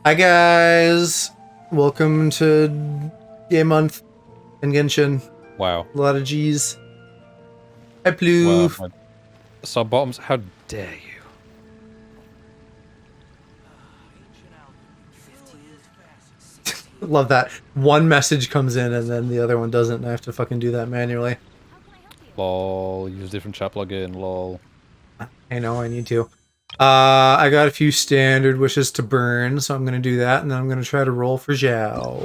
Hi guys, welcome to Game Month in Genshin. Wow. A lot of G's. Hi Wow. Ploof. Sub bottoms, how dare you? Love that. One message comes in and then the other one doesn't, and I have to fucking do that manually. Lol, use different chat plugin, lol. I know, I need to. I got a few standard wishes to burn, so I'm gonna do that, and then I'm gonna try to roll for Zhao.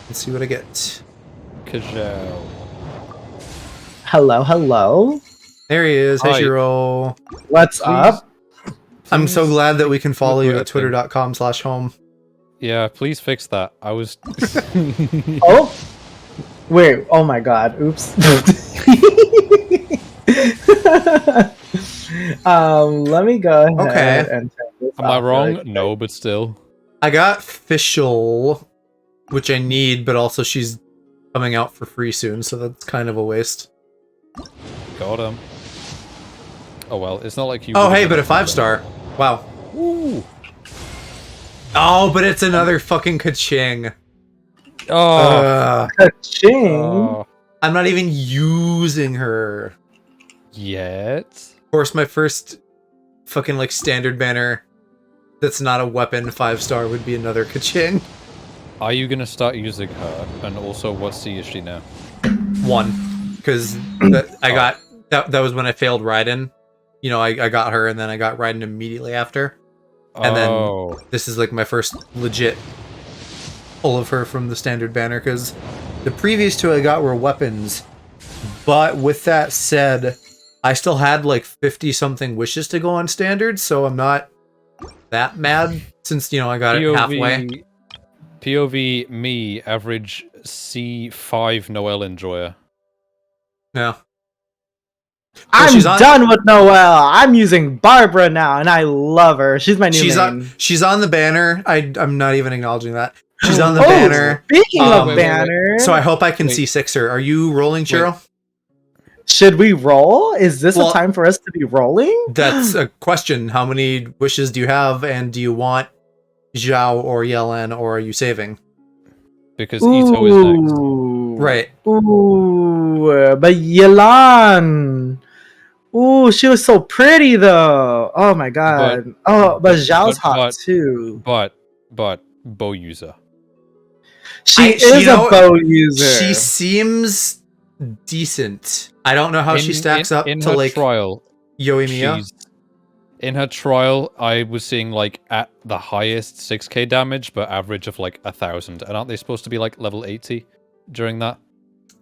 Let's see what I get. Kajal. Hello, hello. There he is. Hi, Hi. Shiro. What's up? I'm so glad that we can follow you at Twitter. twitter.com/home. Yeah, please fix that. I was... Oh, wait. Oh my God. Oops. Let me go ahead Okay. and turn this Am I off wrong? really quick. No, but still. I got Fischl, which I need, but also she's coming out for free soon, so that's kind of a waste. Got him. Oh well, it's not like you... Oh, hey, but a 5-star. Wow. Ooh. Oh, but it's another fucking Kaching. Oh. Ka-ching. I'm not even using her. Yet? Of course, my first fucking, like, standard banner that's not a weapon 5-star would be another Kaching. Are you gonna start using her? And also, what C is she now? 1. Because I got... That was when I failed Raiden. You know, I got her, and then I got Raiden immediately after. And Oh. then this is like my first legit pull of her from the standard banner, because the previous two I got were weapons. But with that said, I still had like 50-something wishes to go on standard, so I'm not that mad since, you know, I got it halfway. POV me, average C5 Noel enjoyer. Yeah. I'm done with Noelle. I'm using Barbara now, and I love her. She's my new main. She's on the banner. I'm not even acknowledging that. She's on the Oh, banner. Speaking of wait, banner, So I hope I can Wait. C6 her. Are you rolling, Chiro? should we roll? Is this Well, a time for us to be rolling? That's a question. How many wishes do you have, and do you want Zhao or Yellen, or are you saving? Because Ito is next. Right. Ooh, but Yelan. Ooh, she was so pretty though. Oh my god. But Zhao's hot too. But, bow user. She is a bow user. She seems decent. I don't know how she stacks up in to her like trial. Yoimiya. In her trial, I was seeing like at the highest 6k damage, but average of like 1,000. And aren't they supposed to be like level 80 during that?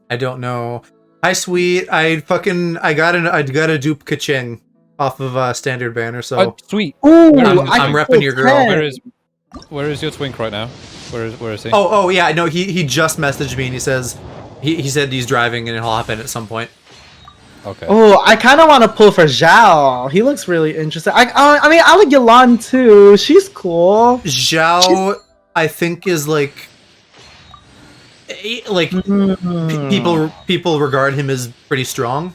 I don't know. Hi, sweet. I got a dupe Kaching off of standard banner, so Oh, sweet. Ooh, I'm repping your girl. Where is your twink right now? Where is he? Oh yeah, no, he just messaged me and he says he said he's driving and he'll hop in at some point. Okay. Oh, I kind of want to pull for Zhao. He looks really interesting. I mean, I like Yelan too. She's cool. Zhao, I think, is like people regard him as pretty strong.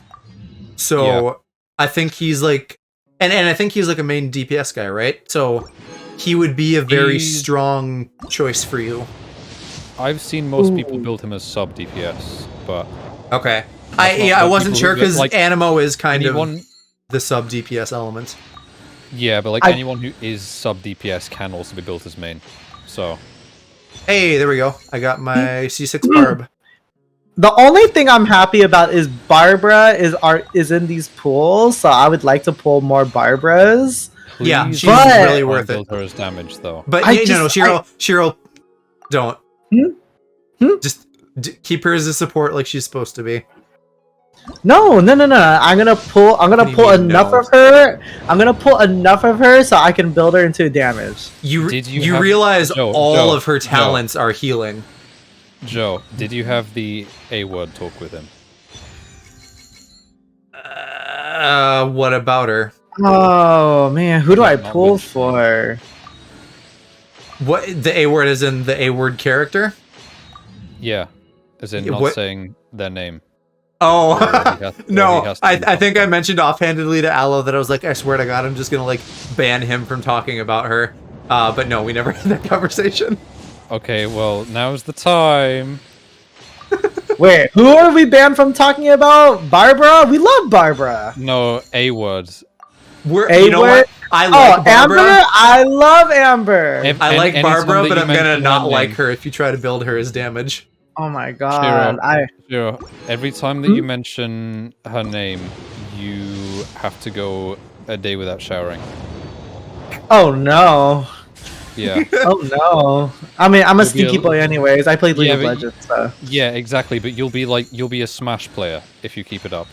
So Yeah. I think he's like, and I think he's like a main DPS guy, right? So he would be a very strong choice for you. I've seen most people build him as sub DPS, but Okay. not I wasn't people sure who- because like, Animo is kind anyone, of the sub DPS element. yeah, but like I- anyone who is sub DPS can also be built as main. So Hey, there we go. I got my C6 Barb. The only thing I'm happy about is Barbara is in these pools, so I would like to pull more Barbaras. Yeah, please she's But- really don't worth it. build her as damage though. But I no, just- Shiro, don't. Hmm? Just keep her as a support like she's supposed to be. No. I'm gonna pull What do you pull mean, enough no? of her. I'm gonna pull enough of her so I can build her into damage. You Did you have- realize Joe, all Joe, of her Joe. talents are healing. Joe, did you have the A-word talk with him? What about her? Oh man, who do I Not pull much. for? What, the A word is in the A word character? Yeah, as in Yeah, not what- saying their name. Oh, Or he has- or no, he has to do I think I something. mentioned offhandedly to Aloe that I was like, I swear to God, I'm just gonna like ban him from talking about her. But no, we never had that conversation. Okay, well, now's the time. Wait, who are we banned from talking about? Barbara? We love Barbara. No, A word. You know what? I like Barbara. Amber? I love Amber. I like Barbara, but I'm gonna mention not her like name. her if you try to build her as damage. Oh my god. Shiro, every time that you mention her name, you have to go a day without showering. Oh no. Yeah. Oh no. I mean, I'm a You'll be sneaky boy anyways. I played League of but Legends, so. Yeah, exactly, but you'll be a Smash player if you keep it up.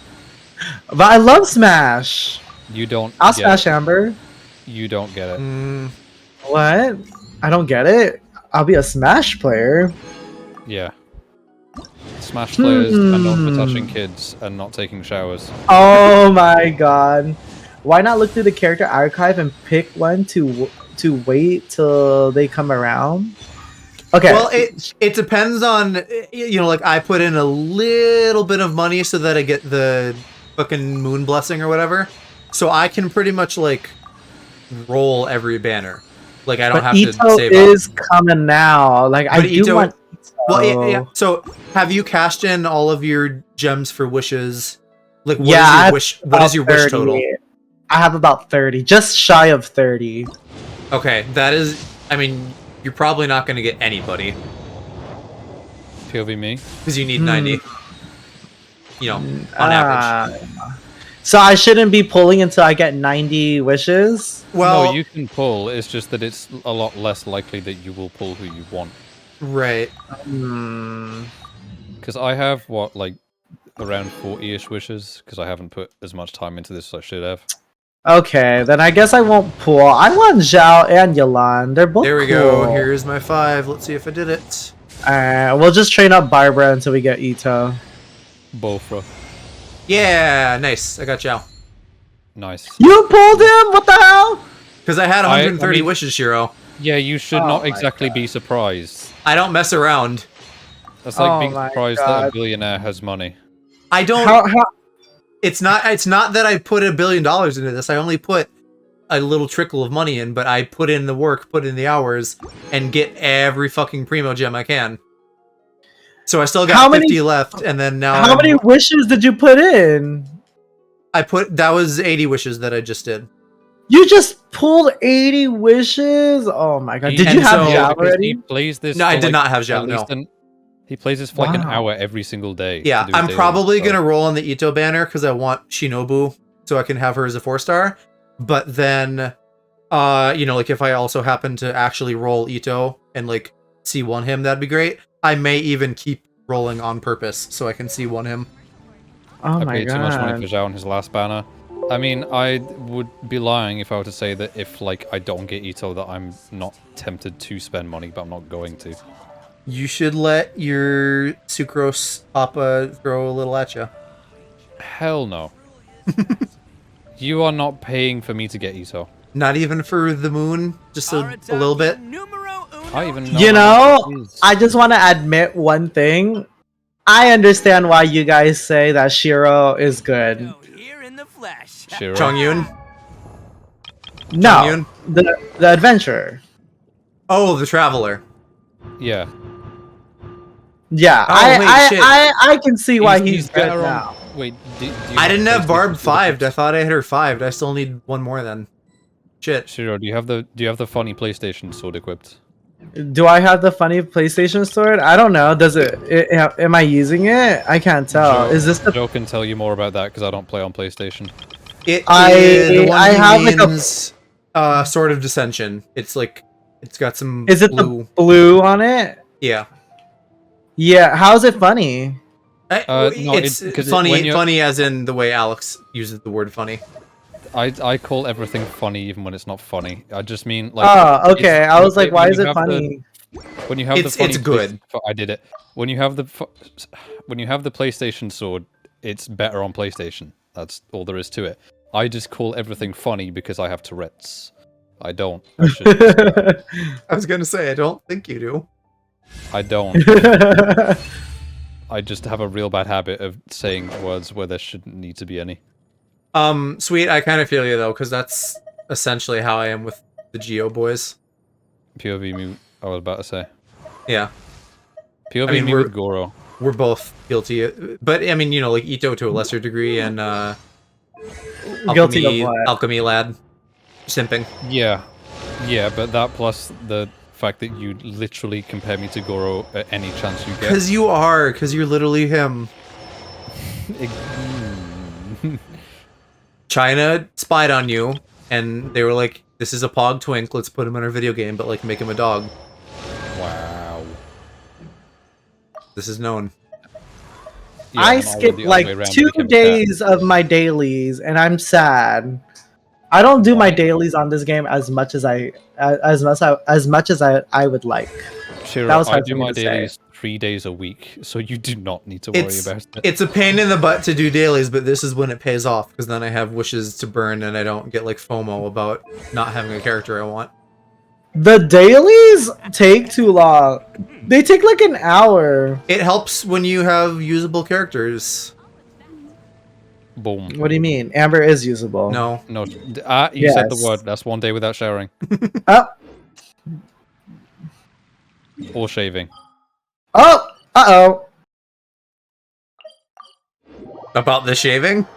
But I love Smash. You don't I'll get Smash it. Amber. You don't get it. What? I don't get it. I'll be a Smash player. Yeah. Smash players are known for touching kids and not taking showers. Oh my god. Why not look through the character archive and pick one to wait till they come around? Okay. Well, it depends on, you know, like I put in a little bit of money so that I get the fucking moon blessing or whatever. So I can pretty much like roll every banner. Like I don't have Ito to save is up. coming now. Like But I do want Ito. Well, yeah. So have you cashed in all of your gems for wishes? Like what Yeah, is your wish? What is your wish total? I have about 30, just shy of 30. Okay, that is. I mean, you're probably not going to get anybody POV me. because you need 90. You know, on average. So I shouldn't be pulling until I get 90 wishes. Well, No, you can pull. It's just that it's a lot less likely that you will pull who you want. right. Because I have what, like, around 40-ish wishes. Because I haven't put as much time into this as I should have. Okay, then I guess I won't pull. I want Zhao and Yalan. They're both There we cool. go. Here's my 5. Let's see if I did it. We'll just train up Barbara until we get Ito. Bofra. Yeah, nice. I got Zhao. Nice. You pulled him? What the hell? Because I had 130 I mean- wishes, Shiro. Yeah, you should Oh not my exactly God. be surprised. I don't mess around. That's like Oh being my surprised that God. a billionaire has money. I don't. How, It's not that I put $1 billion into this. I only put a little trickle of money in, but I put in the work, put in the hours, and get every fucking primo gem I can. So I still got How 50 many- left, and then now how many wishes did you put in? that was 80 wishes that I just did. You just pulled 80 wishes? Oh my god. Did you And have so- Zhao Because already? he plays this. No, I for, did like, not have at Zhao, least no. He plays this for like an Wow. hour every single day. Yeah, to do his I'm dailies, probably so- gonna roll on the Ito banner because I want Shinobu so I can have her as a 4-star. But then, you know, like if I also happen to actually roll Ito and like C1 him, that'd be great. I may even keep rolling on purpose so I can C1 him. Oh I my paid too much money for god. Zhao on his last banner. I mean, I would be lying if I were to say that if like I don't get Ito, that I'm not tempted to spend money, but I'm not going to. You should let your Sucrose Papa throw a little at you. Hell no. You are not paying for me to get Ito. Not even for the moon, just a little bit. I even know. You how know, much it is. I just want to admit one thing. I understand why you guys say that Shiro is good. Shiro. Chongyun? No, Chongyun? the adventurer. Oh, the Traveler. Yeah. Yeah, Oh, wait, shit. I can see why he's good better now. on. Wait, do you I didn't have PlayStation Barb Sword 5'd. I equipped? thought I hit her 5'd. I still need one more then. Shit. Shiro, do you have the funny PlayStation sword equipped? Do I have the funny PlayStation sword? I don't know. Does am I using it? I can't tell. Joe, Is this the? Joe can tell you more about that because I don't play on PlayStation. It I have like a. means, Sword of Dissension. It's like, it's got some Is it blue. the blue on it? Yeah. Yeah. How's it funny? No, it's it's 'cause funny, when you're- funny as in the way Alex uses the word funny. I call everything funny even when it's not funny. I just mean like. Oh, okay. it's- I was like, when why you is it have the- funny? When you have It's- the funny it's good. I did it. When you have the PlayStation sword, it's better on PlayStation. That's all there is to it. I just call everything funny because I have Tourette's. I don't. I, should, I was gonna say, I don't think you do. I don't. I just have a real bad habit of saying words where there shouldn't need to be any. Sweet, I kind of feel you though, because that's essentially how I am with the Geo boys. POV me. I was about to say Yeah, POV I mean, me with Goro. we're both guilty, but I mean, you know, like Ito to a lesser degree, and Guilty of what? Alchemy Lad, simping. Yeah, but that plus the fact that you literally compare me to Goro at any chance you get. Because you're literally him. China spied on you, and they were like, "This is a Pog Twink. Let's put him in our video game, but like make him a dog." Wow. This is known. Yeah, I and skipped the other way like around, 2 became a cat. days of my dailies, and I'm sad. I don't do my dailies on this game as much as I would like. Shiro, That was I hard do for me my to say. dailies 3 days a week, so you do not need to worry about it. It's a pain in the butt to do dailies, but this is when it pays off, because then I have wishes to burn, and I don't get like FOMO about not having a character I want. The dailies take too long. They take like an hour. It helps when you have usable characters. Boom. What do you mean? Amber is usable. No. No, you said the Yes. word. That's 1 day without showering Oh, or shaving. oh, uh-oh. About the shaving?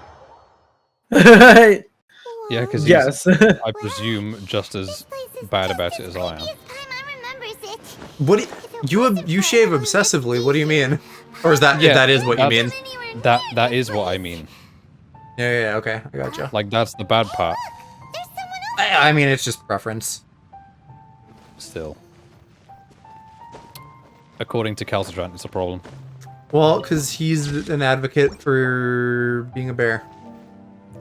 Yeah, because he's, Yes. I presume, just as bad about it as I am. What you shave obsessively? What do you mean? Or is that Yeah, that is what you mean? That is what I mean. Yeah, okay, I gotcha. Like, that's the bad part. I mean, it's just preference. Still. According to Calcitrant, it's a problem. Well, because he's an advocate for being a bear.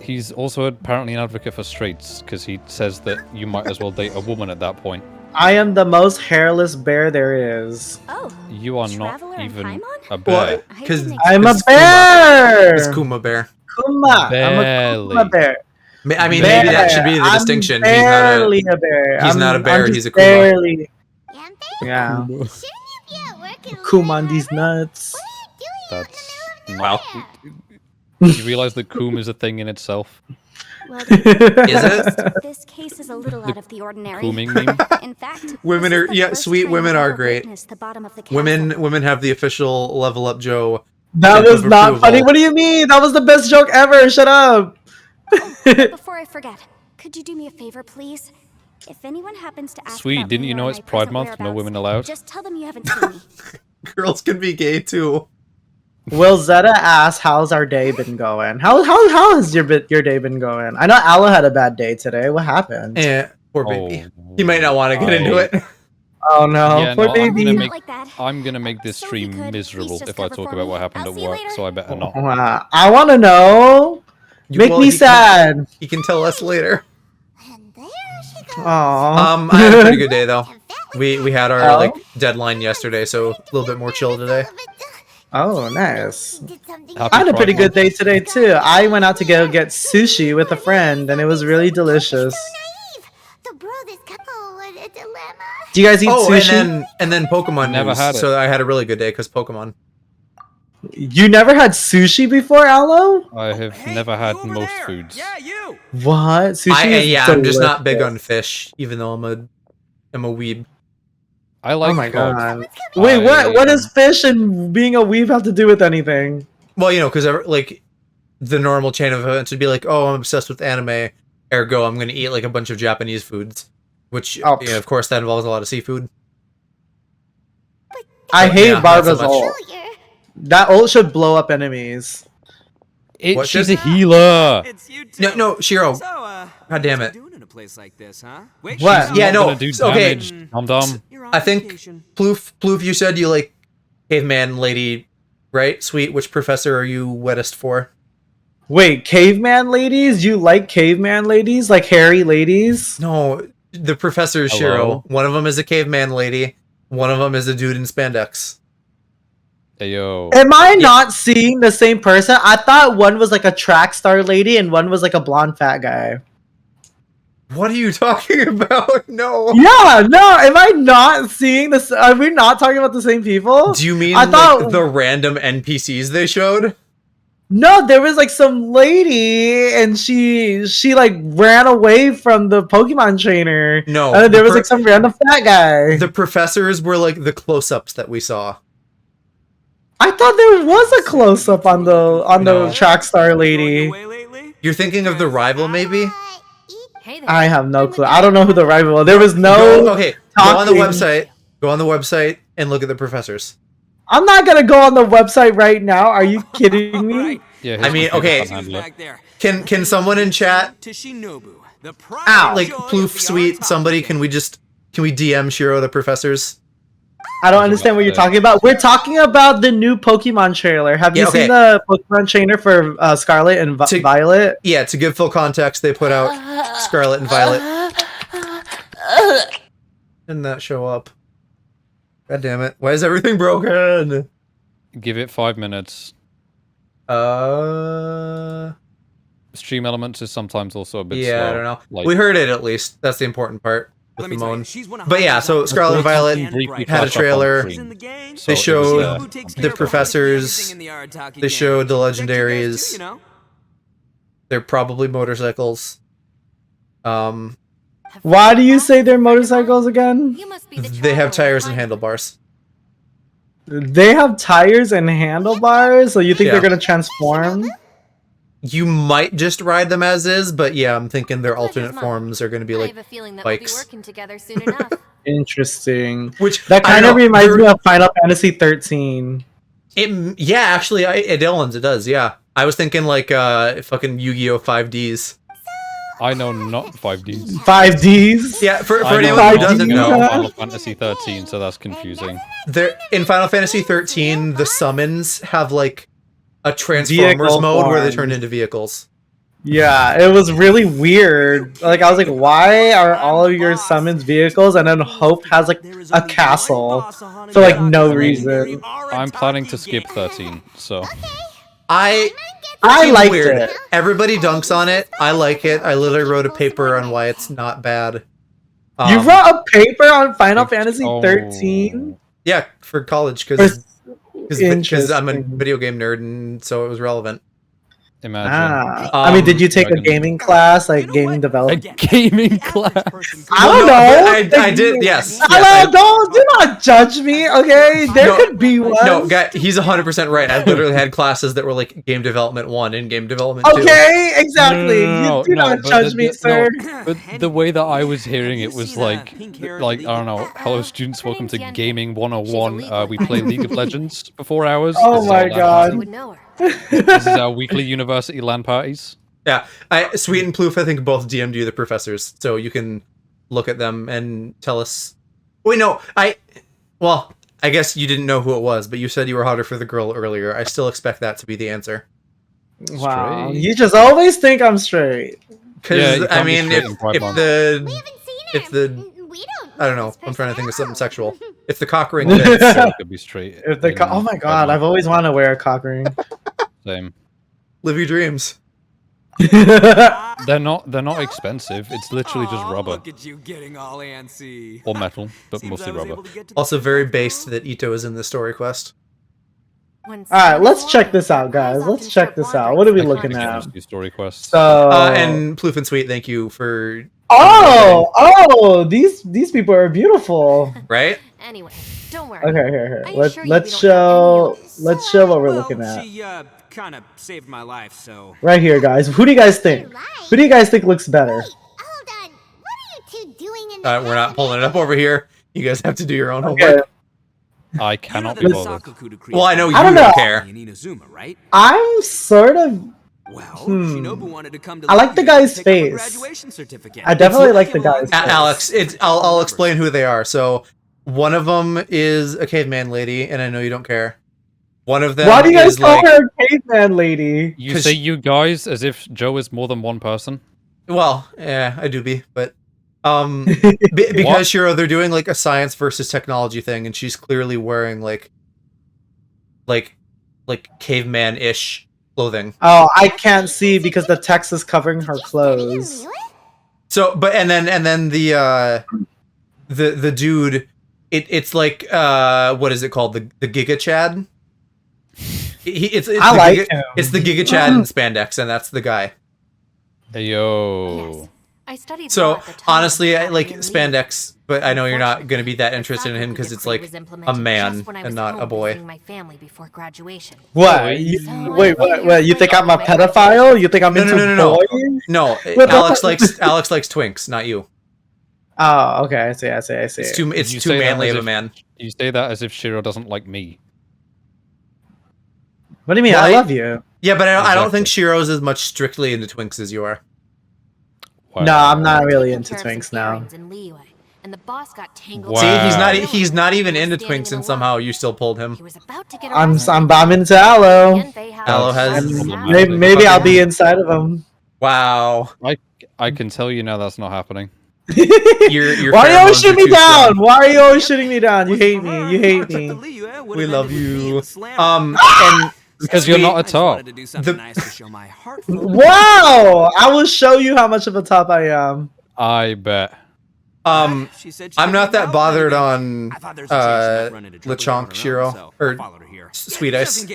He's also apparently an advocate for straights, because he says that you might as well date a woman at that point. I am the most hairless bear there is. Oh, You are not Traveler and even Paimon? a bear. Because I'm a bear! It's Kuma Bear. Kuma. I'm a Kuma Barely. bear. I mean, maybe that should be the I'm distinction. Barely a bear. he's not a bear, I'm just he's a Kuma. barely. Yeah. Kuma on these nuts. That's Wow. You realize that coom is a thing in itself? Well, Is it? this case is a little out of the ordinary. Cooming meme? In fact, Women this are is the yeah, first sweet time women I've are ever great. witnessed the bottom of the chasm. Women have the official Level Up Joe. That stamp was of not approval. funny. What do you mean? That was the best joke ever. Shut up. Before I forget, could you do me a favor, please? If anyone happens to ask Sweet, about didn't me you or know my it's Pride present Month? No whereabouts, women allowed? Just tell them you haven't seen me. Girls can be gay too. Will Zeta ask, how's our day been going? How has your day been going? I know Aloe had a bad day today. What happened? Eh, poor baby. Oh, He might not want to get into it. Oh no, Yeah, poor no, I'm baby. gonna Not make like that. I'm gonna make this So if you stream could, miserable please just if I cover talk for about me. what happened I'll at see you work, later. so I better not. Wow. I want to know. Make Well, me he can- sad. He can tell us later. And there she goes. Aww. I had a pretty good day though. We had our Oh? like deadline yesterday, so a little bit more chill today. Oh, nice. Happy I had a Pride pretty good Month. day today too. I went out to go get sushi with a friend, and it was really delicious. Do you guys eat Oh, sushi? and then Pokemon Never news. had it. So I had a really good day because Pokemon. You never had sushi before, Aloe? I have never had most foods. Yeah, you. What? Sushi is Yeah, I'm just not big delicious. on fish, even though I'm a weeb. I like Oh my cod. god. Wait, what does fish and being a weeb have to do with anything? Well, you know, because like the normal chain of events would be like, oh, I'm obsessed with anime, ergo I'm gonna eat like a bunch of Japanese foods, which Oh. you know, of course that involves a lot of seafood. I hate yeah, not so Barba's much. ult. That ult should blow up enemies. What She's should- a healer. It's you too. No, Shiro. So, God damn what it. you doing in a place like this, huh? Wait, What? she's Yeah, not no, Gonna do okay. damage. Dum-dum. You're on I think vacation. Ploof, you said you like caveman lady, right? Sweet. Which professor are you wettest for? Wait, caveman ladies? You like caveman ladies? Like hairy ladies? No, the professor Hello? Shiro. One of them is a caveman lady. One of them is a dude in spandex. Hey, yo. Am I not seeing the same person? I thought one was like a track star lady and one was like a blonde fat guy. What are you talking about? No. Yeah, no, am I not seeing this? Are we not talking about the same people? Do you mean I thought- like the random NPCs they showed? No, there was like some lady, and she like ran away from the Pokemon trainer. No, and then there the was per- like some random fat guy. The professors were like the close-ups that we saw. I thought there was a close up on the No. track star Going lady. away lately? You're thinking of the rival, maybe? Hey there. I have no clue. I don't know who the rival was. There was no. Go on the talking. website. Go on the website and look at the professors. I'm not gonna go on the website right now. Are you kidding me? Right. Yeah, I mean, okay. his handler. Back there. Can someone in chat, To Shinobu, the pride Ow. and like joy Ploof of the Sweet, Arataki somebody, gang. can we DM Shiro the professors? I don't understand what you're talking about. We're talking about the new Pokemon trailer. Have you Yeah, okay. seen the Pokemon trainer for Scarlet and To- Violet? Yeah, to give full context, they put out Scarlet and Violet. Didn't that show up? God damn it. Why is everything broken? Give it 5 minutes. Stream elements is sometimes also a bit slow. Yeah, I don't know. Like, We heard it at least. That's the important part. With Let the me tell you, moan. she's one of But yeah, so Hawaii's Scarlet and Violet and briefly bright. had a flashed up on trailer. screen. She's in the gang. So They it was, showed Shinobu takes the care of professors. everything in the Arataki They gang. showed the Protect you guys legendaries. too, you know? They're probably motorcycles. Why do you say they're motorcycles again? You must be the They have traveler tires and behind- handlebars. They have tires and handlebars, so you think Yeah. they're gonna transform? You might just ride them as is, but yeah, I'm thinking their Pleasure's alternate mine. forms are going to be I like have a feeling that bikes. we'll be working together soon enough. Interesting. which That I kind don't of know, reminds they're- me of Final Fantasy 13. Yeah, actually, it Dylan's. It does. Yeah, I was thinking like fucking Yu-Gi-Oh 5Ds. I know not 5Ds. 5Ds? Yeah, for I know anyone who 5Ds. doesn't nothing know, about Final Fantasy 13, so that's confusing. there in Final Fantasy 13, the summons have like a Transformers Vehicle mode where they forms. turn into vehicles. Yeah, it was really weird. Like, I was like, why are all of your summons vehicles? And then Hope has like a castle for like no reason. I'm planning to skip 13, so I I liked weird. it. Everybody dunks on it. I like it. I literally wrote a paper on why it's not bad. You wrote a paper on Final Fantasy Oh. 13? Yeah, for college because I'm a Interesting. video game nerd, and so it was relevant. imagine. I mean, did you take a Dragon- gaming class, like You know gaming what? A development? gaming class. I Well, don't no, but know. I did. Yes. Do not judge me, okay? There No, could be one. No, guy, he's 100% right. I literally had classes that were like game development 1 and game development 2. Okay, exactly. No, you do not but judge me, sir. But the way that I was hearing it Have you was seen, like, pink-haired I don't League- know. Hello, students. Her Welcome to name's Yen. Gaming 101. She's a We play League of Legends for 4 hours. Oh This is my our LAN God. You would know her. party. This is our weekly university LAN parties. Yeah, Sweet and Ploof, I think both DM'd you the professors, so you can look at them and tell us. Wait, no, well, I guess you didn't know who it was, but you said you were hotter for the girl earlier. I still expect that to be the answer. Wow, Straight. you just always think I'm straight. Because Yeah, you I can't be mean, straight if in Pride Month. the Seen if the We don't. I don't know, I'm trying to think of something sexual. If the cock ring Well, fits, so it could be straight. If the in oh my Pride god, I've Month. always wanted to wear a cock ring. Same. live your dreams. They're not expensive. It's literally just Aw, rubber Look at you getting all antsy. or metal, but Seems mostly I was rubber. able to get to the Also point very of based the that Ito is in the story quest. Alright, let's check this out, guys. Let's check this out. What are we looking Again, at? just do story quests. So And Ploof and Sweet, thank you for these people are beautiful. right. Anyway, don't worry. Okay, here. Are you Let's sure we let's don't show have any let's show what we're Well, looking at. she kind of saved my life, so Right here, guys. Who do you guys think? Who do you guys think looks better? Hold on. What are you two doing in the We're not pulling it up over here. You guys have to do your own Okay. homework. I cannot be you know bothered. the Sakoku decree Well, I know you I don't don't know. care. in Inazuma, right? I'm sort of Well, Hmm. Shinobu wanted to come to I like the London guy's to pick up a face. graduation certificate. I definitely It's like the looking guy's like face. Alex, I'll explain who they are. So one of them is a caveman lady, and I know you don't care. One of them why do you guys is call like, her a caveman lady? You 'Cause say she- you guys as if Joe is more than one person. well, yeah, I do be, but because What? Shiro, they're doing like a science versus technology thing, and she's clearly wearing like caveman-ish clothing. Oh, I can't see because the text is covering her clothes. So, but and then the dude, it's like what is it called? The Giga Chad. It's I the like Giga, him. it's the Giga Chad in spandex, and that's the guy. Hey, yo. Yes. I studied law So at the time honestly, I back like in Leo. spandex, but I know you're not going to be that The interested in him faculty because it's decree like was a implemented man just when I and was not a home boy. visiting my family before graduation. What? Wait, what? You think I'm a pedophile? You think I'm No, into no. boys? No, What the Alex fuck? likes twinks, not you. Oh, okay. I see. It's too You too say that manly as of a if- man. You say that as if Shiro doesn't like me. What do you mean? Well, I love you. Yeah, but I don't think Exactly. Shiro's as much strictly into twinks as you are. No, I'm not Taking really into care of some twinks now. errands in Liyue, and the boss got tangled Wow. See, up. he's not even He was into standing twinks, in and a somehow line. you still pulled him. He was about to get I'm arrested. into Aloe. Aloe has- And problematic. maybe I'll be inside of him. Wow, I can tell you now that's not happening. your Why are you always pheromones shooting are me too down? strong. Why are you always shooting me down? You hate me. You hate me. We love you. And Because you're not a top. Wow! I will show you how much of a top I am. I bet. I'm not that bothered on Lechonk Shiro or Sweet Ice.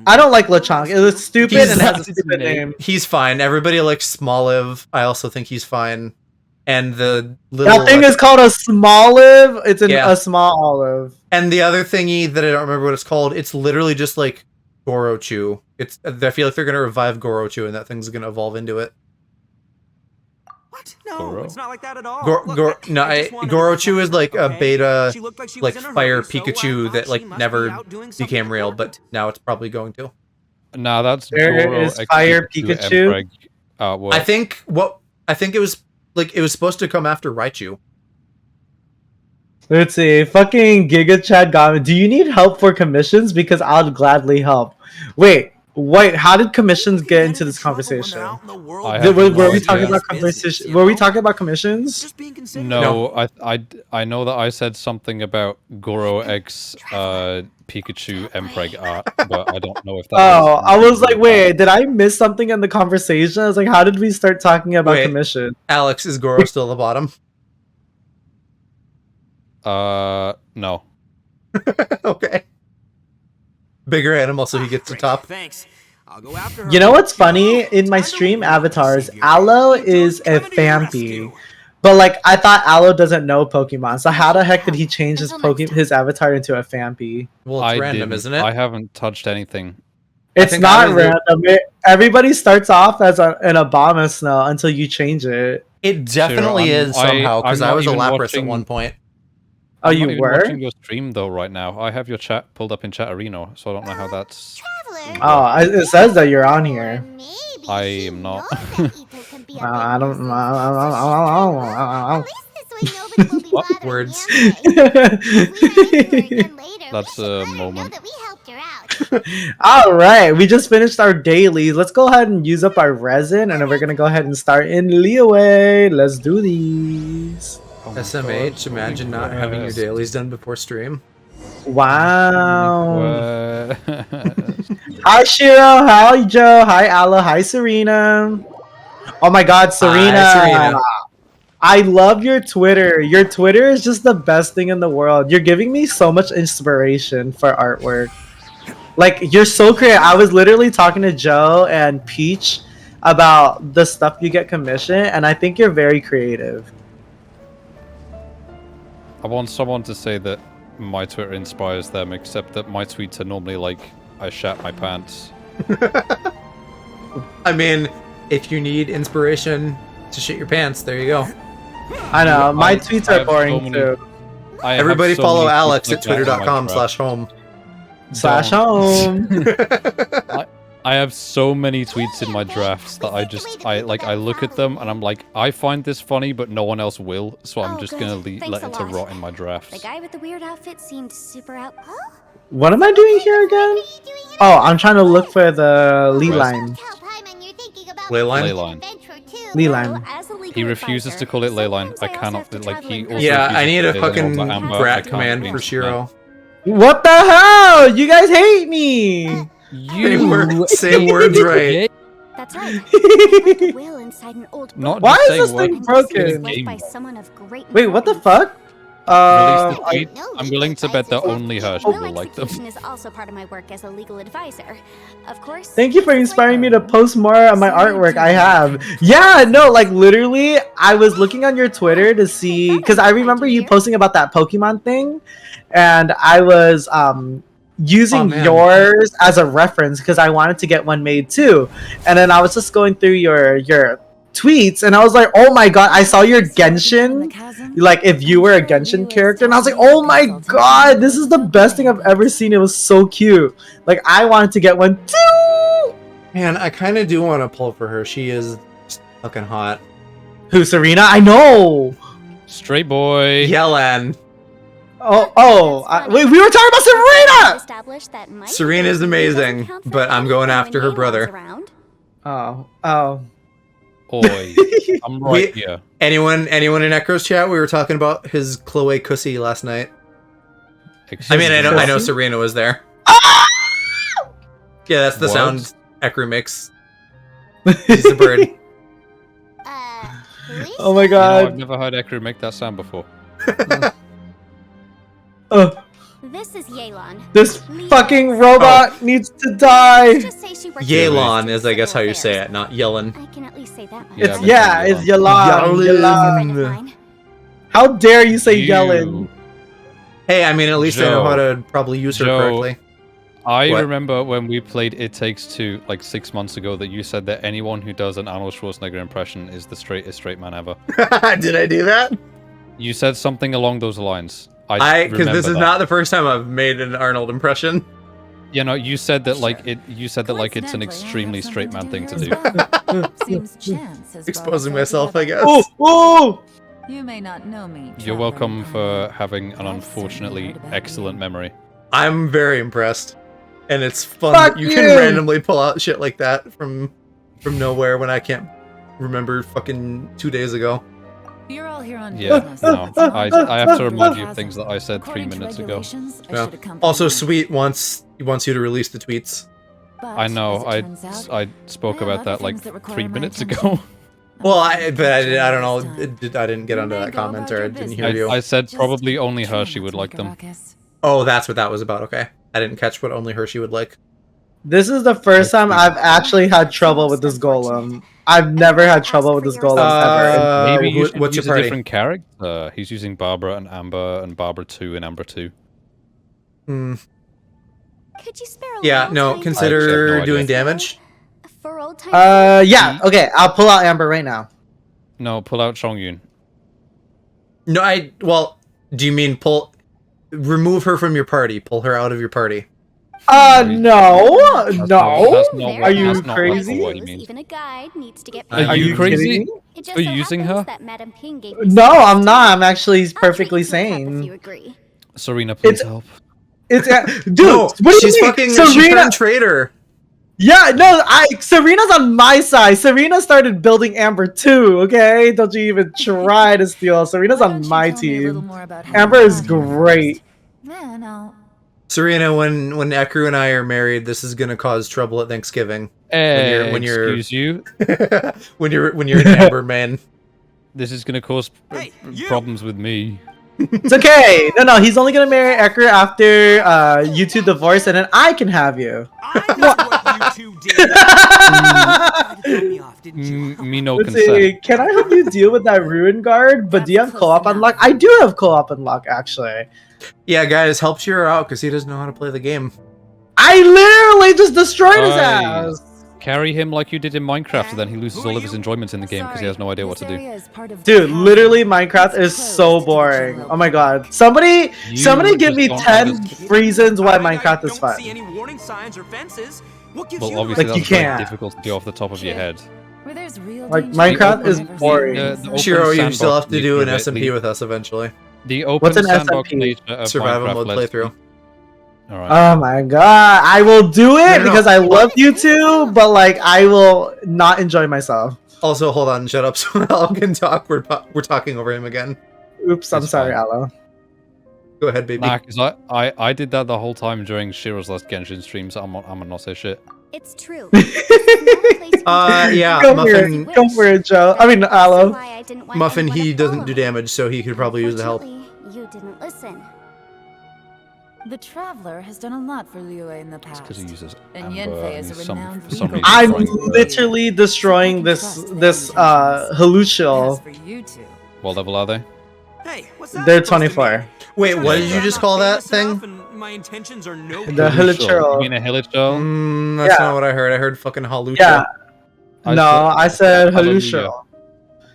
I don't like Lechonk. It's stupid He's and it has a not his stupid name. name. He's fine. Everybody likes Smoliv. I also think he's fine. And the little That thing is called a small olive. It's Yeah. a small olive. and the other thingy that I don't remember what it's called. It's literally just like Gorochu. It's I feel like they're gonna revive Gorochu, and that thing's gonna evolve into it. What? No, Goro? it's not like that at all. Gorochu is like a beta, like fire Pikachu that like never became real, but now it's probably going to. Nah, that's There Goro is X Fire Pikachu Pikachu. artwork. I think it was like it was supposed to come after Raichu. Let's see. Fucking Giga Chad got me. Do you need help for commissions? Because I'll gladly help. Wait. How did commissions get into this conversation? I have Were no we talking idea. about conversation? Were we talking about commissions? No, I know that I said something about Goro X Pikachu Mpreg art, but I don't know if that. Oh, I was like, wait, did I miss something in the conversation? I was like, how did we start talking about Wait. commission? Alex, is Goro still at the bottom? No. Okay. Bigger animal, so he gets to top. Thanks. I'll go after her. You know what's funny? In my stream avatars, Aloe is a Fampy. But like, I thought Aloe doesn't know Pokemon, so how the heck did he change his avatar into a Fampy? Well, it's random, didn't. isn't it? I haven't touched anything. It's think I not was the- random. Everybody starts off as an Abomasnow until you change it. It definitely I'm- is somehow, because I'm I not was a even Lapras watching- at one point. Oh, I'm not you even were? watching your stream though right now. I have your chat pulled up in Chat Arena, so I don't know how that's. Traveler. Oh, it says that you're on here. Or maybe I she am not. knows that Ito can be a I bit don't nuisance, know. so she's trying to- At least this way nobody will be What bothering words? Yandere. If we run into her again later, That's we should a let her know moment. that we helped her out. All right, we just finished our dailies. Let's go ahead and use up our resin, and then we're gonna go ahead and start in Liyue. Let's do these. Oh my SMH, God, imagine not having your West. dailies done before stream. Wow. West. Hi Shiro. Hi Joe. Hi Ala. Hi Serena. Oh my God, Serena. Serena. I love your Twitter. Your Twitter is just the best thing in the world. You're giving me so much inspiration for artwork. Like, you're so creative. I was literally talking to Joe and Peach about the stuff you get commissioned, and I think you're very creative. I want someone to say that my Twitter inspires them, except that my tweets are normally like, I shat my pants. I mean, if you need inspiration to shit your pants, there you go. I know, my I tweets have are boring so many- too. I have Everybody so follow many tweets Alex like at that in my draft. twitter.com/home. /home. I have so many tweets in my drafts that I look at them and I'm like, I find this funny, but no one else will, so I'm Oh, just good. gonna Thanks let a it to lot. rot in my The drafts. guy with the weird outfit seemed super out. Huh? What am I doing here again? Oh, I'm trying to look for the Lee West. line. Leyline? Leyline. Lee line. As a legal He refuses to call it advisor, Leyline. I sometimes also cannot, have to like, travel he in also Yeah, refuses I need to a say fucking Leyline, Amber. I brat can't command be for that. Shiro. What the hell? You guys hate me. Same words right. That's right. Like a will inside an old Not book. Why just is saying this what- thing And this was broken? left by someone of great Wait, what the importance. fuck? Release the I- tweet. I'm willing to bet that only Hershey Will will like them. execution is also part of my work as a legal advisor. Of course. Thank you for it's inspiring me like- to post more of my artwork. I have. Yeah, no, like literally, I was looking on your Twitter to see because I remember you posting about that Pokemon thing, and I was using Oh, man. yours as a reference because I wanted to get one made too. And then I was just going through your tweets, and I was like, oh my god, I saw your Genshin. Like if you were a Genshin character, and I was like, oh my god, this is the best thing I've ever seen. It was so cute. Like I wanted to get one too. Man, I kind of do want to pull for her. She is fucking hot. Who, Serena? I know. Straight boy. Yellen. Wait, we were talking about Serena. Established that my Serena's doesn't amazing, count for but I'm going anything after when her Yelan's brother. around. Oh. Oi. I'm right here. Anyone in Echo's chat? We were talking about his Chloe Cussy last night. I mean, I know Serena was there. Yeah, that's the What? sound Echo makes. He's a bird. Please? Oh my You know, I've god. never heard Ekru make that sound before. This is Yelan. This fucking robot needs to die. Just say she works Yelan in is, I guess, how you say affairs. it, not Yellen. I can at least say that much. Yeah, It's but yeah, it's it's Yelan. Yelan. Yelan. Friend of mine. How dare you say You- Yellen? Hey, I mean, at least I know Joe. how to probably use her Joe. correctly. I What? remember when we played It Takes Two like 6 months ago that you said that anyone who does an Arnold Schwarzenegger impression is the straightest straight man ever. Did I do that? You said something along those lines. Because this is that. not the first time I've made an Arnold impression. You know, you said that like it. You said that like it's an extremely straight man thing to do. Seems chance has Exposing brought us all myself, I together. guess. Oh! You may not know me. You're traveler welcome for unknown. having an I've unfortunately certainly heard about excellent you. memory. I'm very impressed. And it's fun Fuck that you can you! randomly pull out shit like that from nowhere when I can't remember fucking 2 days ago. You're all here on Yeah, business. no, I have to remind you of Chasm. things that I said 3 According to minutes ago. regulations, I Yeah. should accompany Also, you. Sweet wants you to release the tweets. But I know. as it turns out, I spoke I have about other that like things that require 3 my minutes attention. ago. Well, I don't know. This I didn't get You onto may that go comment, about or I your didn't business. hear you. I said Just probably only try Hershey not would to like make a them. ruckus. Oh, that's what that was about. Okay, I didn't catch what only Hershey would like. This is the first time I've actually had trouble with this golem. I've never had trouble with this golem ever. Maybe you should what's use your a party? different character. He's using Barbara and Amber and Barbara 2 and Amber 2. Hmm. Could you spare a Yeah, little no. time to Consider I have no doing idea. damage. For old time's Yeah, okay, I'll pull out Amber right now. No, pull out Chongyun. No, do you mean remove her from your party? Pull her out of your party. No, That's no. not Are you that's not crazy? what he means. Even a guide needs to get Are you kidding crazy? me? It just Are you so using happens her? that Madame Ping gave me No, some I'm tips. not. I'm actually I'll treat perfectly you to a cup if sane. you agree. Serena, please It's- help. It's dude. No, what do you she's mean? fucking. She Serena. turned traitor. Yeah, no, Serena's on my side. Serena started building Amber too. Okay, don't you even try to steal. Serena's Why on don't you my tell me a little team. more about how Amber you is got here great. first? Then I'll. Serena, when Ekru and I are married, this is gonna cause trouble at Thanksgiving. When you're- Excuse you. when you're an Amber man. This is going to cause Hey, you! problems with me. It's okay. No, he's only gonna marry Ekru after you two divorce, and then I can have you. I know what you two did. Tried to throw me off, didn't you? Me no Let's consent. see. Can I help you deal with that ruin guard? But do you have That's co-op close unlock? enough. I do have co-op unlock actually. Yeah, guys, help Shiro out because he doesn't know how to play the game. I literally just destroyed his Aye. ass. Carry him like you did in Minecraft, and then he loses all of his enjoyment in the game because he has no idea what to do. Dude, literally Minecraft is so boring. Oh my god. Somebody You give me just 10 don't reasons why I mean, Minecraft I is don't see fun. any warning signs or fences. What gives Well, you obviously Like, you that's very can't. difficult to do off the top of your head. Like, Minecraft is boring. The open Shiro, you still sandbox have to do an nature SMP with us eventually. The open What's an sandbox SMP? nature of Survival Minecraft mode lets playthrough. you- All right. Oh my god. I will do it No. because I love you two, but like I will not enjoy myself. Also, hold on, shut up so Al can talk. We're talking over him again. Oops, I'm It's sorry, fine. Aloe. Go ahead, baby. Nah, because I did that the whole time during Shiro's last Genshin stream, so I'm gonna not say shit. It's true. Yeah, Go for Muffin. it. Go for it, Joe. I mean, Aloe. Muffin, he doesn't do damage, so he could probably use the help. You didn't listen. The Traveler has done a lot for Liyue in the It's past. because he uses And amber. Yanfei and is a he's some, renowned for some legal reason I'm trying to- literally destroying this As Halushal. for you two, What level are they? Hey, what's that They're supposed to 24. mean? Wait, what Trying to did say you I'm just not call that famous enough thing? and my intentions are no The Hilichurl. Hilichurl. You mean a Hilichurl? That's Yeah. not what I heard. I heard fucking Halucha. Yeah. I No, said- I said Hallelujah. Halushal.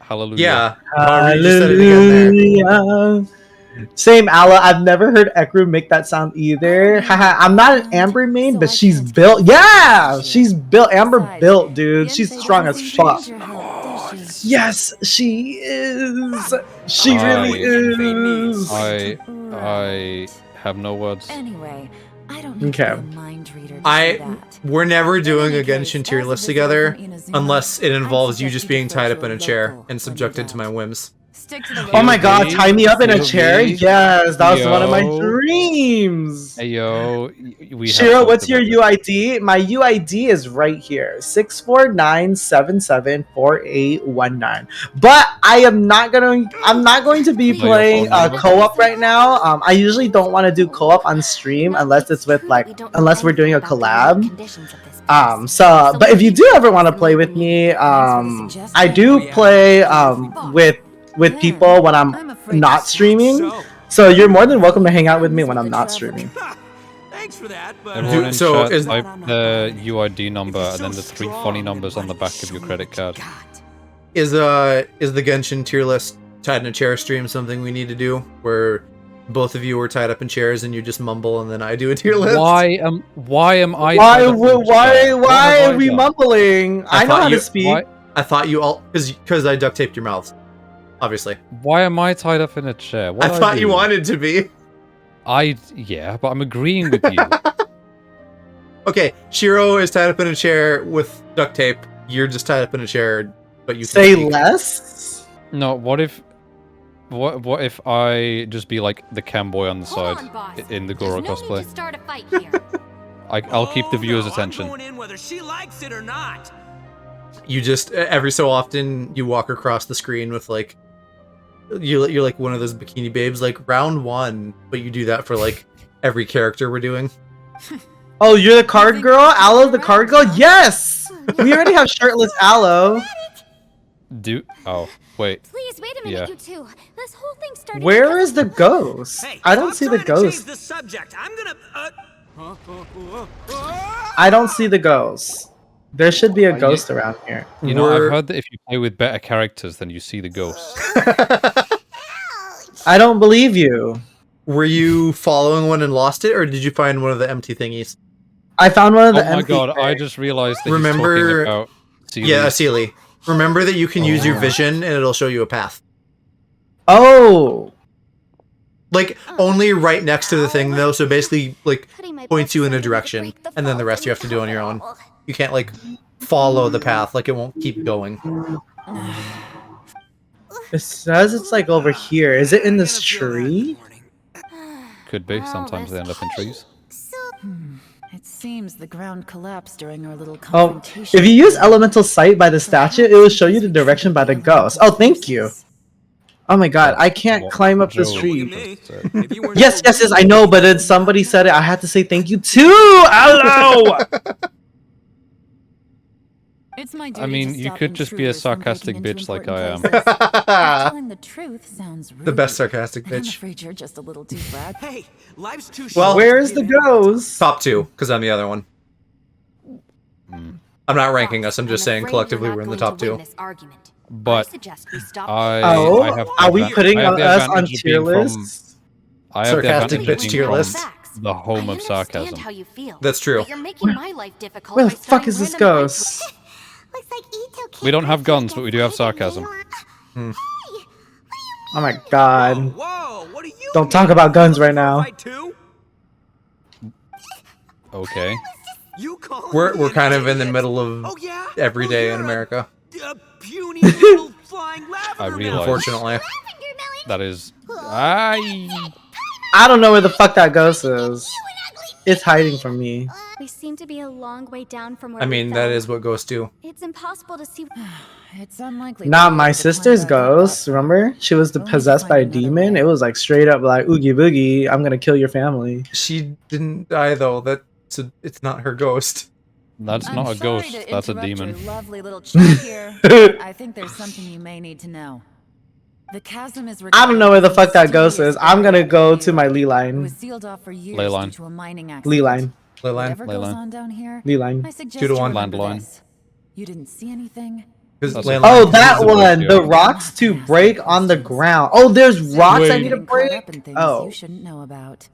Hallelujah. Yeah. However, you just said it again there. Hallelujah. Same Ala. I've never heard Ekru make that sound either. Haha. I'm not an Amber main, So but I she's can't built. get Yeah, shit. she's built. Amber Besides, built, dude. She's Yanfei strong doesn't as seem to fuck. need your help, does she? Yes, she is. She I- really Yanfei is. needs. I have no words. Anyway, I don't need Okay. to be a mind reader to see that. We're never doing a In any case, Genshin tier as a list visitor together from Inazuma, unless it I'd involves you suggest just being defer tied to up in a local chair when and you subjected to my doubt. whims. Stick to the Oh my god, POV, tie me up in a POV, chair? Yes, that was one of my yo. dreams. Hey yo, we have Shiro, talked what's your about this. UID? My UID is right here, 649774819. But I'm not going to be Is that your playing phone number? co-op right now. I usually don't want to do co-op on stream unless it's with unless we're doing a collab. But if you do ever want to play with me, I do play with people when I'm not streaming. So you're more than welcome to hang out with me when I'm not streaming. Thanks for that, but Everyone in So chat is- type the UID number and then the 3 funny numbers on the back of your credit card. Is the Genshin tier list tied in a chair stream something we need to do where both of you are tied up in chairs and you just mumble and then I do a tier list? Why am I? Why tied up in a chair? What have are I we done? mumbling? I know thought how you- to speak. Why, I thought you all because I duct taped your mouths. Obviously. why am I tied up in a chair? What I did thought do? you wanted to be. Yeah, but I'm agreeing with you. Okay, Shiro is tied up in a chair with duct tape. You're just tied up in a chair, but you can Say speak. less. No, what if I just be like the cam boy on the Hold side on, boss. in the There's Goro no need cosplay? to start a fight here. I'll keep the Oh, viewers' no, attention. I'm going in whether she likes it or not. You just every so often you walk across the screen with like you're like one of those bikini babes, like round 1, but you do that for like every character we're doing. Oh, you're the card girl? Aloe's the card girl? Yes! We already have shirtless Aloe. Oh, wait. Please wait a minute, Yeah. you two. This whole thing started. Where because is the ghost? Hey, I don't stop see the trying to change ghost. the subject. I'm gonna. I don't see the ghost. There should be a you- ghost around here. You know, We're- I've heard that if you play with better characters, then you see the ghosts. I don't believe you. Were you following one and lost it, or did you find one of the empty thingies? I found one of Oh the my empty god, I things. just realized that Remember- he's talking about Yeah, Sealy's- Sealy. Remember that you can use your Oh. vision and it'll show you a path. Oh! Like only right next to the thing though, so basically like Putting my points you in a best friend direction, break the and then the fall rest you have to do on your own. inevitable. You can't like follow the path, like it won't keep going. It says it's like over here. Is it in this I'm gonna feel that in the tree? morning. Could be. Oh, Sometimes they this- end up in trees. It seems the ground collapsed during our little Oh, confrontation. if you use elemental sight by the statue, it will show you the direction by the ghost. Oh, thank you. Oh my god, I can't What climb up this Joe tree. Look at me. just said. If you weren't Yes, so yes, yes, I know, but then somebody said it. I had to say thank you too. Hello. It's my duty I mean, to you stop could just be a intruders from sarcastic breaking bitch into like I am. important places. Telling the truth sounds rude. The best sarcastic I'm bitch. afraid you're just a little too bad. Hey, life's too short. Well, to Where's the give in all the time. ghost? Top 2, because I'm the other one. Mm. I'm not ranking us, I'm just saying afraid collectively you're we're in the not top going to 2. win this argument. But I suggest we stop. Oh, I have are we the- putting I have the us on advantage of tier being from- lists? I have the Sarcastic advantage of bitch being tier from list. the home I of understand sarcasm. how you feel. That's true. But you're making my life difficult. Where by the fuck starting is this random fights ghost? Looks like Ito can't We don't have fight guns, but we do have against sarcasm. Hey, Oh my god. Whoa, what do you Don't mean? talk about guns right Looking for a now. fight too? Okay. You call We're me an kind of in the idiot. middle of Oh, yeah? every Well, day you're in America. A puny little flying lavender I melon. realize. Unfortunately. That is. I. I don't know where the fuck that ghost is. It's hiding from me. We seem to be a long way down from where I we mean, that fell. is what ghosts do. It's impossible to see. It's unlikely. Not we'll my be able to climb sister's back up ghost. that far. Remember? She was We'll need to possessed by a find another demon. way. It was like straight up like oogie boogie. I'm gonna kill your family. She didn't die though. It's not her ghost. That's I'm not a sorry ghost. to That's a interrupt demon. Your lovely little chat here. but I think there's something you may need to know. The chasm is. I don't know where the fuck that regarded ghost as is. I'm gonna mysterious go area. to my lee It line. was sealed off for years Ley line. due to a mining accident. Lee line. Ley line. Whatever Ley goes line. on down here, Lee line. I suggest 2 to you 1. remember Landline. this. You didn't see anything. Because That's ley a- line. Oh, This that is a one. ratio. The rocks to break on the ground. Oh, there's rocks I Wait. need to Getting caught up break. in things Oh, you shouldn't know about.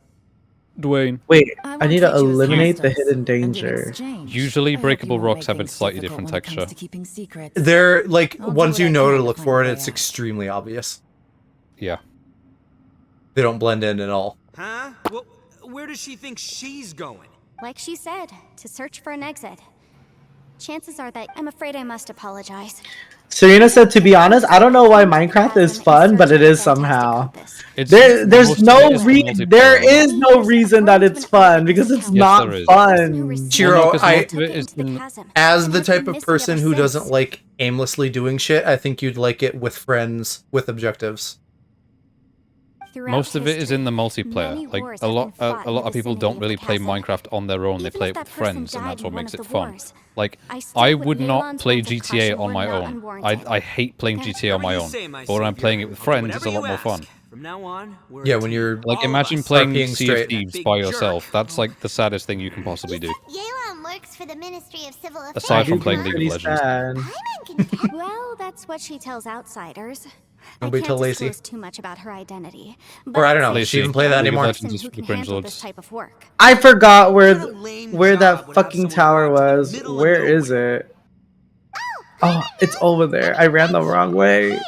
Dwayne. wait. I I won't need to treat you as eliminate the hostels, hidden and in danger. exchange, Usually I hope breakable you won't rocks make have a things slightly difficult different when it comes texture. to keeping secrets. They're like I'll do once what you I know can to to look find for a it, way it's out. extremely obvious. Yeah. They don't blend in at all. Huh? Well, where does she think she's going? Like she said, to search for an exit. Chances are that I'm afraid I must apologize. Serena said, to be honest, I don't know why Minecraft is fun, but it is somehow. It's There's most no of it is the multiplayer there element. is no reason that it's fun because it's Yes, not there is. fun. Chiro, 'cause I- most of it is in- As the type of person who doesn't like aimlessly doing shit, I think you'd like it with friends with objectives. Most of it is in the multiplayer. Like a lot of people don't really play Minecraft on their own. They play it with friends, and that's what makes it fun. Like I would not play GTA on my own. I hate playing GTA on my own. But when I'm playing it with friends, it's a lot more fun. From now on, we're Yeah, a when team. you're Like All of imagine us. playing RPing Sea of straight. Thieves Big by jerk. yourself. That's like the saddest thing you can possibly do. Yelan works for the Ministry of Civil Affairs. Aside from It's playing League pretty of Legends. sad. I'm in contempt. Well, that's what she tells outsiders. Don't I be can't tell Lacey. disclose too much about her identity. Or I don't know. Lacey, Does she even play that League of anymore? Legends is Who for the can cringe handle lords. this type of work. I forgot where What a lame where job that would have fucking someone tower go out to the was. middle of Where is nowhere. it? Oh, it's over there. I ran the wrong way. Hey,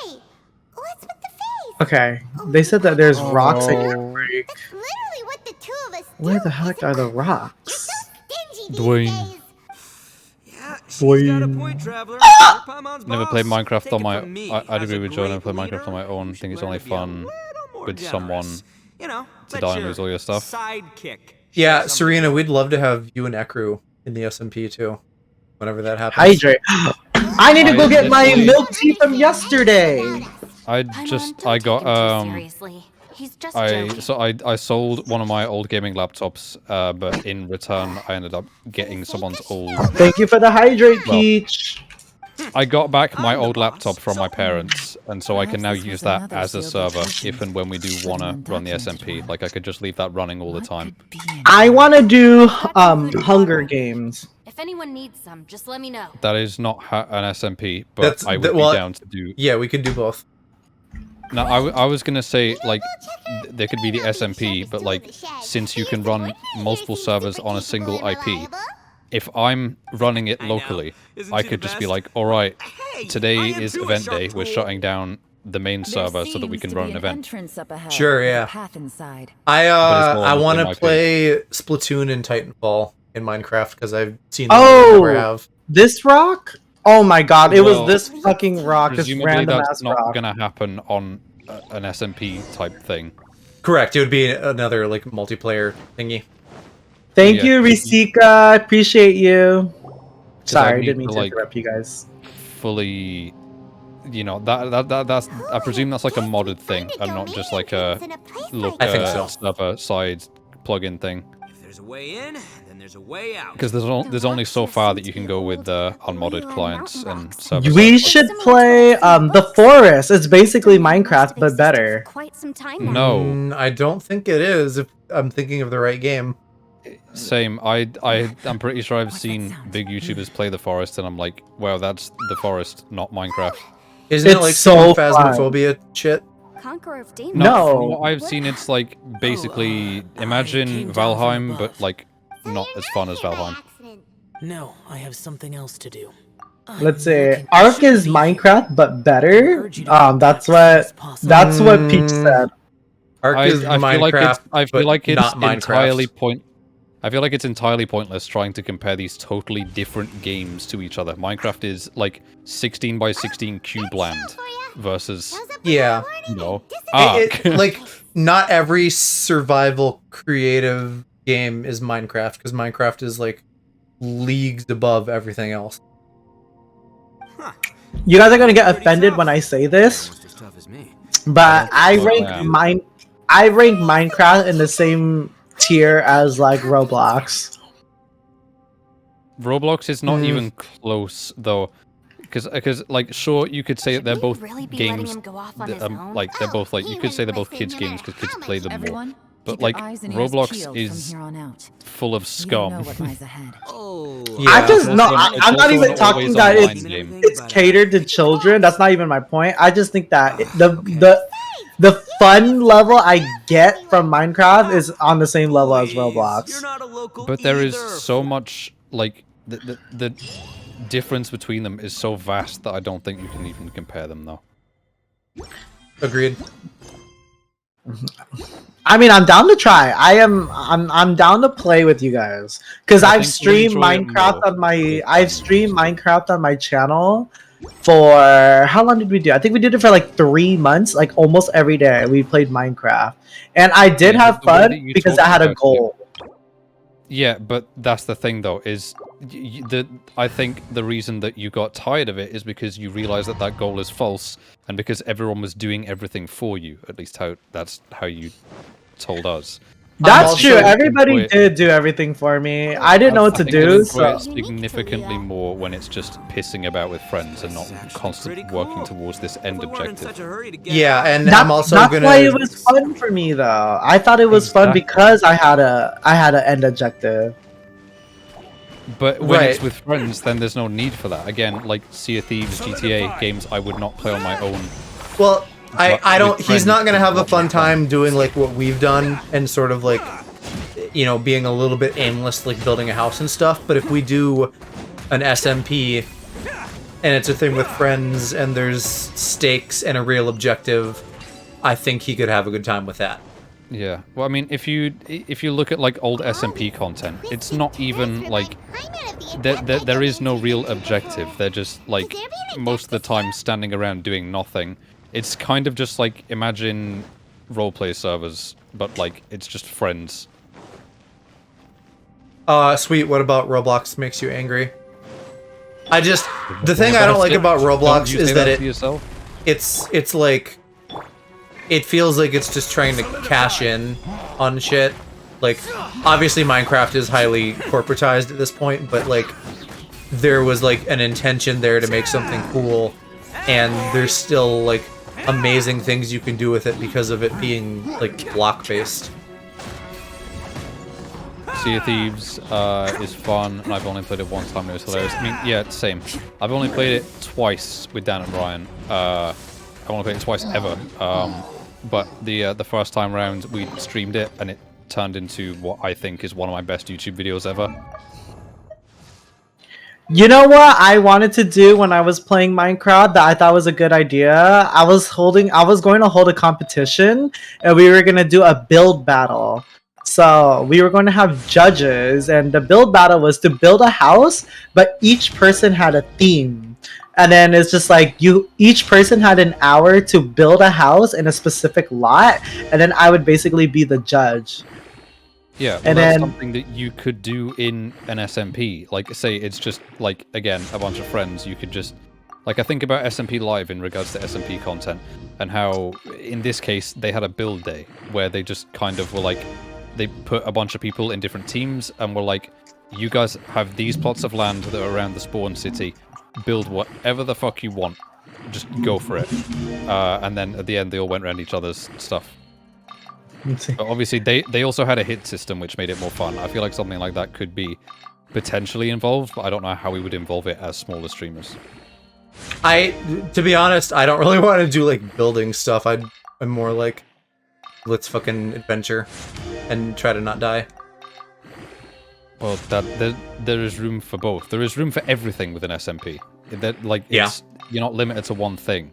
what's with the face? Okay, they said that there's rocks I can break. That's literally what the two of us Where do, the heck isn't are the it? rocks? Stingy these Dwayne. days. Yeah, she's got a Boing. point, Traveler. Ah! You're Paimon's Never boss. played Minecraft Take on it my. from me, I'd as agree a with Joe. I never great played Minecraft on my leader, own. you Think it's should only learn to be a fun little more with generous. someone You know, to let die and your lose all your stuff. Sidekick. Yeah, share some Serena, of we'd love to have you and Ekru in the SMP too. Whenever that happens. Hydrate. I need to go get my literally- milk tea from yesterday. I got Seriously. He's just I joking. I sold one of my old gaming laptops, but in return I ended up getting someone's old. Thank you for the hydrate, Well, Peach. I got back my I'm the old boss, laptop from my so- parents, and so I can now Perhaps this use was that another as a sealed server location. if and when we do want to Putting run the that into SMP. one. Like I could just leave that running all the What time. could be in I here? want to do Hunger Games. If anyone needs some, just let me know. That is not an SMP, but That's- I would well, be down to do. Yeah, we could do both. No, I was gonna say like there could be the SMP, but like since you can run multiple servers on a single IP, if I'm running it I know. locally, Isn't I she could the just be best? like, all right, Hey, today I am is too a event sharp day. We're tool. shutting down the main There server so that we seems can to run be an an event. entrance up ahead, Sure, with a yeah. path inside. I it's all I on the want same to IP. play Splatoon and Titanfall in Minecraft because I've seen them but I Oh, never have. this rock? Oh my god, it Well, was this fucking rock, this Presumably random that's ass not rock. gonna happen on an SMP type thing. Correct. It would be another like multiplayer thingy. Thank Yeah. you, Risika. Appreciate you. I Sorry, need didn't mean to, to like, interrupt you guys. Fully, you know, that's I presume that's like a modded thing and not just like a look I think so. server side plugin thing. If there's a way in, then there's a way out. Because there's only so far that you can go with unmodded clients and server We side should Similar to play what I've seen in the books. forest. It's basically Must have Minecraft but existed better. for quite some time now. No. I don't think it is. If I'm thinking of the right game. Same. I'm pretty sure I've What's that seen sound? big YouTubers play the forest, and I'm like, wow, that's the forest, not Minecraft. Isn't it It's like so some Phasmophobia shit? Conqueror of Demons. No. From what I've seen, it's like basically imagine Valheim, but like not as fun as Valheim. No, I have something else to do. Let's say Ark is Minecraft but better. That's what Peach said. Ark is Minecraft, I feel but like it's not Minecraft. entirely I feel like it's entirely pointless trying to compare these totally different games to each other. Minecraft is like 16 by 16 cube land versus Yeah. no It, Ark. like not every survival creative game is Minecraft, because Minecraft is like leagues above everything else. You guys are gonna get offended when I say this, Almost as tough as me. but I rank Yeah. I rank Minecraft in the same tier as like Roblox. Roblox is not Mm. even close though, because like sure you could say that they're Should we both really be letting games. him go off on that, his own? like they're both like you he could say they're wouldn't both kids listen no games matter because kids how play much them more. Everyone, But keep your like eyes and ears Roblox peeled is from here on out. full of You don't know scum. what lies ahead. Oh. Yeah. I just It's no, also- it's I'm not also even an talking always that online it's game. catered to children. That's not even my point. I just think that the fun level I get from Minecraft is on the same level as You're Roblox. not a local But there is either. so much like the difference between them is so vast that I don't think you can even compare them though. Agreed. I mean, I'm down to try. I'm down to play with you guys because I I've think you'll streamed enjoy it Minecraft more on my with I've friends. streamed Minecraft on my channel for how long did we do? I think we did it for like 3 months, like almost every day. We played Minecraft, and I did Yeah, but have the way that fun you because I talked had a about it- goal. Yeah, but that's the thing though is I think the reason that you got tired of it is because you realized that that goal is false and because everyone was doing everything for you. At least that's how you told us. That's also- true. Everybody enjoy it. did do everything for me. I didn't know what to I think you'll do. enjoy it So significantly more when it's just pissing about with friends and not This is actually constantly pretty working cool. towards this If end we weren't in objective. such a hurry to get Yeah, out. and I'm also that's gonna. why it was fun for me, though. I thought it was fun Exactly. because I had an end objective. But when it's Right. with friends, then there's no need for that. Again, like Sea of Thieves, GTA games, I would not play on my own. Well, I But don't. with He's not friends, gonna have a it's fun more fun. time doing like what we've done and sort of like, you know, being a little bit aimless, like building a house and stuff. But if we do an SMP and it's a thing with friends and there's stakes and a real objective, I think he could have a good time with that. Yeah. Well, I mean, if you look at like old SMP content, it's not even like there is no real objective. They're just like most of the time standing around doing nothing. It's kind of just like imagine roleplay servers, but like it's just friends. Sweet. What about Roblox makes you angry? The thing Well, I don't like that's it. about Don't Roblox you is say that to yourself? it's like it feels like it's just trying to cash in on shit. Like obviously Minecraft is highly corporatized at this point, but like there was like an intention there to make something cool, and there's still like amazing things you can do with it because of it being like block based. Sea of Thieves is fun, and I've only played it one time, and it was hilarious. I mean, yeah, same. I've only played it twice with Dan and Ryan. I've only played it twice ever. But the first time round, we streamed it, and it turned into what I think is one of my best YouTube videos ever. You know what I wanted to do when I was playing Minecraft that I thought was a good idea? I was going to hold a competition, and we were going to do a build battle. So we were going to have judges, and the build battle was to build a house, but each person had a theme. And then it's just like each person had an hour to build a house in a specific lot, and then I would basically be the judge. Yeah, well, And that's then- something that you could do in an SMP. Like, say it's just, like, again, a bunch of friends. You could just... Like, I think about SMP Live in regards to SMP content, and how, in this case, they had a build day, where they just kind of were like... They put a bunch of people in different teams, and were like, you guys have these plots of land that are around the spawn city. Build whatever the fuck you want. Just go for it. And then at the end, they all went around each other's stuff. But obviously, they also had a hit system, which made it more fun. I feel like something like that could be potentially involved, but I don't know how we would involve it as smaller streamers. To be honest, I don't really want to do like building stuff. I'm more like, let's fucking adventure and try to not die. Well, there is room for both. There is room for everything with an SMP. That like Yeah. you're not limited to one thing.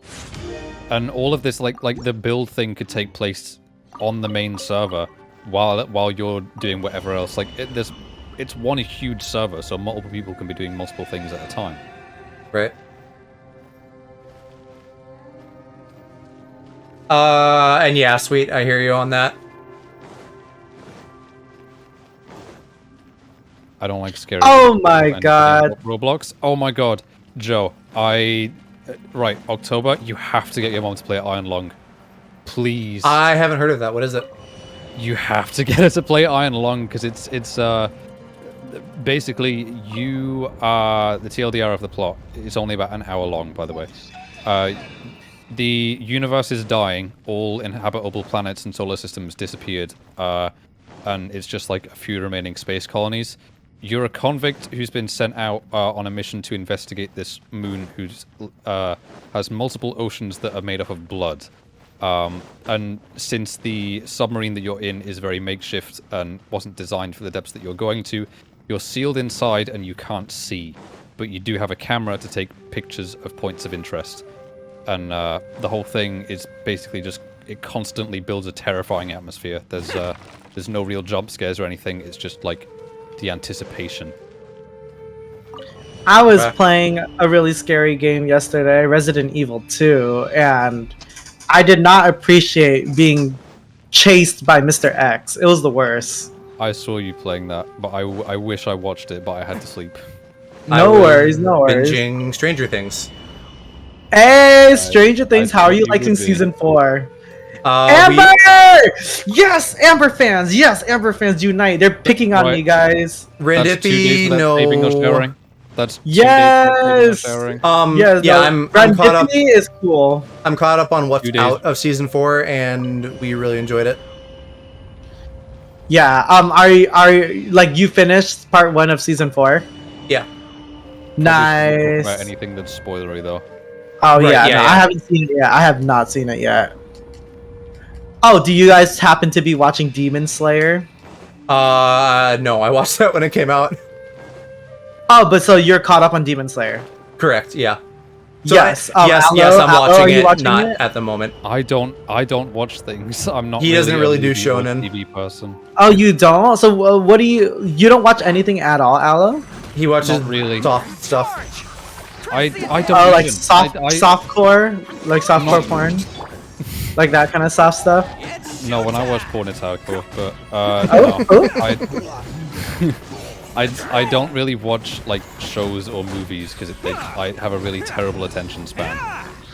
And all of this like the build thing could take place on the main server while you're doing whatever else. Like it's one huge server, so multiple people can be doing multiple things at a time. Right. And yeah, sweet. I hear you on that. I don't like scary. Oh games. my And god. Roblox. Oh my god, Joe. Right, October. You have to get your mom to play Iron Lung, please. I haven't heard of that. What is it? You have to get her to play Iron Lung because it's basically you are the TLDR of the plot. It's only about an hour long, by the way. The universe is dying. All inhabitable planets and solar systems disappeared. And it's just like a few remaining space colonies. You're a convict who's been sent out on a mission to investigate this moon who's has multiple oceans that are made up of blood. And since the submarine that you're in is very makeshift and wasn't designed for the depths that you're going to, you're sealed inside and you can't see. But you do have a camera to take pictures of points of interest. And the whole thing is basically just, it constantly builds a terrifying atmosphere. There's no real jump scares or anything. It's just like the anticipation. I was playing a really scary game yesterday, Resident Evil 2, and I did not appreciate being chased by Mr. X. It was the worst. I saw you playing that, but I wish I watched it, but I had to sleep. No worries, no worries. Binging Stranger Things. Hey, Stranger Things, how thought are you you liking would be. season 4? We, Amber! Yes, Amber fans! Yes, Amber fans unite. They're picking on Right. me, guys. That's 2 Randippy, days without saving or showering. no. That's 2 Yes! days without saving or showering. Yes, Yeah, no, I'm caught up. Randippy is cool. I'm caught up on what's 2 days. out of season 4, and we really enjoyed it. Yeah, are like you finished part 1 of season 4? Yeah. Probably shouldn't talk Nice. about anything that's spoilery though. Oh Right, yeah, yeah, no, yeah. I haven't seen it yet. I have not seen it yet. Oh, do you guys happen to be watching Demon Slayer? No, I watched that when it came out. Oh, but so you're caught up on Demon Slayer. Correct, yeah. So Yes. yes, Aloe, yes, I'm Aloe, are watching you it, watching not it? at the moment. I don't watch things. I'm not. He doesn't a really do movie or shonen. TV person. Oh, you don't? So what do you don't watch anything at all, Aloe? He watches Not really. soft stuff. I don't. Oh, like even. softcore, like softcore Not- porn, like that kind of soft stuff. No, when I watch porn, it's hardcore. But Oh, no, I don't really watch like shows or movies because I have a really terrible attention span.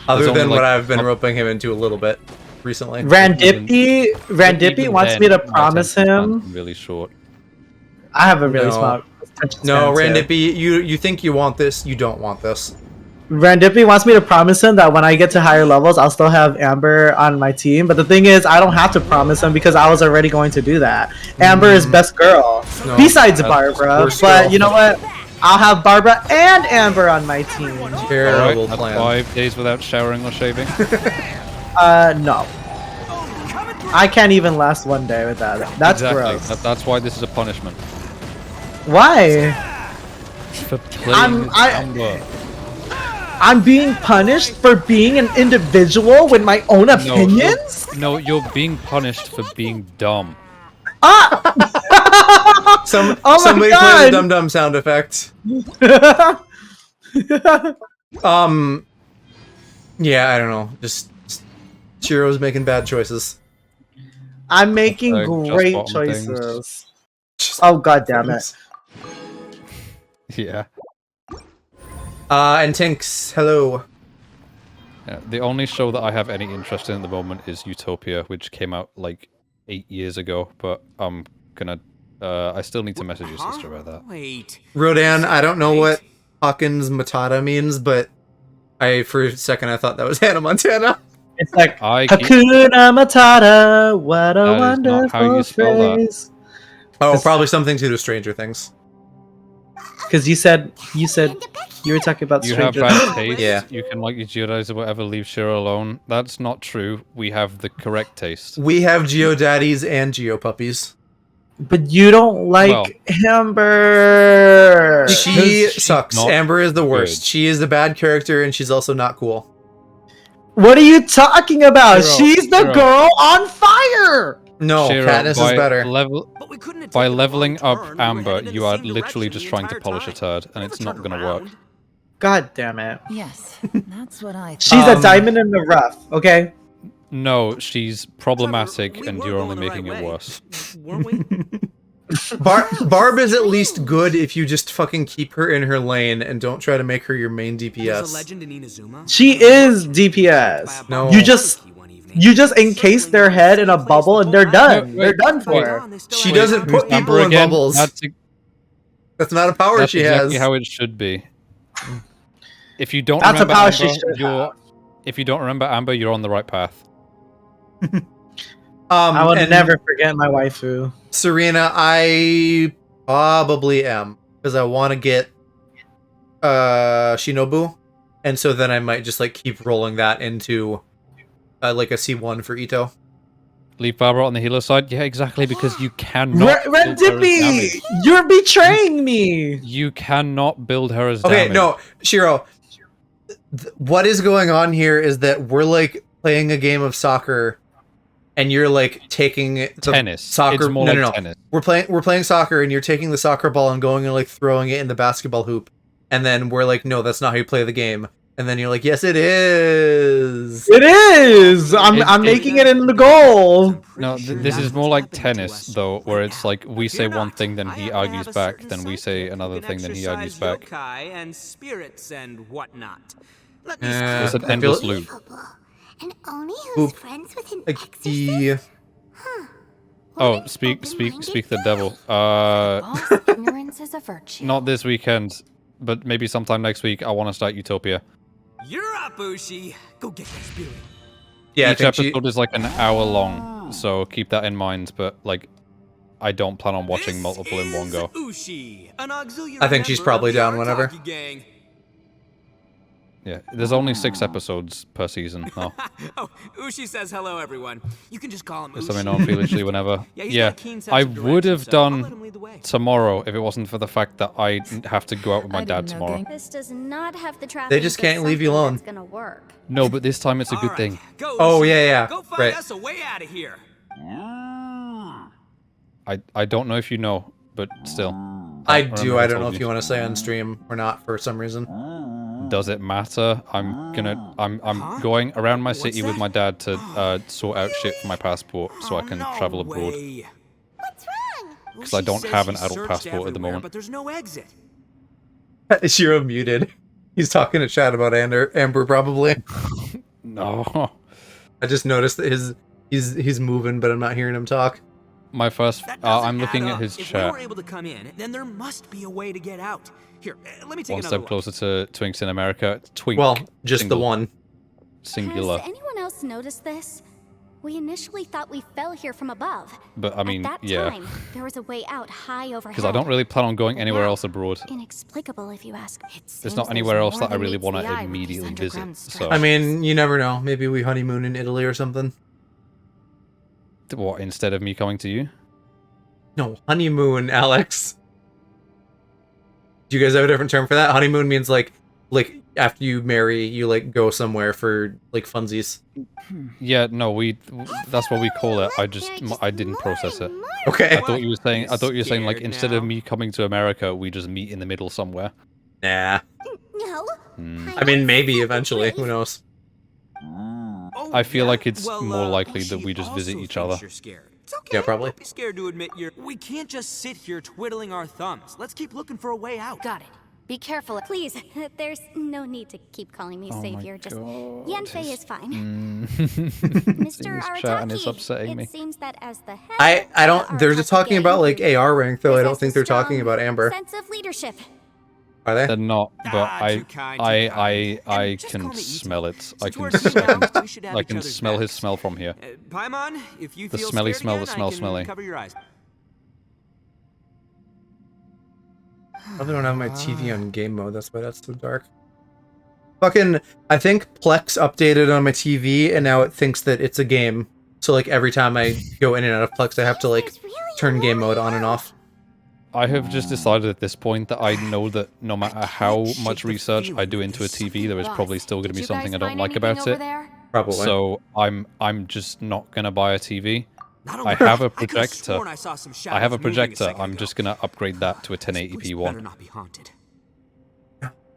Other There's than only, what like, I've been roping him into a little bit recently. Randippy Even wants then, me to my promise attention him. span's really short. I have a really No. small attention No, span, too. Randippy, you think you want this, you don't want this. Randippy wants me to promise him that when I get to higher levels, I'll still have Amber on my team. But the thing is, I don't have to promise him because I was already going to do that. Amber is best girl, No, besides that's Barbara. worst But girl. you know what? I'll have Barbara and Amber on my team. Terrible Alright, that's plan. 5 days without showering or shaving. No. I can't even last one day with that. That's exactly. gross. That's why this is a punishment. Why? For playing as Amber. I'm being punished for being an individual with my own No, opinions? No, you're being punished for being dumb. Somebody my play the God. dum dum sound effect. Yeah, I don't know. Just Chiro's making bad choices. I'm making Just great bottom choices. Oh god damn it. Yeah. And Tinks, hello. Yeah, the only show that I have any interest in at the moment is Utopia, which came out like 8 years ago, but I'm gonna I still need to message your sister about that. Wait. Rodan, I don't know what Hawkins Matata means, but for a second I thought that was Hannah Montana. It's like I keep- Hakuna Matata, what a That is not how you wonderful spell that. phrase. Oh, probably something to do with Stranger Things. Because you said you were talking about You have Stranger bad Things. taste. Yeah. You can like your Jedi's or whatever. Leave Shiro alone. That's not true. We have the correct taste. We have Geo Daddies and Geo Puppies. But you don't like Amber. She She's sucks. not Amber is the worst. good. She is the bad character, and she's also not cool. What are you talking about? Shiro, She's the Shiro. girl on fire. No, Shiro, Katniss is better. But we couldn't have By taken the leveling wrong up turn. We were Amber, headed in you the are same literally direction just the trying to entire polish a time. turd, and it's Never not gonna turned work. around. God damn it. Yes, that's what I She's thought. a diamond in the rough, okay? No, she's problematic, Trevor, we and were you're only going the making right it way, worse. weren't we? Barb is at least good if you just fucking keep her in her lane and don't try to make her your main There's a DPS. legend in Inazuma. She is DPS. No. You just encase their head in a bubble and they're done. Wait, They're done wait. for. She doesn't put people Amber in again? bubbles. That's not a power That's she exactly has. how it should be. If you don't That's a remember power Amber, she should have. if you don't remember Amber, you're on the right path. I would and never forget my waifu. Serena, I probably am because I want to get Shinobu, and so then I might just like keep rolling that into like a C1 for Ito. Leave Barbara on the healer side? Yeah, exactly, because you cannot Red build her as Dippy! damage. You're betraying me! You cannot build her as Okay, damage. no, Shiro. What is going on here is that we're like playing a game of soccer, and you're like taking the Tennis. soccer. It's more no, like no, no. tennis. We're playing soccer, and you're taking the soccer ball and going and like throwing it in the basketball hoop, and then we're like, no, that's not how you play the game. And then you're like, yes, it is. It is! I'm making it in the goal! No, this is more like tennis, though, where it's like we say one thing, then he argues back, then we say another thing, then he argues back. Yokai and spirits and whatnot. Let me It's an I feel- endless loop. And Oni who's Oop. friends with an Like exorcist? the Oh, speak the devil. Boss, ignorance is a virtue. Not this weekend, but maybe sometime next week. I want to start Utopia. You're up, Ushi. Go get that spirit. yeah. I Each think she, episode is like an hour long, so keep that in mind. But like, I don't plan on watching This multiple in one is go. Ushi, an auxiliary I think she's member probably of the down whenever. Arataki gang. Yeah, there's only 6 episodes per season. No, Oh, Ushi says hello, everyone. You can just call him just Ushi. let me know on Feelishly whenever. Yeah, he's Yeah, got a keen sense I of would direction, have so I'll let done him lead the way. tomorrow if it wasn't for the fact that I have to go out with my I dad didn't know tomorrow. gang- This does not have the traffic. They just can't leave you alone. That's gonna work. No, but this time it's a All good right, thing. Go, Oh, Ushi. yeah. Go find Right. us a way out of here. I don't know if you know, but still. I remember do. who I don't told know if you want to say on stream or not for some reason. Does it matter? I'm going around my city with that? my dad to sort out shit for my passport so I can No travel abroad. way. What's wrong? 'Cause I Ushi don't says have an he adult searched passport at the everywhere, moment. But there's no exit. Shiro muted. He's talking to chat about Amber probably. No. I just noticed that he's moving, but I'm not hearing him talk. My first That doesn't I'm looking add at up. his If we chat. were able to come in, then there must be a way to get out. Here, let me take One another step look. closer to Twinks in America. Twink. Well, just single, the one. Singular. Has anyone else noticed this? We initially thought we fell here from above. But I mean, At that yeah. time, there was a way out high overhead. Because I don't really plan on going anywhere else abroad. Inexplicable, if you ask. There's not anywhere else that I really want to immediately visit. So, I mean, you never know. Maybe we honeymoon in Italy or something. what, instead of me coming to you? No, honeymoon, Alex. Do you guys have a different term for that? Honeymoon means like after you marry, you like go somewhere for like funsies. Yeah, no, that's what we call it. I didn't process it. Okay. I thought you were saying like Scared instead now. of me coming to America, we just meet in the middle somewhere. Nah. No. I mean, maybe eventually. Who knows? Oh, I feel yeah? like it's Well, more likely that Ushi we just visit also each thinks other. You're scared. It's okay. Yeah, probably. Don't be scared to admit you're. We can't just sit here twiddling our thumbs. Let's keep looking for a way out. Got it. Be careful. Please, there's no need to keep calling me Oh my savior. Just God. Yanfei is fine. Mr. Mr. chat and it's Arataki, upsetting me. it seems that as the head I of don't. the They're just Arataki talking gang, about like you AR rank though. I don't possess think a they're talking strong about Amber. Sense of leadership. Are they? They're not, but Too kind, too kind. I And just call can me Ito. smell it. I Since can we're a team now, we should have I each can other's smell his backs. smell from here. Paimon, if you The feel smelly scared smell, again, the smell I can smelly. Cover your eyes. Probably don't have my TV on game mode. That's why that's so dark. Fucking, I think Plex updated on my TV, and now it thinks that it's a game. So like every time I go in and out of Plex, I have to like There's really turn game more mode on and here. off. I have just decided at this point that I know that no matter how shake much the research I feeling do into a there's TV, there is Boss, probably still going to did be you something guys I don't find like anything about over it. there? Probably. So I'm just not gonna buy a TV. Not I only have a that, I could've projector. sworn I saw some I have a shadows moving projector. second I'm ago. just gonna upgrade that to a This place 1080p better one. not be haunted.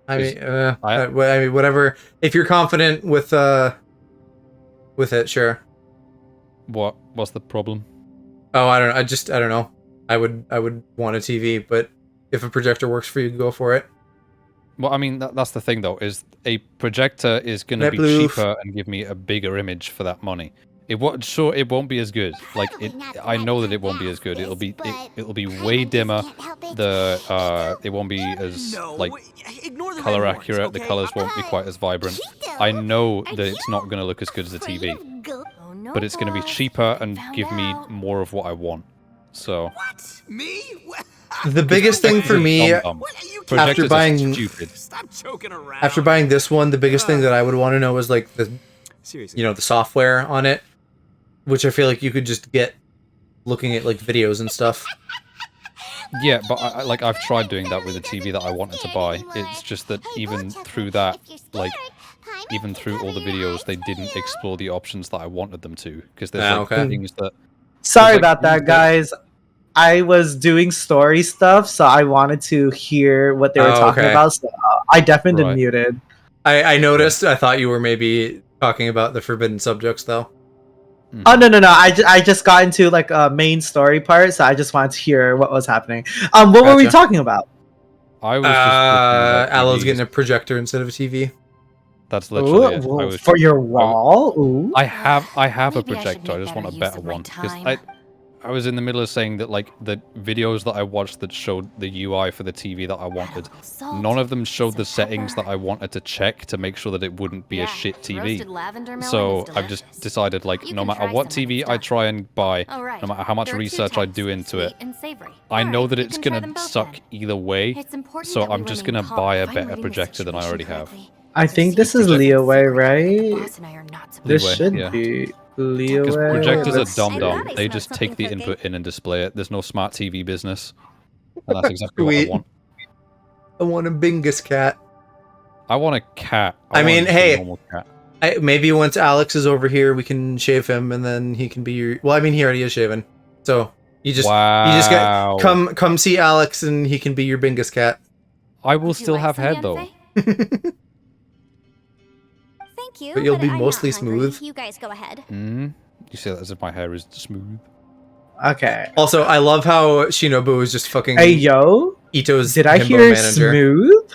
I mean, I- I mean, whatever. If you're confident with it, sure. What's the problem? Oh, I don't know. I don't know. I would want a TV, but if a projector works for you, go for it. Well, I mean, that's the thing, though, is a projector is going to be Blue. cheaper and give me a bigger image for that money. It won't, sure, it won't be as good. Like, I know that it won't be as good. It'll be way dimmer. It won't be as, like, color accurate. The colors won't be quite as vibrant. I know that it's not going to look as good as a TV, but it's going to be cheaper and give me more of what I want. So... What? Me? The biggest thing for me, after buying this one, the biggest thing that I would want to know is like the software on it, which I feel like you could just get looking at like videos and stuff. Yeah, but I've tried doing that with the TV that I wanted to buy. It's just that even through that, even through all the videos, they didn't explore the options that I wanted them to, because there's things that. Sorry about that, guys. I was doing story stuff, so I wanted to hear what they were talking about. So I definitely muted. I noticed. I thought you were maybe talking about the forbidden subjects, though. Oh no! I just got into like a main story part, so I just wanted to hear what was happening. What were we talking about? I was just Alo's getting a projector instead of a TV. That's literally it. For your wall. Ooh. I have a projector. I just want a better one, because I was in the middle of saying that, like, the videos that I watched that showed the UI for the TV that I wanted, none of them showed the settings that I wanted to check to make sure that it wouldn't be a shit TV. So I've just decided, like, no matter what TV I try and buy, no matter how much research I do into it, I know that it's gonna suck either way, so I'm just gonna buy a better projector than I already have. I think this is Leeway, right? This should be Leeway. Because projectors are dumb. They just take the input in and display it. There's no smart TV business. And that's exactly what I want. I want a Bingus cat. I want a cat. I mean, hey, normal cat. Maybe once Alex is over here, we can shave him, and then he can be your. Well, I mean, he already is shaven, so you just get come see Alex, and he can be your Bingus cat. I will still have hair though. Thank you, but you'll be I'm mostly not hungry. smooth. You guys go ahead. You say that as if my hair is smooth. Okay. Also, I love how Shinobu is just fucking. Hey yo, Ito's. Did I himbo hear manager. smooth?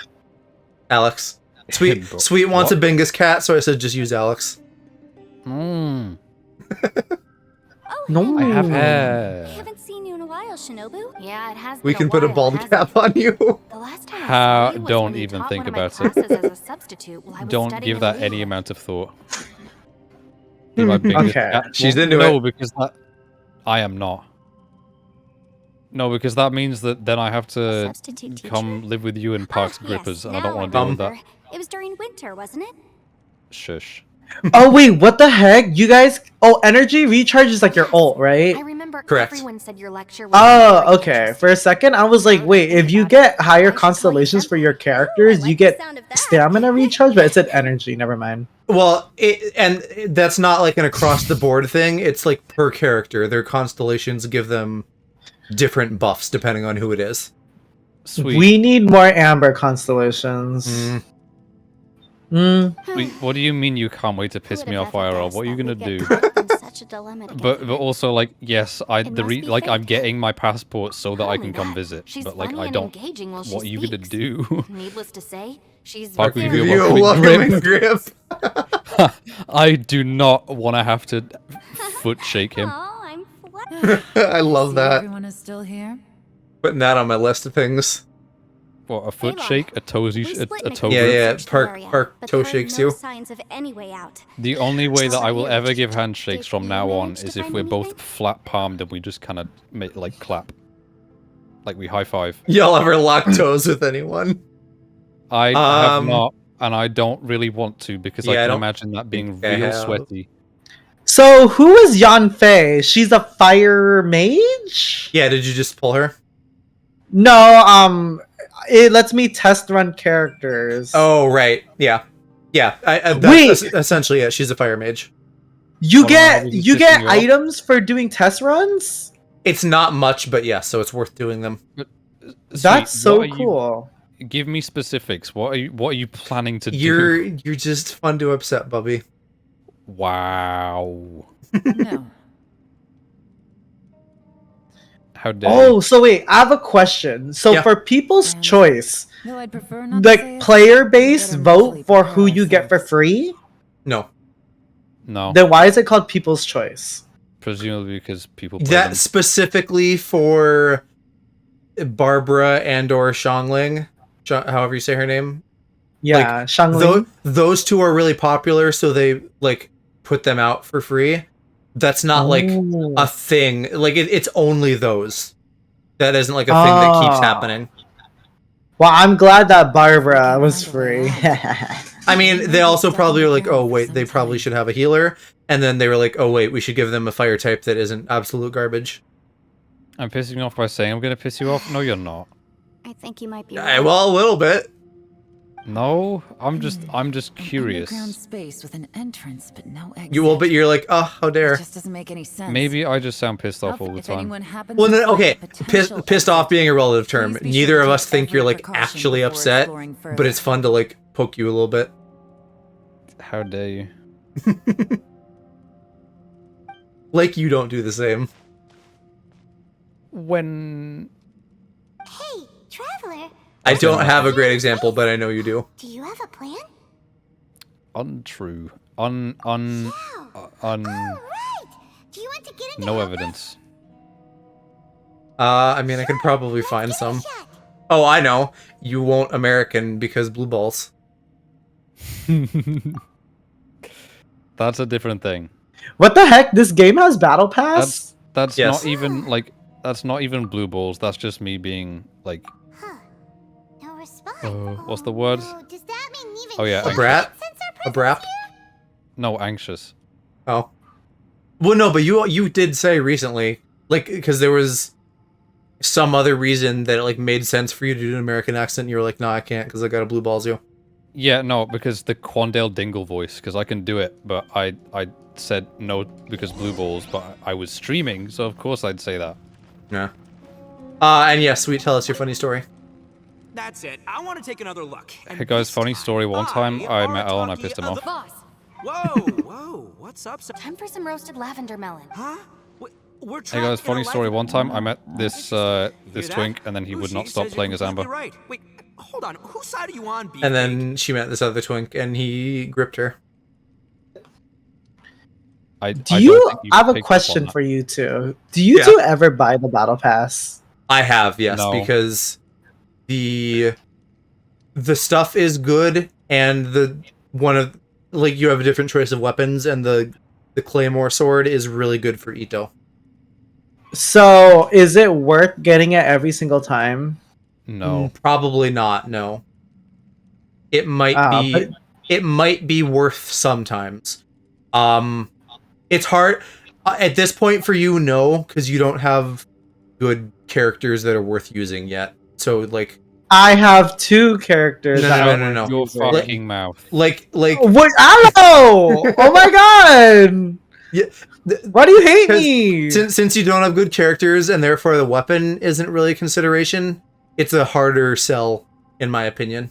Alex. Sweet wants a Bingus cat, so I said just use Alex. No, I have hair. I haven't seen you in a while, Shinobu. Yeah, it has. We can put a bald cap on you. The last time How? Don't even think about it. Don't give that any amount of thought. Okay. She's into it. No, because that I am not. No, because that means that then I have to come live with you in Parks Grippers, and I don't want to deal with that. It was during winter, wasn't it? Shush. Oh wait, what the heck? You guys? Oh, energy recharge is like your ult, right? I remember Correct. everyone said your lecture was Oh, okay. For a second, I was like, wait, if you get higher constellations for your characters, you get stamina recharge, but it said energy. Never mind. Well, and that's not like an across the board thing. It's like per character. Their constellations give them different buffs depending on who it is. Sweet. We need more amber constellations. Wait, what do you mean you can't wait to piss me off, IRL? What are you gonna do? But also, like, yes, I'm getting my passport so that I can come visit. But like, I don't. What are you gonna do? Needless to say, she's I'll give you a welcoming grip. I do not want to have to foot shake him. Oh, I'm flat. I love that. Everyone is still here. Putting that on my list of things. What, a foot shake? A toe grip? Yeah, Park toe shakes you. Signs of any way out. The only way that I will ever give handshakes from now on is if we're both flat palmed and we just kind of make like clap. Like we high five. Y'all ever lock toes with anyone? I have not, and I don't really want to because I can imagine that being real sweaty. So who is Yanfei? She's a fire mage? Yeah, did you just pull her? No, it lets me test run characters. Oh, right. Yeah. Yeah. Wait. Essentially it. She's a fire mage. You get items for doing test runs? It's not much, but yes, so it's worth doing them. That's so cool. Give me specifics. What are you planning to do? You're just fun to upset, Bubby. Wow. No. How dare Oh, so wait, I have a question. So Yeah. for people's And- choice, Though I'd prefer not to say like it, player we base better vote mentally for prepare who you get for ourselves. free, No. No, then why is it called people's choice? presumably because people play That them. specifically for Barbara and or Xiangling, however you say her name. Yeah, Shangling. Those two are really popular, so they like put them out for free. That's not like Oh. a thing. Like it's only those. That isn't like a thing that keeps Oh. happening. Well, I'm glad that Barbara can was find a way free. I mean, they Maybe also step probably on were the like, ground oh for wait, some they probably time. should have a healer, and then they were like, oh wait, we should give them a fire type that isn't absolute garbage. I'm pissing you off by saying I'm gonna piss you off. No, you're not. I think you might be Yeah, right. well, a little bit. No, I'm just An curious. underground space with an entrance, but no exit. But you're like, oh, how It dare. just doesn't make any sense. Maybe I just sound pissed off all the If time. anyone happens Well, to no, find okay, a potential pissed off exit, being a relative term. please be Neither sure of to us take think you're every like precaution actually before upset, exploring but further. it's fun to like poke you a little bit. How dare you? Like you don't do the same. When Hey, traveler. I Okay. don't have a great example, but I know you do. Do you have a plan? untrue, Wow. un, All right. Do you want to get into no help us? evidence. I mean, I could probably Let's find give it a some. shot. Oh, I know. You won't American because blue balls. That's a different thing. What the heck? This game has battle pass? That's Yes. not even like that's not even blue balls. That's just me being like, Huh. No response. what's the word? No. Does that mean even Oh, yeah, you A brat? sense our A presence brap? here? no, anxious. Oh. Well, no, but you did say recently, like, because there was some other reason that it like made sense for you to do an American accent. And you were like, no, I can't because I got to blue balls you. Yeah, no, because the Quandale Dingle voice, because I can do it, but I said no because blue balls, but I was streaming, so of course I'd say that. Yeah. And yeah, sweet. Tell us your funny story. That's it. I want to take another look. And Hey guys, this funny time, story. One time I met are Elle and I talking pissed him of off. Boss, the- Whoa, what's up? time for some roasted lavender melon. Huh? We're Hey guys, funny story. One time I met this Hear this that? twink, and then he would Lucy not stop says playing you're as Amber. completely Right. Wait, hold on. Whose side are you on, Beefcake? And then she met this other twink, and he gripped her. I Do don't you? think I have a picked up on question that. for you two. Do you Yeah. two ever buy the battle pass? I have, yes, No. because the stuff is good, and the one of like you have a different choice of weapons, and the claymore sword is really good for Ito. So is it worth getting it every single time? No. Probably not. No. It might be. But It might be worth sometimes. It's hard at this point for you, no, because you don't have good characters that are worth using yet. So like, I have two characters. No, that no, are no, no, worth no. Your using. fucking mouth. like, What? Hello! Oh my god! yeah. Why do you hate 'Cause me? Since you don't have good characters and therefore the weapon isn't really a consideration, it's a harder sell, in my opinion.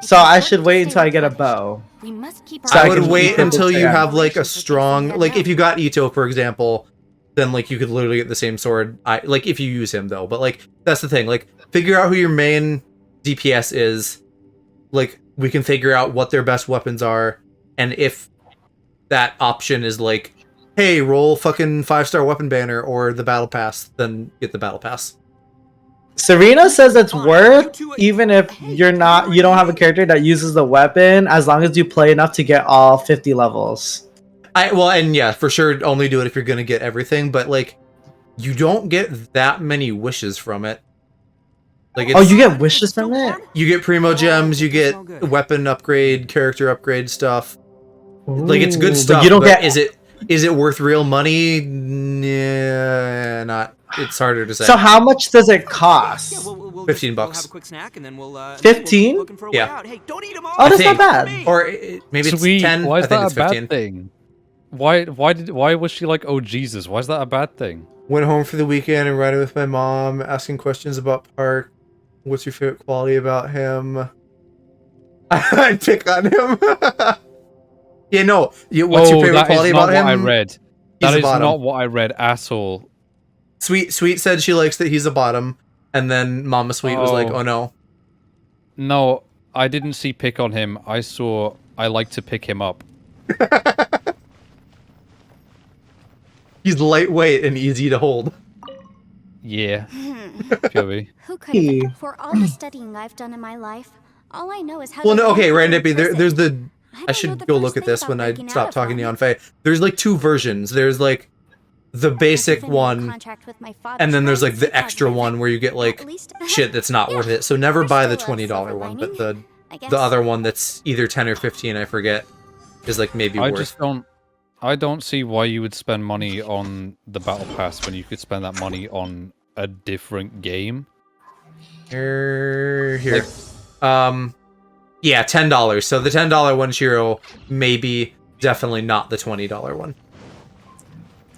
So I should wait until I get a bow. We must keep So I I would can wait keep until it you there. have like a strong, like if you got Ito, for example, then like you could literally get the same sword. Like if you use him though, but like that's the thing. Like figure out who your main DPS is. Like we can figure out what their best weapons are, and if that option is like, hey, roll fucking 5-star weapon banner or the battle pass, then get the battle pass. Serena says it's Fine, worth you two- even if Hey, you don't have a character that uses the weapon, as long as you play enough to get all 50 levels. And yeah, for sure, only do it if you're gonna get everything. But like, you don't get that many wishes from it. Like, it's, Oh, you get wishes from it? you get primo gems, you get That's no good. weapon upgrade, character upgrade stuff. Like it's good Ooh, stuff. But you don't but get. is it worth real money? Nah, not. It's harder to say. So how much does it Yeah, cost? we'll 15 We'll bucks. have a quick snack and then we'll 15? looking for a Yeah. way out. Hey, don't eat them all. Oh, that's think- not bad. Or maybe it's Sweet. 10. Why is I think that it's a bad 15. thing? Why was she like, oh Jesus? Why is that a bad thing? Went home for the weekend and riding with my mom, asking questions about Park. What's your favorite quality about him? I'd pick on him. Yeah, no. What's your favorite that is quality not about him? what I read. He's That the is bottom. not what I read at all. Sweet said she likes that he's a bottom, and then Mama Sweet was like, Oh. "Oh no." No, I didn't see pick on him. I saw I like to pick him up. He's lightweight and easy to hold. Yeah. POV. Who could have? For all the studying I've done in my life, all I know is how. Well, to no, okay, handle Randippy, prison. there's the... I don't know should the go first look at thing this about when I breaking out stop of talking to one. you on Faye. There's like 2 versions. There's like the basic Defending a one, contract with my father's and then there's like privacy the extra project. one where you get like At least- shit that's not Yeah, worth it. So never there's buy the still a $20 silver one, but lining, I guess. the other one that's either 10 or 15, I forget, is like maybe I worth. just don't. I don't see why you would spend money on the battle pass when you could spend that money on a different game. Here. Like- Yeah, $10. So the $10 one, Shiro, maybe definitely not the $20 one.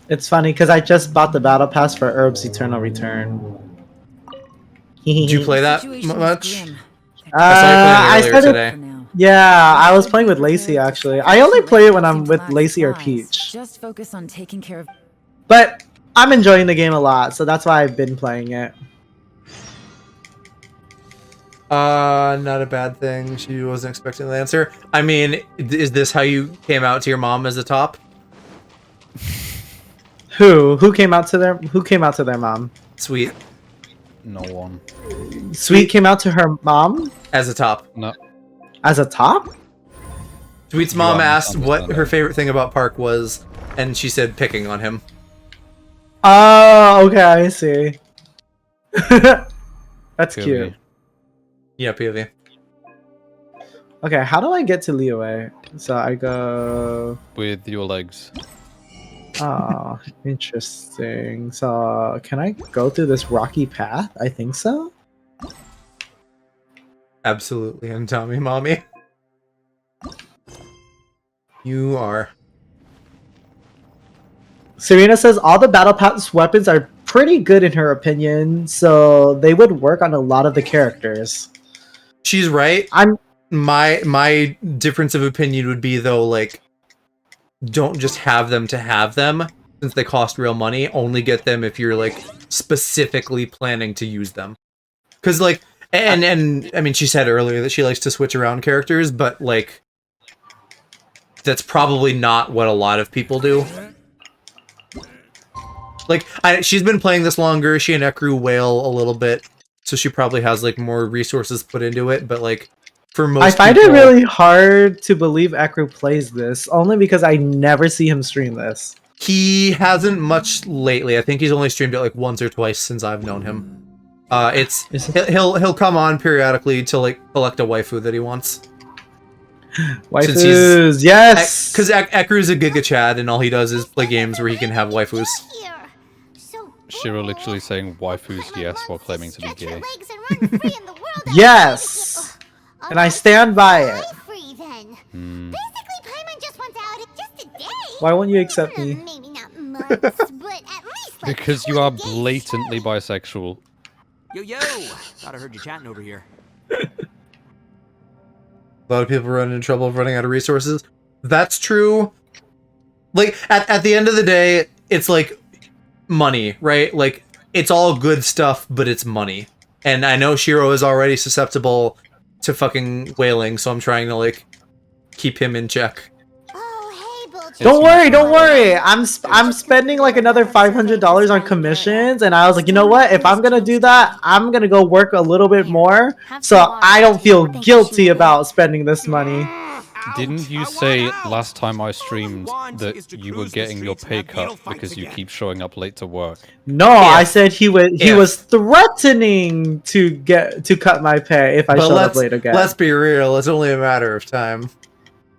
It's funny because I just bought the battle pass for Herb's Eternal Return. Did you play that Situation is much? grim. I saw you playing I earlier started. today. For now. Yeah, I was playing with Lacey actually. I only play it when I'm with Lacey or Peach. Just focus on taking care of. But I'm enjoying the game a lot, so that's why I've been playing it. Not a bad thing. She wasn't expecting the answer. I mean, is this how you came out to your mom as a top? Who came out to their mom? Sweet. No one. Sweet came out to her mom As a top. No. as a top? Sweet's You mom are asked what her misunderstanding. favorite thing about Park was, and she said picking on him. Oh, okay, I see. That's POV. cute. Yeah, POV. Okay, how do I get to Liyue? So I go. With your legs. Oh, interesting. So can I go through this rocky path? I think so. Absolutely, and Tommy, mommy. You are. Serena says all the battle pass weapons are pretty good in her opinion, so they would work on a lot of the characters. She's right. I'm My difference of opinion would be though, like, don't just have them to have them, since they cost real money. Only get them if you're like specifically planning to use them. Because like, and I mean, she said earlier that she likes to switch around characters, but like, that's probably not what a lot of people do. Like, she's been playing this longer. She and Ekru wail a little bit, so she probably has like more resources put into it. But like, for most, I find people, it really hard to believe Ekru plays this, only because I never see him stream this. he hasn't much lately. I think he's only streamed it like once or twice since I've known him. He'll come on periodically to like collect a waifu that he wants. Waifus, yes! Because Ekru's a Giga Chad, and all he does is play games where he can have waifus. Here. So Shiro literally saying waifus yes while claiming to be stretch your gay. legs and run free in the world outside Yes! of And I stand by it. free then. Hmm. Basically, Paimon just wants out just a day. Why won't you accept me? Maybe not months, but at least like Because you are 20 days blatantly solid. bisexual. Yo, thought I heard you chatting over here. A lot of people run into trouble running out of resources. That's true. Like, at the end of the day, it's like money, right? Like, it's all good stuff, but it's money. And I know Shiro is already susceptible to fucking wailing, so I'm trying to, like, keep him in check. Oh, hey, Bullshit. Don't worry. I'm spending like another $500 on commissions, and I was like, you know what? If I'm gonna do that, I'm gonna go work a little bit more, so I don't feel guilty about spending this money. Didn't you say last time I streamed that you were getting your pay cut because you keep showing up late to work? No, I said he was threatening to cut my pay if I showed up late again. let's be real, it's only a matter of time.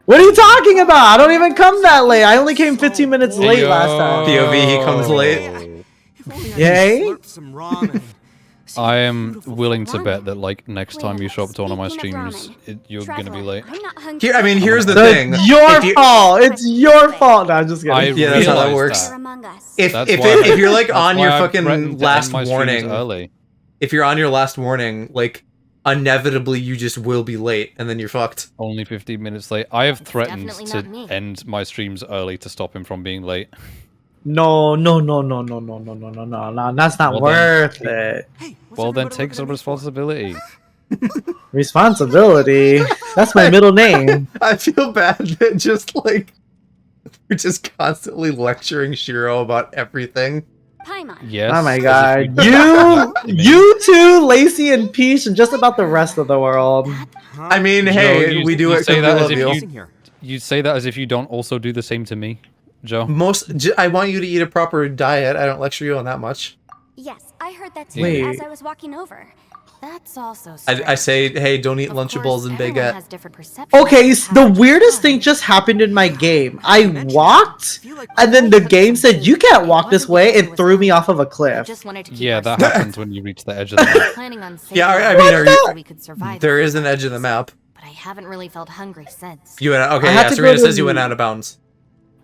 What are you talking about? I don't even come that late. I only came 15 minutes late last time. POV, he comes late. Yay? Slurp some ramen. I am willing to bet that like next Wait time a you show up to one of my speaking of streams, ramen, you're gonna be late. I'm not hungry. Here, I mean, here's the So thing. it's your If you- fault. It's your fault. No, I'm just I kidding. Yeah, that's how that realized works. that. Among us. If That's if, why it, I- if you're like that's on why your I fucking threatened to end last my streams warning, early. if you're on your last warning, like, inevitably you just will be late, and then you're fucked. Only 15 minutes late. I have threatened definitely to not me. end my streams early to stop him from being late. No, no, no, no, no, no, no, no, no, no, no. That's not Well, worth it. Hey, what's Well, then everybody take looking some at me for? responsibility. Responsibility. That's my middle name. I feel bad that just like we're just constantly lecturing Shiro about everything. Paimon. Yes. Oh my as if god. you don't have to me. You two, Lacey and Peach, and just about the rest of the world. Huh? I mean, Joe, hey, you- we do you it say because we that as love if you. Missing here. You say that as if you don't also do the same to me, Joe. I want you to eat a proper diet. I don't lecture you on that much. Yes, I heard that too Wait. as I was walking over. That's also strange. I say, hey, don't eat Of Lunchables course, and everyone baguette. has different perceptions Okay, of the how much weirdest fun. thing just happened in my game. I mention it. walked, Feel like and then I the cooked game some said, food. "You can't It walk this wasn't way," because and it was threw me hungry. off of a I cliff. just wanted to keep Yeah, our that secret. happens when you reach the edge of the I map. was planning on saving Yeah, I our mean, lives are so you? we could survive There for is an edge of the months, map. but I haven't really felt hungry since. You went okay. I had Yeah, to go Serena to says you the- went out of bounds.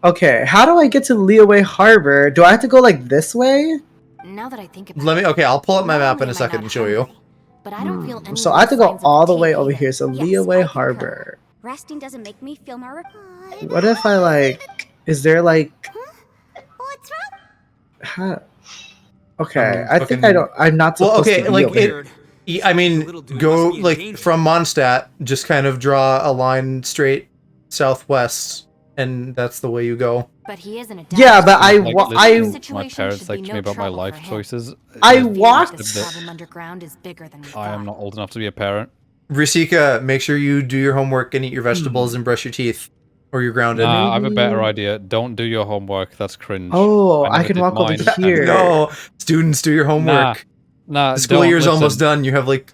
Okay, how do I get to Leeway Harbor? Do I have to go like this way? Now that I think about Let me. it, Okay, I'll pull up my not map only in a am I second not and show you. hungry, but I don't feel any So real I have to go signs of all the way fatigue over either. here. So Yes, Leeway I concur. Harbor. Resting doesn't make me feel more. What if I like? Is there like? What's wrong? Huh? Okay, I'm I think I fucking- don't. I'm not Well, supposed okay, to be like over here. Weird. I The mean, little dude go must be in like danger. from Mondstadt. Just kind of draw a line straight southwest, and that's the way you go. But he isn't a Yeah, but dad. I Like, wa- listening I- to Situation my parents should be lecture no me about my trouble life for him. choices. I it I feel walked- like this that problem underground is bigger than we I thought. am not old enough to be a parent. Risika, make sure you do your homework and eat your vegetables and brush your teeth, or you're grounded. Nah, I have a better Maybe- idea. Don't do your homework. That's cringe. Oh, I never can did walk over mine. here. No, students, do your homework. Nah, The school don't, year's almost listen. done. You have like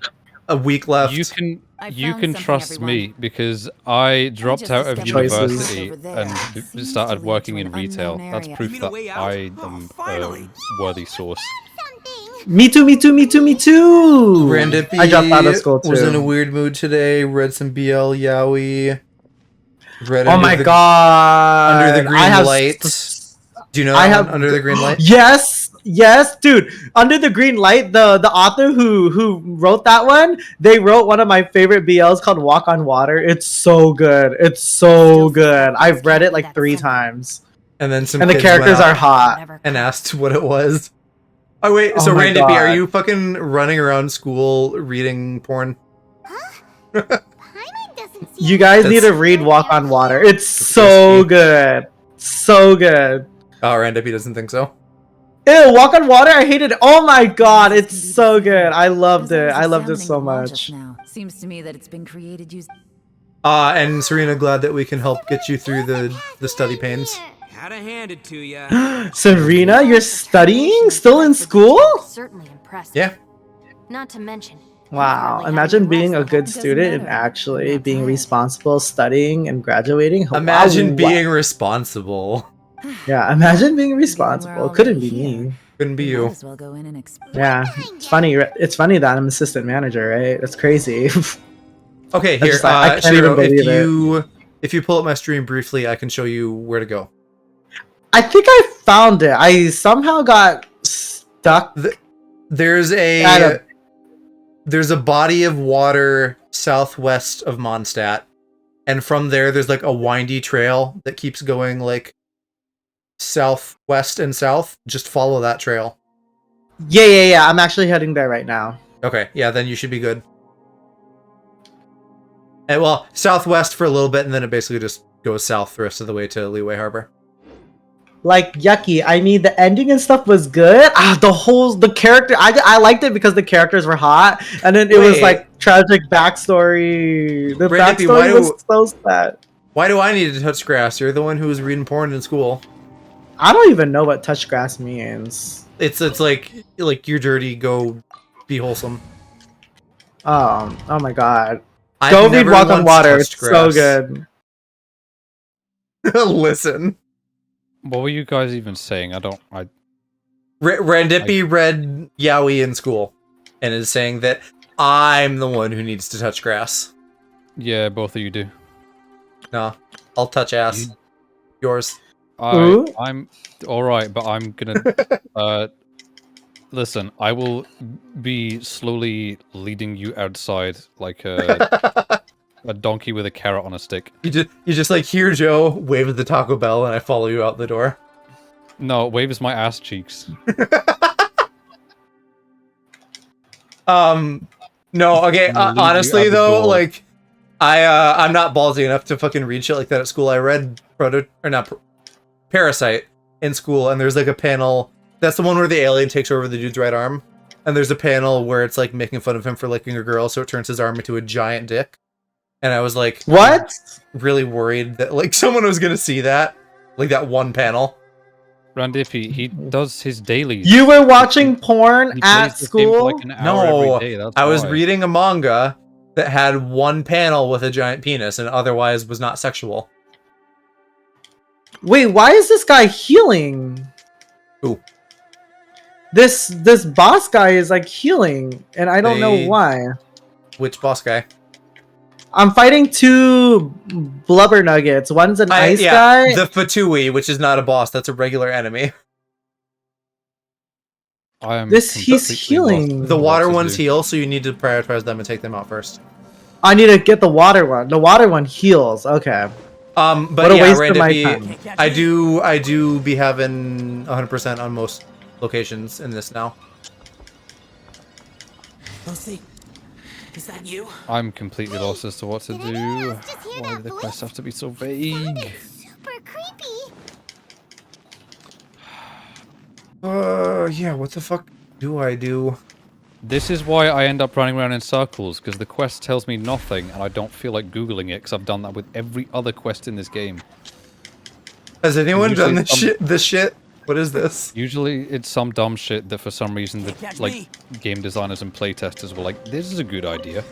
a week left. You can I you found can something, trust everyone. me because I dropped just out of discovered Choices. university over there and seems started to lead working to in an retail. unknown That's area. proof You mean that a way out? I Oh, am finally. a worthy source. Something. Me too. Me too. Me too. Me too. Randippy I dropped out of school too. was in a weird mood today. Read some BL Yaoi. Read Oh Under my the- god! Under the Green I have Light. Do you know I that have one, Under the Green Light? Yes, yes, dude. Under the Green Light, the author who wrote that one, they wrote one of my favorite BLs called Walk on Water. It's so good. It's so good. I've read it like 3 times, And then some and the kids went characters up are hot. Whatever and counts. asked what it was. Oh wait, Oh so my Randippy, are God. you fucking running around school reading porn? Paimon doesn't see You guys need to That's- read Walk on Water. It's so risky. good, so good. Oh, Randippy doesn't think so. Ew, Walk on Water. I hated it. Oh my god, it's so good. I loved it. I loved it so much. Seems to me that it's been created using. And Serena, glad that we can help get you through the study pains. Had to hand it to ya. Serena, you're studying? Still in school? Certainly impressive. Yeah. Not to mention. Wow, imagine being a good student and actually being responsible, studying and graduating. Imagine Wow. being responsible. Yeah, imagine being responsible. Couldn't be me. Couldn't be you. Might as well go in and explore. Yeah, it's funny. It's funny that I'm assistant manager, right? That's crazy. Okay, I here, just- I can't even Shiro, believe if you pull up my stream briefly, I can show you where to go. I think I found it. I somehow got stuck. There's At there's a body of water southwest of Mondstadt, and from there's like a windy trail that keeps going like southwest and south. Just follow that trail. Yeah. I'm actually heading there right now. Okay, yeah, then you should be good. And well, southwest for a little bit, and then it basically just goes south the rest of the way to Leeway Harbor. Like yucky. I mean, the ending and stuff was good. The character. I liked it because the characters were hot, and then it was Wait. like tragic backstory. The Randippy, backstory was so sad. Why do I need to touch grass? You're the one who was reading porn in school. I don't even know what touch grass means. It's like you're dirty. Go be wholesome. Oh my god. I've Go read never Walk on once Water. touched It's so grass. good. Listen, What were you guys even saying? I don't. Randippy read Yaoi in school, and is saying that I'm the one who needs to touch grass. Yeah, both of you do. No, I'll touch ass. Yours. Ooh. I'm all right, but I'm gonna. Listen, I will be slowly leading you outside like a donkey with a carrot on a stick. You just like, here, Joe, wave at the Taco Bell, and I follow you out the door. No, Wave is my ass cheeks. No, okay, Literally honestly at the though, door. like, I'm not ballsy enough to fucking read shit like that at school. I read Parasite in school, and there's like a panel, that's the one where the alien takes over the dude's right arm, and there's a panel where it's like making fun of him for licking a girl, so it turns his arm into a giant dick. And I was like, What? really worried that like someone was gonna see that, like that one panel. Randippy, he does his dailies. You were watching porn He at plays this game for school? like an hour No, every day. That's I was why. reading a manga that had one panel with a giant penis and otherwise was not sexual. Wait, why is this guy healing? Who? This boss guy is like healing, and I don't know why. Which boss guy? I'm fighting two blubber nuggets. One's an ice guy. The Fatui, which is not a boss, that's a regular enemy. I am He's completely healing. lost The on water what to ones do. heal, so you need to prioritize them and take them out first. I need to get the water one. The water one heals. Okay. But What a yeah, waste of my Randy, time. I do be having 100% on most locations in this now. Let's see. Is that you? I'm completely lost as to what to Did do. anyone else just hear Why that do the voice? quests have to be so Sounded vague? super creepy. Yeah, what the fuck do I do? This is why I end up running around in circles, because the quest tells me nothing, and I don't feel like Googling it, because I've done that with every other quest in this game. Has anyone Usually done this shit? What is this? Usually it's some dumb shit that for some reason the Catch like me. game designers and playtesters were like, this is a good idea.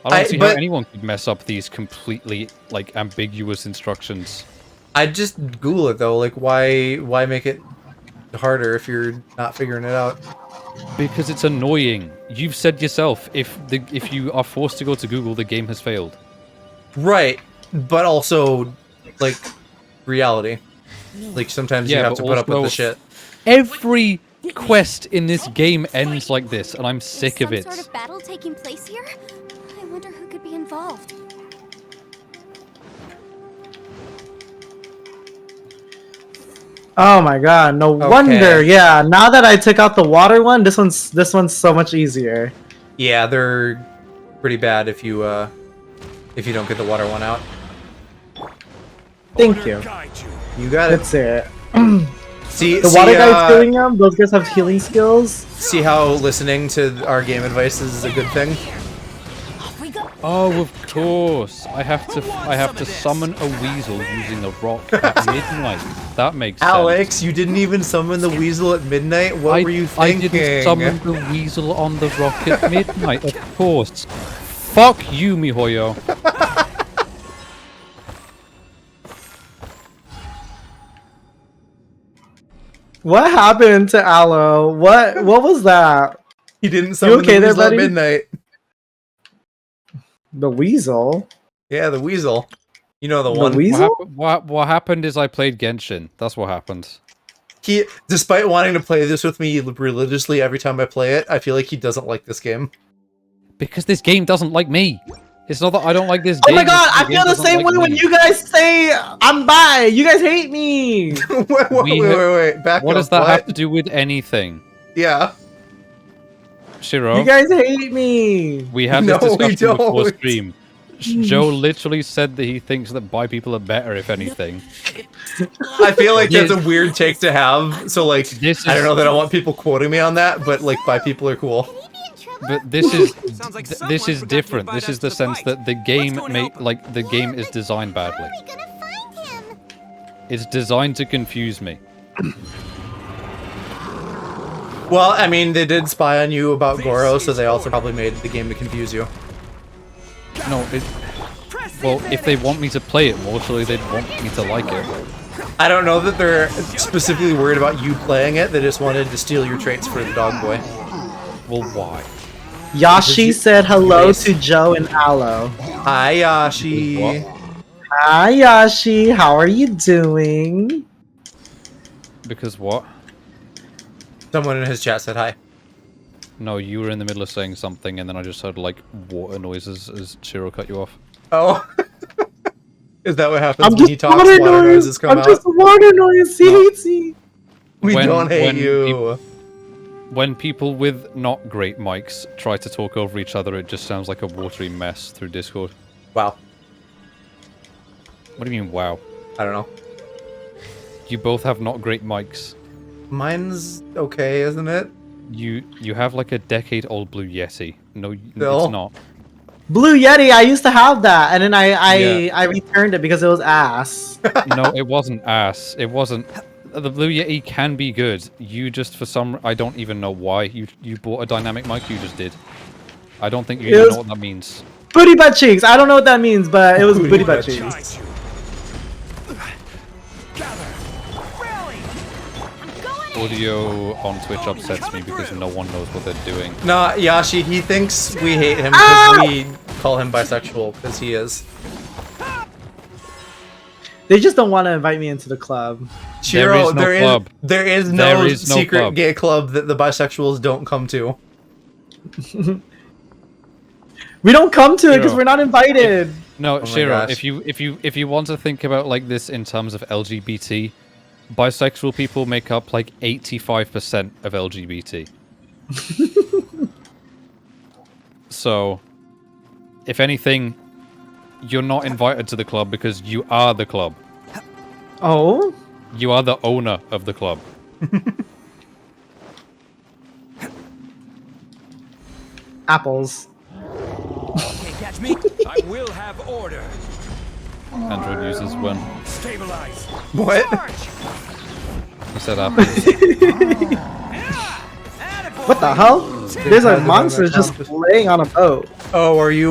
I don't see how but- anyone could mess up these completely like ambiguous instructions. I'd just Google it though, like why make it harder if you're not figuring it out? Because it's annoying. You've said yourself, if you are forced to go to Google, the game has failed. Right, but also, like, reality. Like, sometimes you Yeah, have but to put up with the also- shit. Every quest in this game ends like this, and I'm sick of it. Some sort of battle taking place here? I wonder who could be involved. Oh my god, no wonder. Yeah, now that I took out the water one, this one's so much easier. Yeah, they're pretty bad if you don't get the water one out. Thank you. You got it. That's it. See, The water guy's healing them. Those guys have healing skills. See how listening to our game advice is a good thing? Oh, of course. I have to summon a weasel using a rock at midnight. That makes sense. Alex, you didn't even summon the weasel at midnight? What were you I thinking? didn't summon the weasel on the rock at midnight, of course. Fuck you, miHoYo. What happened to Aloe? What was that? He didn't summon okay the there, weasel at buddy? midnight. The weasel? Yeah, the weasel. You know the The one. weasel? What happened is I played Genshin. That's what happened. He, despite wanting to play this with me religiously every time I play it, I feel like he doesn't like this game. Because this game doesn't like me. It's not that I don't like this Oh game. my god, it's I game feel the doesn't same like way when me. you guys say I'm bi. You guys hate me. wait. Back What up. does that what? have to do with anything? Yeah. Shiro, You guys hate me. we had No, this we discussion before don't. stream. Joe literally said that he thinks that bi people are better, if anything. I feel like that's Yeah. a weird take to have. So like, This I don't is- know that I want people quoting me on that, but like, bi people are cool. Could he be in trouble? But this is Sounds like this someone is forgot to different. invite This us is to the the sense fight. that the game Let's go and help him. the game is designed How badly. are we gonna find him? It's designed to confuse me. Well, I mean, they did spy on you about Goro, so they also probably made the game to confuse you. No, well, if they want me to play it more, surely they'd want me to like it. I don't know that they're specifically worried about you playing it. They just wanted to steal your traits for the dog boy. Well, why? Yashi said hello to Joe and Aloe. Hi, Yashi. What? Hi Yashi, how are you doing? Because what? Someone in his chat said hi. No, you were in the middle of saying something, and then I just heard like water noises as Shiro cut you off. Oh. Is that what happens I'm when just he talks? water Water noise. noises come I'm out. just water noise. He hates me. We When- don't hate when you. When people with not great mics try to talk over each other, it just sounds like a watery mess through Discord. Wow. What do you mean, wow? I don't know. You both have not great mics. Mine's okay, isn't it? You have like a decade-old Blue Yeti. No, Still? it's not. Blue Yeti. I used to have that, and then I Yeah. returned it because it was ass. No, it wasn't ass. It wasn't. The Blue Yeti can be good. You just, for some, I don't even know why you bought a dynamic mic. You just did. I don't think you It even was- know what that means. Booty butt cheeks. I don't know what that means, but it was booty butt cheeks. Try to. Gather. Rally. Audio on Twitch upsets me because no one knows what they're doing. No, Yashi, he thinks we hate him because we call him bisexual, because he is. They just don't want to invite me into the club. There is no club. there is no There is no secret club. gay club that the bisexuals don't come to. We don't come to it because Shiro. we're not invited. No, my Shiro, gosh. if you want to think about like this in terms of LGBT, bisexual people make up like 85% of LGBT. So, if anything, you're not invited to the club because you are the club. Oh, You are the owner of the club. apples. Can't catch me. I will have order. Android users when Stabilize. What? Charge. he said apples. Attaboy. What the hell? There's a Because monster of that just competition. laying on a boat. Oh, are you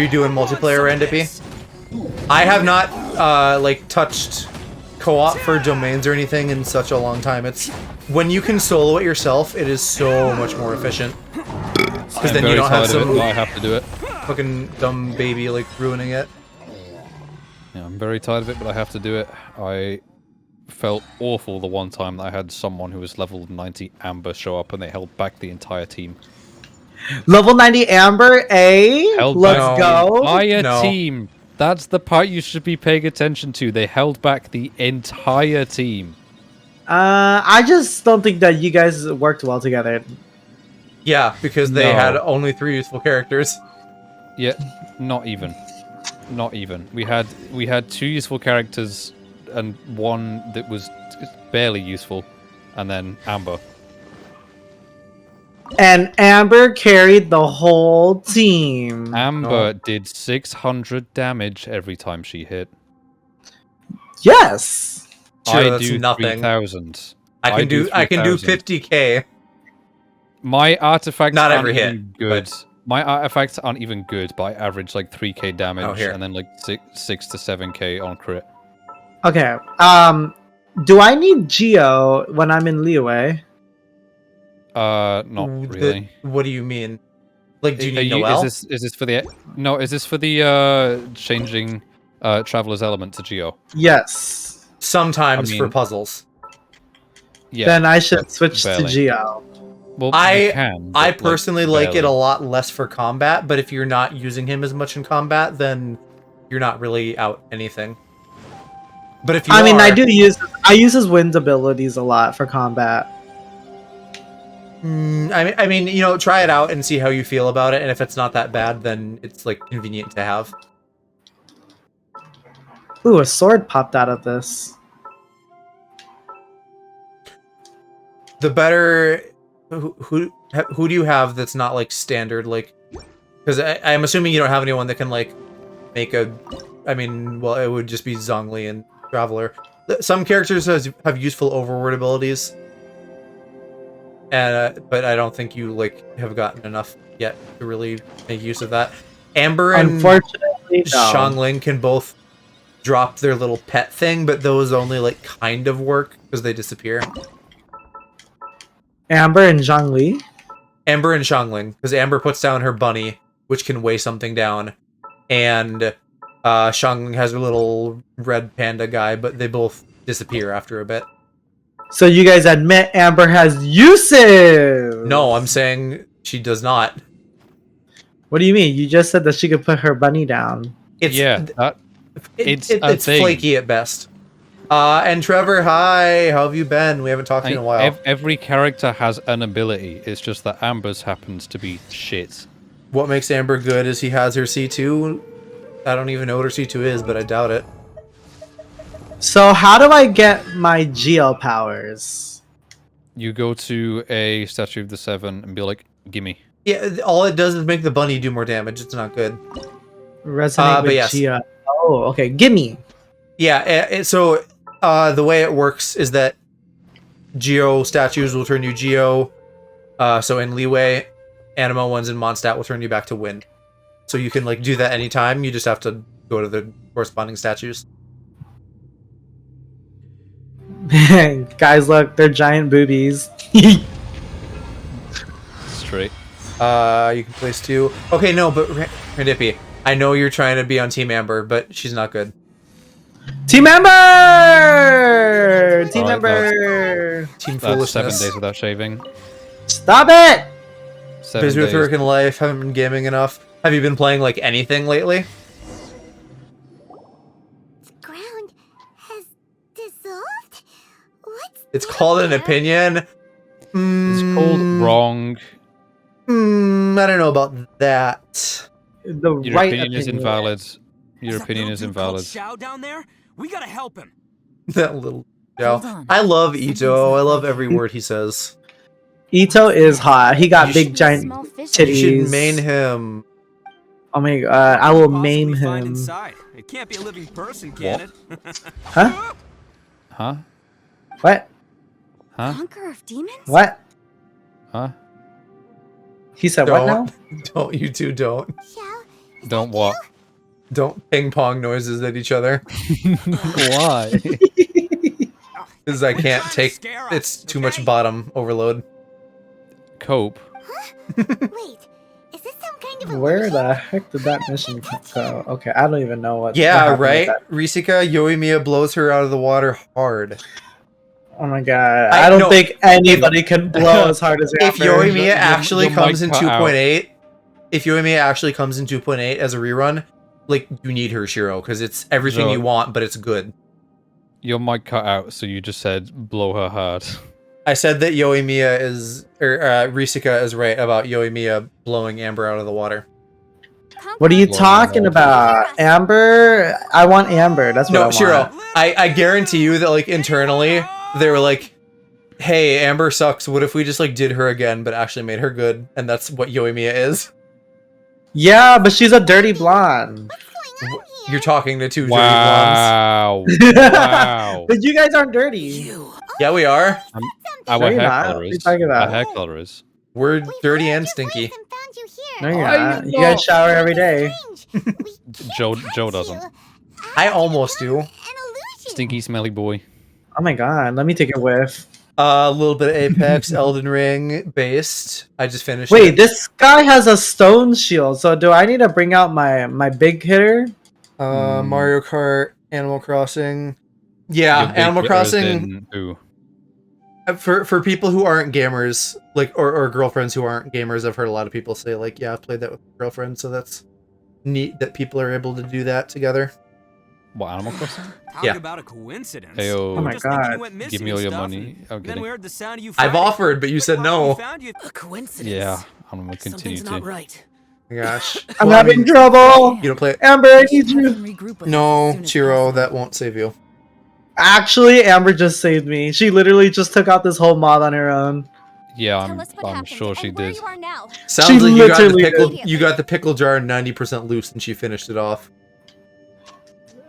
doing multiplayer, Randippy? I have not like touched co-op for domains or anything in such a long time. It's when you can solo it yourself, it is so much more efficient. Because I'm then you very don't have tired of it, some but I have to do it. fucking dumb baby like ruining it. Yeah, I'm very tired of it, but I have to do it. I felt awful the one time that I had someone who was level 90 Amber show up and they held back the entire team. Level 90 Amber, Held let's back go. the entire No. team. That's the part you should be paying attention to. They held back the entire team. I just don't think that you guys worked well together. Yeah, because they No. had only 3 useful characters. Yeah, not even. Not even. We had 2 useful characters and one that was barely useful, and then Amber. And Amber carried the whole team. Amber did 600 damage every time she hit. Yes. Sure, I that's do nothing. 3,000. I can do 3,000. 50k. My artifacts Not aren't every hit, even good. My artifacts aren't even good, but I average like 3k damage Oh, here. and then like 6 to 7k on crit. Okay. Do I need Geo when I'm in Leeway? Not really. What do you mean? Like, do you Are need Noelle? is this for the no? Is this for the changing traveler's element to Geo? Yes. Sometimes I for mean- puzzles. Yeah. Then I should but switch to barely. Geo. Well, I- you can, I but, personally like it a barely. lot less for combat, but if you're not using him as much in combat, then you're not really out anything. But if you I mean, are, I use his wind abilities a lot for combat. I mean, you know, try it out and see how you feel about it, and if it's not that bad, then it's like convenient to have. Ooh, a sword popped out of this. The better, who do you have that's not like standard, like, because I'm assuming you don't have anyone that can like make a, I mean, well, it would just be Zhongli and Traveler. Some characters have useful overword abilities, and but I don't think you like have gotten enough yet to really make use of that. Amber and Unfortunately, no. Xiangling can both drop their little pet thing, but those only like kind of work because they disappear. Amber and Zhongli. Amber and Xiangling, because Amber puts down her bunny, which can weigh something down, and Xiangling has her little red panda guy, but they both disappear after a bit. So you guys admit Amber has uses. No, I'm saying she does not. What do you mean? You just said that she could put her bunny down. It's Yeah, It's it's a thing. flaky at best. And Trevor, hi. How have you been? We haven't talked to you in a while. Every character has an ability. It's just that Amber's happens to be shit. What makes Amber good is he has her C2. I don't even know what her C2 is, but I doubt it. So how do I get my Geo powers? You go to a Statue of the Seven and be like, gimme. Yeah, all it does is make the bunny do more damage. It's not good. Resonate but with yes. Geo. Oh, okay. Gimme. Yeah, so the way it works is that Geo statues will turn you Geo. So in Leeway, Animo ones and Mondstadt will turn you back to Wind. So you can like do that anytime. You just have to go to the corresponding statues. Guys, look, they're giant boobies. Straight. You can place 2. Okay, no, but Randippy, I know you're trying to be on Team Amber, but she's not good. Team Amber! Team Alright, Amber! Team That's 7 foolishness. days without shaving. Stop it! 7 Busy with days. work and life, haven't been gaming enough. Have you been playing like anything lately? The ground has dissolved? What's It's down called an there? opinion. It's called wrong. I don't know about that. The Your right opinion is invalid. Your There's a opinion little is dude called invalid. Xiao down there? We gotta help him. That little Hold Joe. on. I love Something's Ito. I not love right. every word he says. Ito is hot. He got You big should- giant Small fish. You titties. should main him. Oh my god, I will Possibly maim find him. inside. It can't be a living person, can it? Huh? Huh? What? Huh? Conqueror of demons? What? Huh? He said what now? Don't, you two don't. Xiao, is Don't that what? Don't ping pong noises at each other. Why? Because I can't trying to take, scare us, it's too much okay? bottom overload. Cope. you? Wait, is this some kind of Where illusion? the heck did that mission go? Okay, I don't even know what. Yeah, what happened with right? that. Risika, Yoimiya blows her out of the water hard. Oh my god, I- I don't no, think anybody can blow as hard as If Amber. Yoimiya actually your comes in mic cut out. 2.8, if Yoimiya actually comes in 2.8 as a rerun, like, you need her, Shiro, because it's everything No. you want, but it's good. Your mic cut out, so you just said blow her hard. I said that Yoimiya is, or Risika is right about Yoimiya blowing Amber out of the water. What are you Blow talking her about? Amber? I want Amber. That's what I No, want. Shiro, I guarantee you that, like, internally, they were like, hey, Amber sucks, what if we just, like, did her again, but actually made her good? And that's what Yoimiya is. Yeah, but she's a dirty blonde. You're talking to two dirty blondes. Wow. Wow. But you guys aren't dirty. You. Yeah, we are. Our No, hair you're not. color What are you is. talking about? Our hair color is. We're We dirty followed and your stinky. voice and found you No, here. you're I not. You know. guys shower every day. Strange. We can't Joe touch doesn't. you. I How almost can do. it become an illusion? Stinky, smelly boy. Oh my god, let me take a whiff. A little bit of Apex, Elden Ring based. I just finished Wait, it. this guy has a stone shield, so do I need to bring out my big hitter? Mario Kart, Animal Crossing. Yeah, Your big Animal hitter is Crossing. in who? For people who aren't gamers, like or girlfriends who aren't gamers, I've heard a lot of people say like, yeah, I've played that with my girlfriend, so that's neat that people are able to do that together. What, Animal Crossing? Talk Yeah. about a coincidence. Heyo. Oh We were my just thinking you God. went missing Give me all and your stuff, money. and I'm Then kidding. we heard the sound of you I've fighting. offered, but you said We no. found you. A coincidence. Yeah, I'm gonna continue Something's not to. right. Oh my gosh. I'm Well, I having mean, trouble. you don't play it. Amber, I We should need have you. him regroup with us as No, soon as Chiro, possible. that won't save you. Actually, Amber just saved me. She literally just took out this whole mod on her own. Yeah, Tell us what I'm happened sure she and where did. you are now. Sounds She like you got the literally pickle. did. You got the pickle jar 90% loose, and she finished it off.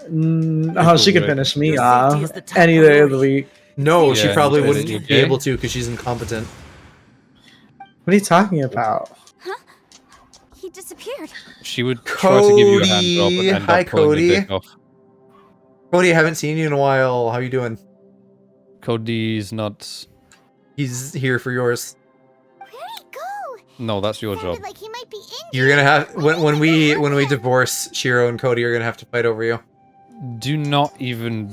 Oh, she could Right. finish me Your off safety is the top any day of the priority. week. No, she Yeah, probably and wouldn't you be okay? able to because she's incompetent. What are you talking about? He disappeared. She would try to give you a hand job Cody. and end Hi, up pulling Cody. your dick off. Cody, I haven't seen you in a while. How you doing? Cody's not. He's here for yours. Where'd he go? No, that's your Sounded job. like he might be injured. You're gonna have when we divorce, Shiro and Cody are gonna have to fight over you. Do not even.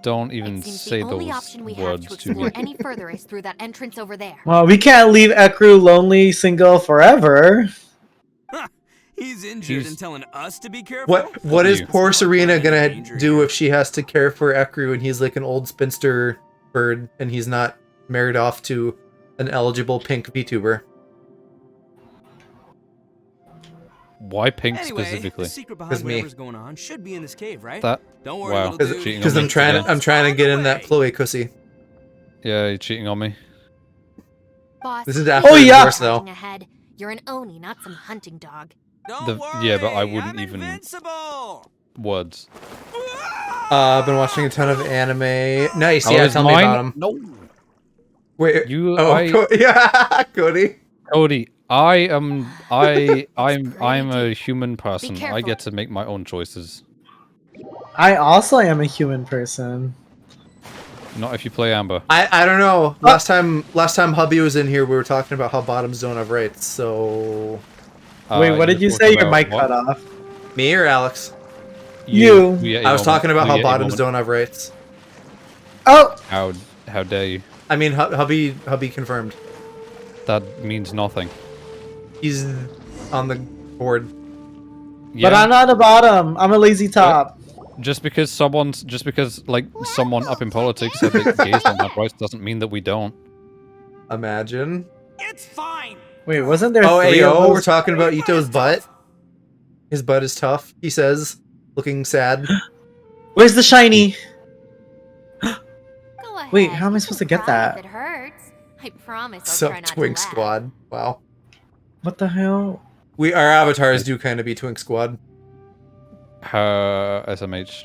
Don't even It seems say the only those option we have words to to explore me. any further is through that entrance over there. Well, we can't leave Ekru lonely single forever. He's injured He's- and telling us to be careful. What is You. poor Serena gonna Danger do here. if she has to care for Ekru and he's like an old spinster bird and he's not married off to an eligible pink VTuber? Why pink Anyway, specifically? the secret 'Cause behind me. whatever's going on should be in this cave, right? That Don't worry, wow. little dude. Cheating on Because me I'm trying again. to get in that Chloe cussy. Yeah, you're cheating on me. Boss, This is after Oh, yeah. divorce though. charging ahead. You're an Oni, not some hunting dog. Don't Yeah, but I worry, wouldn't I'm even- invincible. Words. I've been watching a ton of anime. Nice, Oh, yeah, is tell me mine? about him. No. Wait, You- oh, I- yeah, Cody. Cody, I'm pretty, a human person. I careful. get to make my own choices. I also am a human person. Not if you play Amber. I don't know. Last time hubby was in here, we were talking about how bottoms don't have rights. So Wait, what did you were say? talking Your about mic what? cut off. me or Alex? You. Yeah, I was talking about how bottoms don't. don't have rights. Oh, How dare you? I mean, hubby confirmed. That means nothing. He's on the board. Yeah, but I'm not a bottom. I'm a lazy top. just because someone up in politics said that gays don't have rights doesn't mean that we don't. Imagine. It's fine. Wait, wasn't there Oh, three of Ayo, we're those? talking about Ito's butt. His butt is tough, he says, looking sad. Where's the shiny? Go ahead. Wait, how am I you supposed can to get cry that? If it hurts. I promise I'll Sup, try not Twink to laugh. Squad. Wow. What the hell? Our avatars do kind of be Twink Squad. SMH.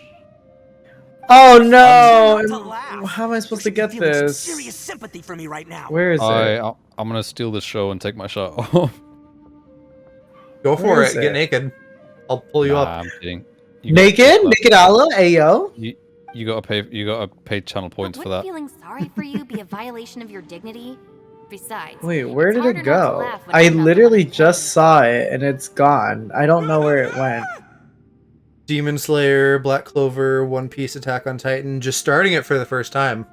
Oh Not to no! laugh. How am I supposed You to should get be feeling some this? serious sympathy for me right now. Where is it? I'm gonna steal this show and take my shirt off. Go for Where it. is Get it? naked. I'll pull you Nah, up. I'm kidding. You gotta Naked? pay for that. Naked Aloe? Ayo? You gotta pay channel points But for wouldn't that. feeling sorry for you be a violation of your dignity? Besides, Wait, where it's did harder it not to go? laugh when I I'm about to literally laugh. just saw it and it's gone. I don't know where it went. Demon Slayer, Black Clover, One Piece, Attack on Titan. Just starting it for the first time.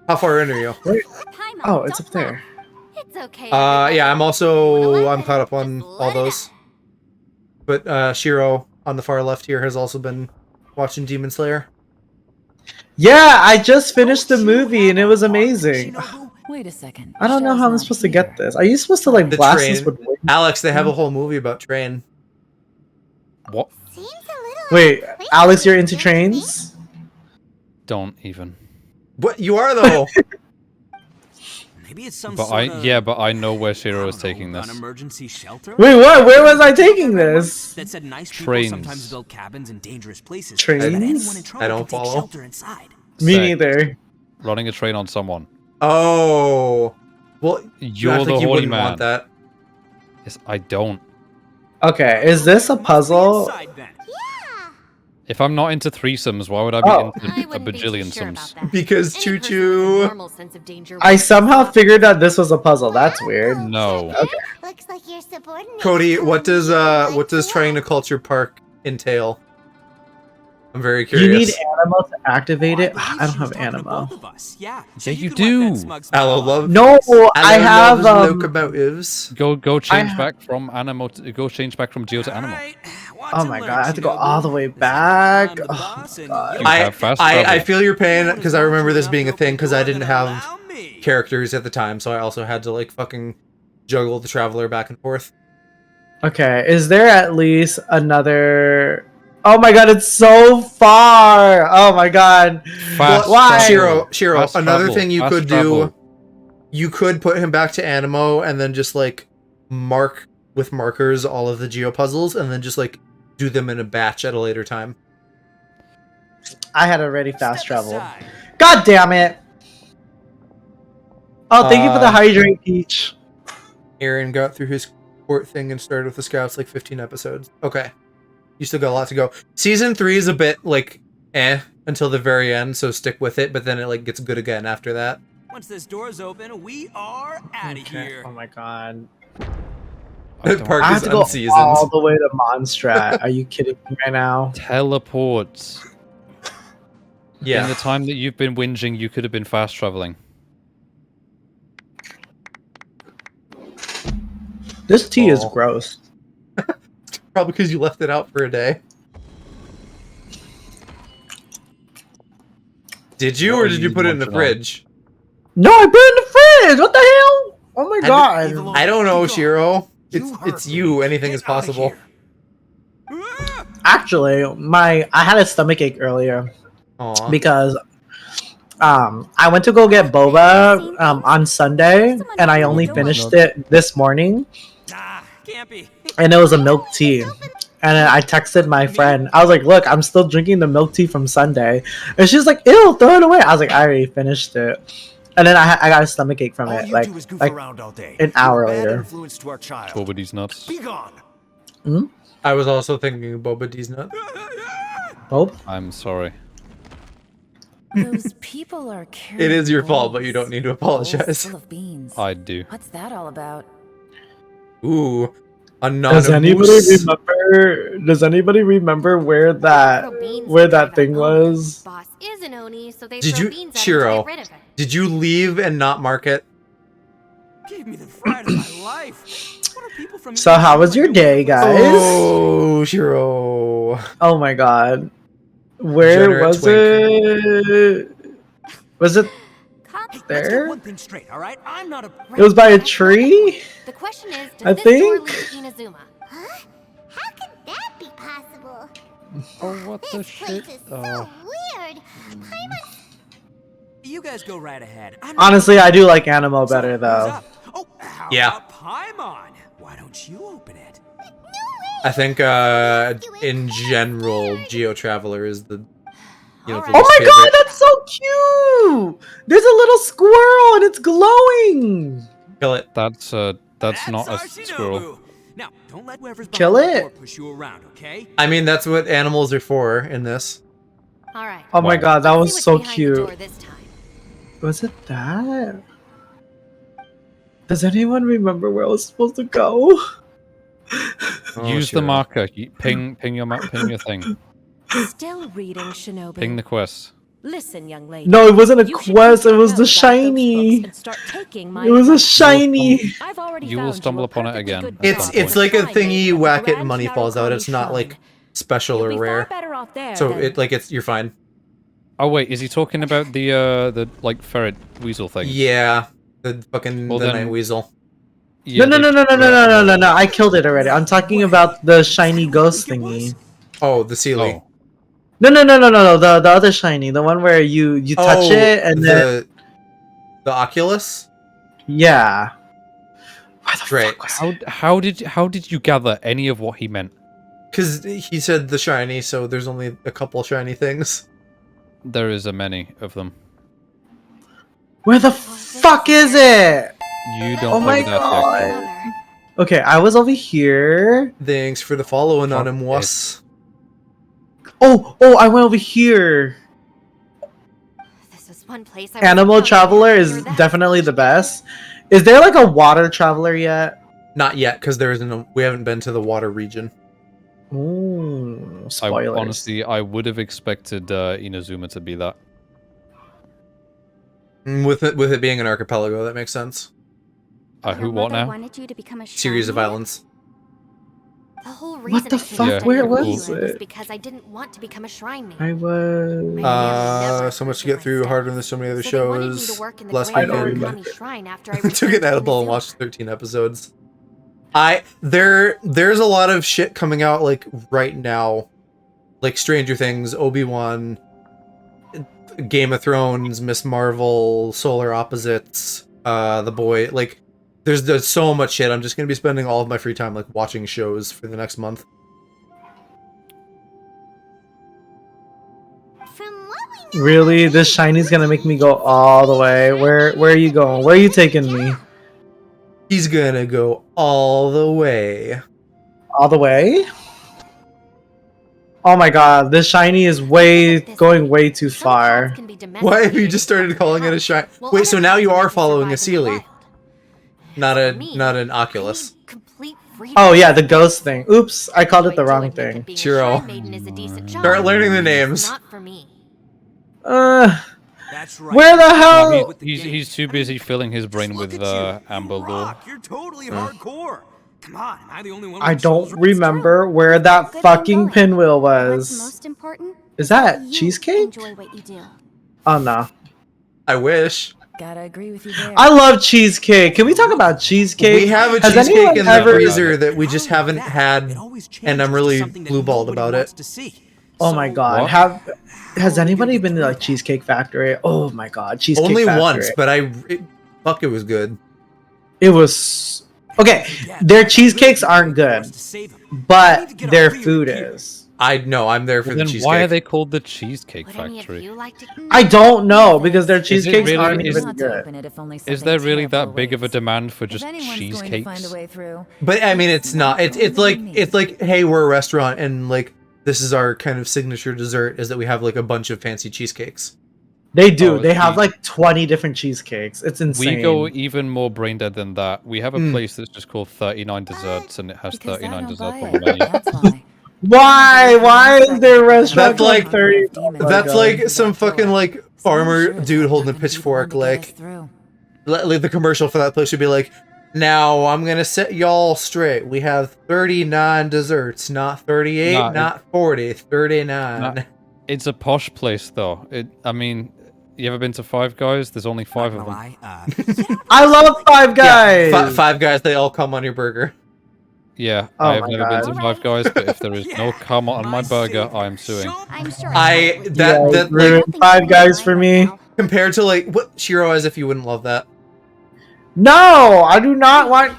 How far in are you? Time out, Oh, it's don't up there. laugh. It's okay. Yeah, I'm everybody. I'm caught up on Just all let it those. But Shiro on the far left here has also been watching Demon Slayer. Yeah, I just finished the movie and it was amazing. Shinobu, Wait a second. I don't know Shell's how I'm not supposed to here. get this. Are you supposed to like The blast this train. with wind? Alex, they have a whole movie about train. What? Seems a little Wait, crazy, Alex, you're into don't you think? trains? Don't even. What you are though? maybe it's some But sort of, I know where Shiro is I don't know, taking this. An emergency shelter? Wait, what? Where was I taking this? That said nice people Trains. sometimes build cabins in dangerous places. Trains? So that anyone in trouble I don't can take follow. shelter inside. Me Sick. neither. Running a train on someone. Oh. Well, You're I the think you horny wouldn't man. want that. Yes, I don't. Okay, is this a Must be puzzle? inside then. Yeah. If I'm not into threesomes, why would I be Oh. into I a wouldn't be too bajillion sure about sums? that. Because Any Choo person with a Choo. normal sense of danger I would- somehow figured out this was a puzzle. That's weird. No. Looks like your subordinate. Cody, what does trying to culture park entail? I'm very You curious. need Animo to activate it? Well, I believe don't she was have talking to Animo. both of us. Yeah, Yeah, you could wipe that do. smug smile Aloe off. love. No, I Aloe have loves locomotives. Go change ha- back from Go change back from Geo to Animal. Alright, watch Oh and my learn, god, I have to go Shinobu. all the way This is back. I'm the Oh boss my and god. you have fast I travel. feel your pain Anyone because who's I remember not this enough being to a thing open because the I door, didn't then have allow me. characters at the time, so I also had to like fucking juggle the traveler back and forth. Okay, is there at least another... Oh my god, it's so far! Oh my god. Fast Why? travel. Shiro, Fast another travel. thing you Fast could travel. do, you could put him back to Animo and then just like mark with markers all of the geo puzzles and then just like do them in a batch at a later time. I had already fast Step traveled. aside. God damn it! Oh, thank you for the hydrate, Peach. Aaron got through his court thing and started with the scouts like 15 episodes. Okay. You still got a lot to go. Season 3 is a bit like until the very end, so stick with it, but then it like gets good again after that. Once this door's open, we are out of here. Oh my god. I The don't- park I is have to go unseasoned. all the way to Mondstrat. Are you kidding me right now? Teleports. In Yeah. the time that you've been whinging, you could have been fast traveling. This tea is Oh. gross. Probably because you left it out for a day. Did you, What or are did you you put it in the munching on? fridge? No, I put it in the fridge. What the hell? Oh my god. I don't know, Be gone. Shiro. You heard It's you. me. Anything Get is outta possible. here. Actually, I had a stomach ache earlier Aw. because I went to go get boba on Sunday and I only finished it this morning Nah, can't be. and it was a milk tea. And then I texted my friend. I was like, "Look, I'm still drinking the milk tea from Sunday," and she's like, "Ew, throw it away." I was like, "I already finished it," and then I got a stomach ache from All it, you like do is goof like around all day. an hour You're a bad later. influence to our child. Bobady's nuts. Be gone. I was also thinking of Boba D's nut. Oh, I'm sorry. Those people are carrying It is your fault, but you bowls. don't need to Bowls apologize. full of beans. I do. What's that all about? Ooh. does Anonymous. anybody remember where that thing was? Boss is an Oni, so they Did throw you, beans at him to Shiro? get rid of it. Did you leave and not mark it? Gave me the fright of my life. What are people from So how was your day, guys? Oh, Shiro. Oh my god, where Degenerate was it? Was it? Calm- Hey, let's There? get one thing straight, all right? I'm not a. It was by a tree. The question is, does I this door think. lead to Inazuma? Huh? How could that be possible? Oh, what the This shit? place is Oh. so weird. You guys go right ahead. Honestly, I do like Animo So, better who's though. up? Oh, how Yeah. about Paimon? Why don't you open it? I think, in general, Geo Traveler is the, the Alright. Oh least my favorite. god, that's so cute! There's a little squirrel and it's glowing. Kill it. That's not a our squirrel. Shinobu. Now, don't let whoever's Kill behind the it. door push you around, okay? I mean, that's what animals are for in this. All right. Oh my Wow. god, that Let's was see what's so behind the door cute. this time. Was it that? Does anyone remember where I was supposed to go? Oh, Use the Shiro. marker. Ping your thing. Still reading, Shinobi. Ping the quest. Listen, young lady. No, it wasn't a You should quest, keep it was your the nose out of those shiny. books and start taking my It was a advice. shiny. I've already You will found stumble a upon it perfectly again good at It's job some it's for like a shrine maiden thingy, at the whack it, and Grand money falls out. Narukami It's not like Shrine. special You'll or be far rare. better off there So than- you're fine. Oh wait, is he talking about the like ferret weasel thing? Yeah, the fucking Well, the then- night weasel. Yeah, No, I killed it already. I'm talking about the shiny ghost thingy. Oh, the Sealy. Oh, No, the other shiny, the one where you touch it and then the Oculus. yeah. Why the Great. fuck was it? how did you gather any of what he meant? Because he said the shiny, so there's only a couple shiny things. There is a many of them. Where the fuck is it? You don't Oh play my with that deck. god. Okay, I was over here. Thanks for the follow, Anonymous. Oh, I went over here. This is one place I Animal wasn't Traveler counting on is hearing that. definitely the best. Is there like a water traveler yet? Not yet, because we haven't been to the water region. Ooh, spoilers. Honestly, I would have expected Inazuma to be that. With it being an archipelago, that makes sense. Who Your what mother now? wanted you to become a Series of shrine islands. The whole reason the I came fuck? to Where New was Zealand was it? because I didn't want to become a shrine maiden. I was. So much to get through, harder than so many other So they wanted me to shows. work in the Last Grand weekend, Narukami Shrine after I took returned an to edible and Inazuma. watched 13 episodes. There's a lot of shit coming out like right now, like Stranger Things, Obi-Wan, Game of Thrones, Miss Marvel, Solar Opposites, The Boy. Like, there's so much shit. I'm just gonna be spending all of my free time like watching shows for the next month. From what we know, Really? This shiny's gonna make me go all the way. Where are you going? Where are you taking me? He's gonna go all the way. All the way? Oh my god, this shiny is going way too Some far. cats can be Why have you domesticated just started and calling it a housed, shine? while Wait, other so now you cats are need to following a survive in the Sealy, wild. not For a me, not an I Oculus. need complete freedom. Oh yeah, the ghost thing. Oops, I called So it the I do wrong admit that thing. being a Churro. shrine maiden is a decent job, Start learning the but it's names. Not for me. That's right. Where the No, hell? he's too busy filling his brain with Look at you. Amber You lore. rock. You're totally hardcore. Come on, am I the only one? I with don't chills? remember where that Good fucking going. pinwheel What's was. most important? Is that you cheesecake? Enjoy what you do. Oh no. I wish. Gotta agree with you there. I love cheesecake. Can we talk about cheesecake? We have a Has cheesecake anyone in the ever- freezer that we Not just only haven't that, had, it always and I'm changes to really something that blue balled nobody about wants it. to see. Oh my So, god. What? Has how are we anybody gonna been to do like that? Cheesecake Factory? Oh my god, Cheesecake Only Factory. once, but fuck, it was good. It was okay. Yeah, Their I cheesecakes really aren't can't wait for good, us to save 'em. I but need to get a their Leary food Peter. is. I know, I'm there for Well, the then cheesecake. why are they called the Cheesecake Would any of Factory? you like to? I don't know because their Is it cheesecakes really- aren't is- even Not to good. open it if only Is something there really terrible that big of a awaits. demand for If just anyone's going to find a cheesecakes? way through, But I mean, it's not. It's going to be me. like, hey, we're a restaurant, and like this is our kind of signature dessert is that we have like a bunch of fancy cheesecakes. They do. Oh, They have see. like 20 different cheesecakes. It's insane. We go even more brain dead than that. We have a Mm. place that's just called 39 Desserts, and it has because I 39 don't desserts buy on the it. menu. That's why. Why is their restaurant That's like- called 30? Oh my That's God. like some fucking like farmer dude holding a pitchfork, like the commercial for that place should be like, now I'm gonna set y'all straight. We have 39 desserts, not 38, Nah, not 40, 39. Nah. It's a posh place, though. I mean, you ever been to Five Guys? There's only 5 of them. I love Five Guys. Yeah, Five Guys, they all come on your burger. Yeah, Oh I have my never been God. to Five Guys, but if there is no cum on my burger, I am suing. I'm sure. That ruined like Five Guys for me. compared to like what Shiro as if you wouldn't love that. No, I do not want.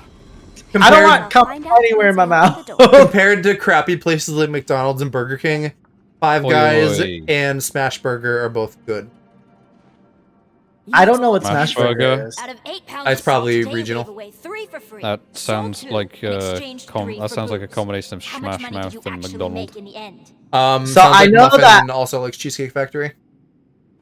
I don't Compared, want cum anywhere in my mouth. compared to crappy places like McDonald's and Burger King, Five Oi, Guys oi. and Smash Burger are both good. I don't know what Smash Smash Burger Burger. is. Out of 8 pounds It's of probably salt, today we regional. gave away 3 for free. That Sold sounds 2 like and exchanged 3 that for sounds like a booze. combination of How much Smash money did Mouth you and actually McDonald's. make in the end? Sounds I like know Muffin that- also likes Cheesecake Factory.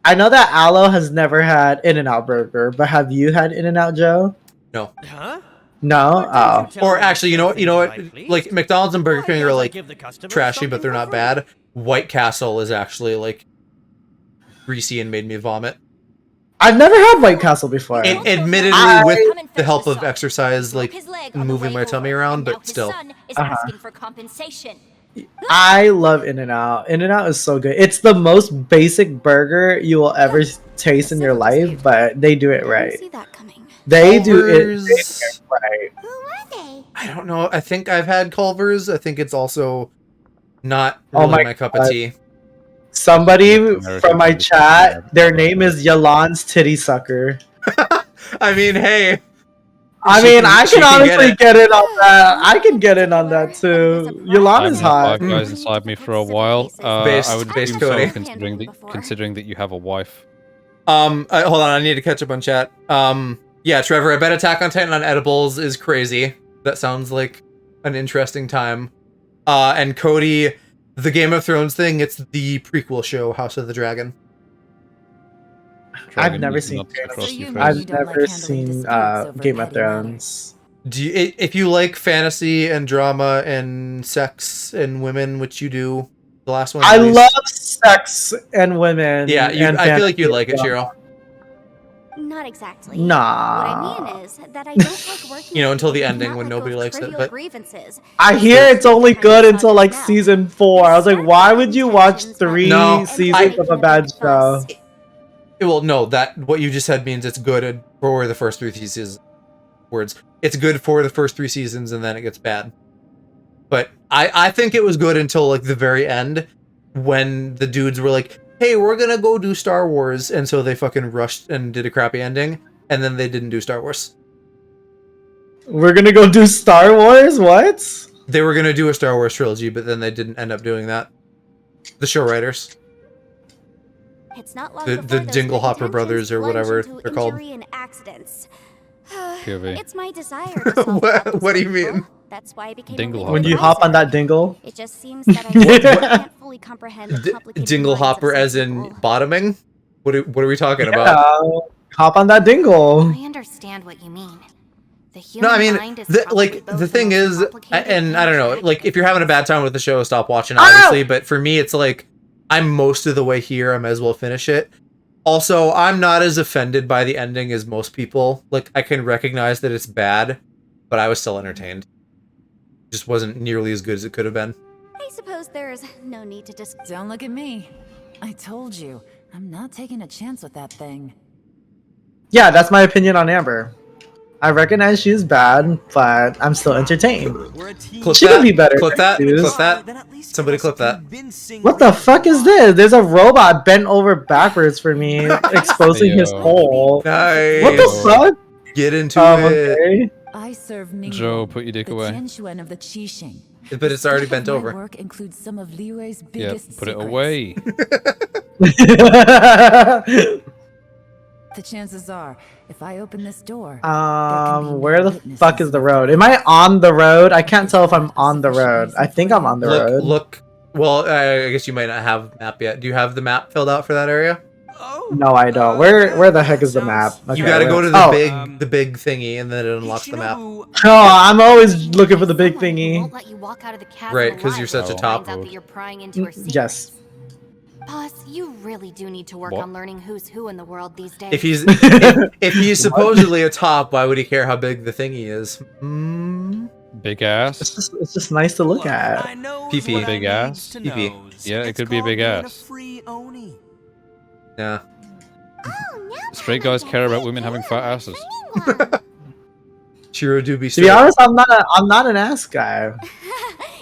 I know that Aloe has never had In-N-Out Burger, but have you had In-N-Out, Joe? No. Huh? No. Oh. Or actually, you know what? Like McDonald's and Burger King are like trashy, trashy, but they're not bad. White Castle is actually like greasy and made me vomit. I've never had White Castle before. Admittedly, I- with the help of exercise, like moving my tummy around, but still. Uh-huh. For compensation. I love In-N-Out. In-N-Out is so good. It's the most basic burger you will ever taste in your life, but they do it right. See that coming. They do it Culver's- right. Who are they? I don't know. I think I've had Culver's. I think it's also not Oh really my my cup of God. tea. Somebody American from my food is chat, bad. their name is Yalan's Titty Sucker. I mean, hey. I She mean, can- I she can can get honestly it. get in on that. I can get in on that too. Yalan I've is had hot. Five Guys inside me for a while. Based- I would based assume so, Cody. considering that you have a wife. Hold on. I need to catch up on chat. Yeah, Trevor, I bet Attack on Titan on edibles is crazy. That sounds like an interesting time. And Cody, the Game of Thrones thing, it's the prequel show, House of the Dragon. I've never eating seen nuts Game of- across your I've face. I've You don't like never handling seen disputes over Game of petty matters. Thrones. Do you, if you like fantasy and drama and sex and women, which you do, the last one. I at least- love sex and women. Yeah, and I feel like fantasy you'd like it, and Shiro. drama. Not exactly. Nah. What I mean is that I don't like working. You know, with until the people who ending not when let go nobody of likes it, trivial but- grievances. I hear it's only good until like season 4. I was like, why would you watch 3 No, seasons of a bad show? Well, no, that what you just said means it's good for the first 3 seasons. Words. It's good for the first 3 seasons, and then it gets bad. But I think it was good until like the very end, when the dudes were like, "Hey, we're gonna go do Star Wars," and so they fucking rushed and did a crappy ending, and then they didn't do Star Wars. We're gonna go do Star Wars? What? They were gonna do a Star Wars trilogy, but then they didn't end up doing that. The show writers. It's not long The before those Dingle good Hopper intentions brothers or plunge whatever into they're called. injury and accidents. POV. It's my desire to solve What- problems what do you for people. mean? That's why I became Dingle a Hopper. When you legal hop on advisor. that dingle? It just seems that I can't fully comprehend the complicated Dingle minds of Hopper some as in people. bottoming? What are we talking about? Yeah, hop on that dingle. I understand what you mean. The No, human I mean, mind is the, probably like both the thing most is, complicated and I don't know, tragic like if you're having a bad time with the show, stop watching, Ah! obviously. But for me, it's like I'm most of the way here. I might as well finish it. Also, I'm not as offended by the ending as most people. Like I can recognize that it's bad, but I was still entertained. just wasn't nearly as good as it could have been. I suppose there's no need to discuss. Don't look at me. I told you, I'm not taking a chance with that thing. Yeah, that's my opinion on Amber. I recognize she's bad, but I'm still entertained. We're a team. Clip She that. could be better. Clip that. Dude. Clip that. Then at least Somebody give clip us that. convincing What the fuck is this? There's a robot bent over backwards for me, exposing his Yo. hole. Nice. What the fuck? Get into it. Okay. I serve Ningbo, Joe, put your dick the away. Genshin of the Qixing. But it's already Scope bent of my over. work includes some of Liyue's Yeah, biggest put it secrets. away. The chances are, if I open this door, there can be no Where the witnesses fuck is the in road? Am I on the road? I can't tell if I'm on the road. I think I'm on the road. Look. Well, I guess you might not have map yet. Do you have the map filled out for that area? Oh, No, I don't. Where the heck is the map? You Okay, got to go where- to the oh. big thingy, and then it unlocks the map. Oh, I'm always looking for the big Someone who thingy. won't let you walk out of the chasm Right, 'cause alive you're such a when he top. finds out that you're prying into her secrets. Yes. Boss, you really do need to work What? on learning who's who in the world these days. If he's if he's supposedly a top, why would he care how big the thingy is? Big ass. It's just nice to look at. PP. Big ass? PP. Yeah, it could be a big ass. Yeah. Straight guys care about women having fat asses. Chiro do be To be honest, I'm not an ass guy.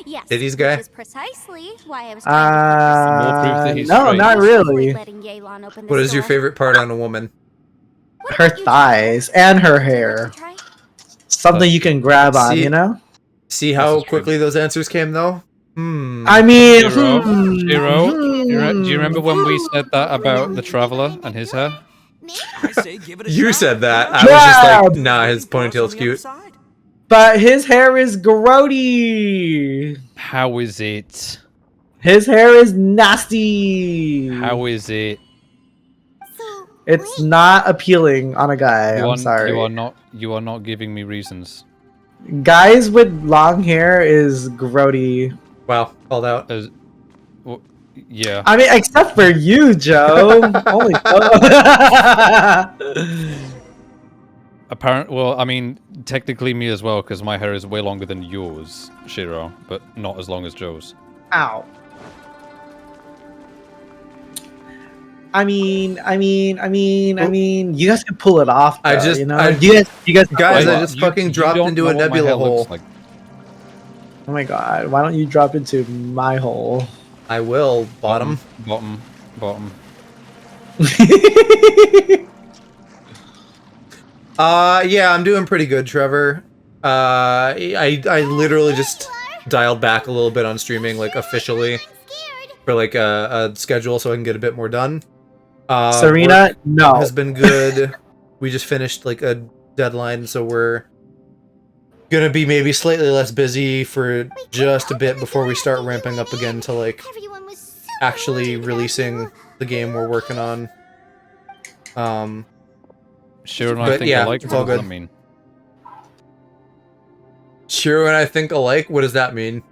Yes, Titties guy? which is precisely why I was trying to More proof that he's No, straight. not really. letting Yelan open What this is your door. favorite part on a woman? Her thighs and her hair. Something you can grab on, See- you know? See how quickly those answers came, though? I mean, Shiro, hmm, Shiro, hmm. do you remember when we said that about the traveler and his hair? You said that. I was just like, nah, his ponytail's cute. But his hair is grody. How is it? His hair is nasty. How is it? It's not appealing on a guy. I'm sorry. You are not giving me reasons. Guys with long hair is grody. Wow, called out. Yeah. I mean, except for you, Joe. Holy Well, I mean, technically me as well, because my hair is way longer than yours, Shiro, but not as long as Joe's. Ow. I mean, you guys can pull it off. Though, you know, you guys, guys, I Wait, just fucking dropped don't into know a what my nebula hair looks hole. like. Oh my god, why don't you drop into my hole? I will. Bottom. Bottom. Yeah, I'm doing pretty good, Trevor. I literally just dialed back a little bit on streaming, like officially, for like a schedule, so I can get a bit more done. Serena, work no. has been good. We just finished like a deadline, so we're gonna be maybe slightly less busy for just a bit before we start ramping up again to like actually releasing the game we're working on. Shiro and I But think yeah, alike. it's all What does good. that mean? Shiro and I think alike. What does that mean?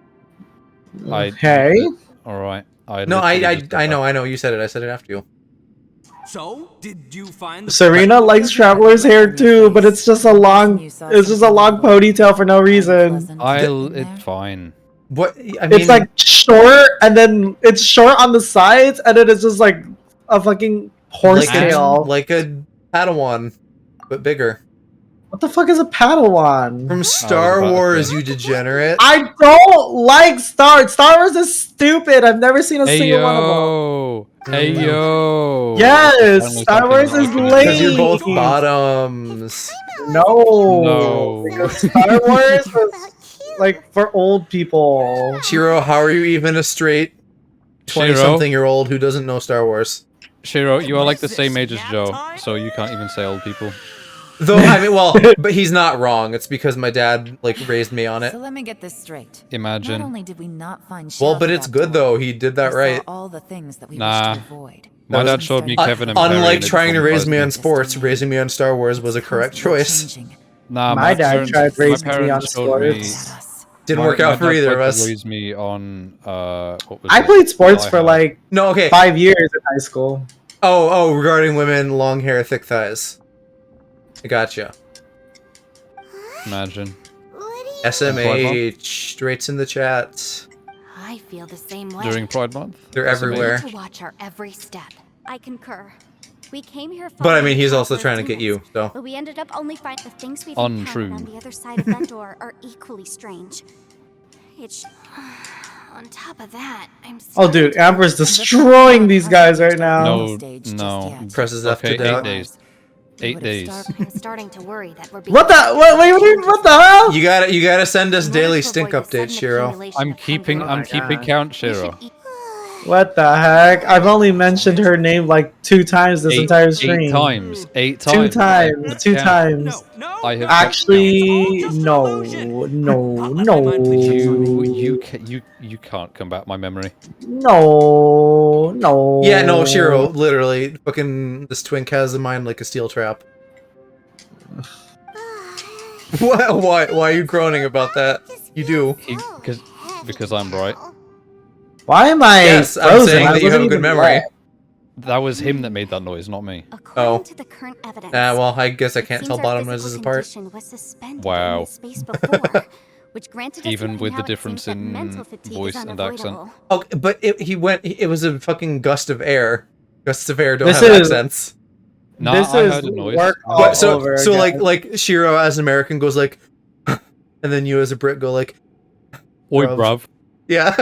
Hey. All right. No, I know. You said it. I said it after you. So, did you find the Serena likes Traveler's hair too, but it's just a long ponytail for no reason. It's fine. What? I mean, It's like short, and then it's short on the sides, and then it's just like a fucking horse tail. like a Padawan, but bigger. What the fuck is a Padawan? From Star Wars, you degenerate. I don't like Star Wars is stupid. I've never seen a single one of them. Hey yo! Yes, Finally Star Wars something is I can lame. Because you're both bottoms. No, because Star Wars was like for old people. Shiro, how are you even a straight 20-something-year-old who doesn't know Star Wars? Shiro, you are like the same age as Joe, so you can't even say old people. Though, I mean, well, but he's not wrong. It's because my dad, like, raised me on it. So let me get this straight. Imagine. Not only did we not find Well, but it's good, though. He did that we right. saw all the things that we Nah. wished to avoid. My That dad was- showed me Kevin and Perry, Unlike and it trying to raise me traumatized on sports, raising me on Star Wars was a correct choice. Nah, My dad tried raising me on sports. Didn't work out for either of us. Raised me on what was I it? played sports All I for had. like No, okay. 5 years in high school. Oh, regarding women, long hair, thick thighs. I gotcha. Imagine. What do SMH, straight in the chat. I feel the same way. During Pride Month? They're We everywhere. need to watch our every step. I concur. We came here But I mean, following he's also Traveler's trying to get demons, you, so. But we ended up only finding the things we've Untrue. encountered on the other side of that door are equally strange. It's On top of that, I'm Oh, dude, Amber's destroying these guys right now. No, Stage just no. yet. Presses F Okay, to doubt. 8 days. We 8 would've days. I'm starting to worry that we're being What the? What the hell? You gotta send us In order daily to stink avoid the updates, sudden Shiro. accumulation I'm of keeping hungry my keeping God. count, we should Shiro. eat- What the heck? I've only mentioned her name like 2 times this entire stream. 8 times. 8 times. 2 times. 2 times. No, no, I have no. kept Actually, It's all just an no, illusion. no, I'll let my mind please You can't combat my memory. no. Yeah, no, Shiro, literally, fucking this twink has a mind like a steel trap. Why are you groaning about that? You do. Because I'm right. Why am I Yes, I'm frozen? saying I that you have a wasn't good even memory. wet. That was him that made that noise, not me. according Oh. to the current evidence. Well, I guess I it can't seems tell our bottom physical noises apart. condition was suspended Wow. in this space before, which granted us Even knowing with the how it difference seems that in mental fatigue is voice and accent. unavoidable. Okay, but it was a fucking gust of air. Gusts of air don't This have is- accents. Nah, This I is heard a noise. work I all heard- But so over so again. like Shiro as an American goes like, and then you as a Brit go like, Oi, bruv. bruv. yeah.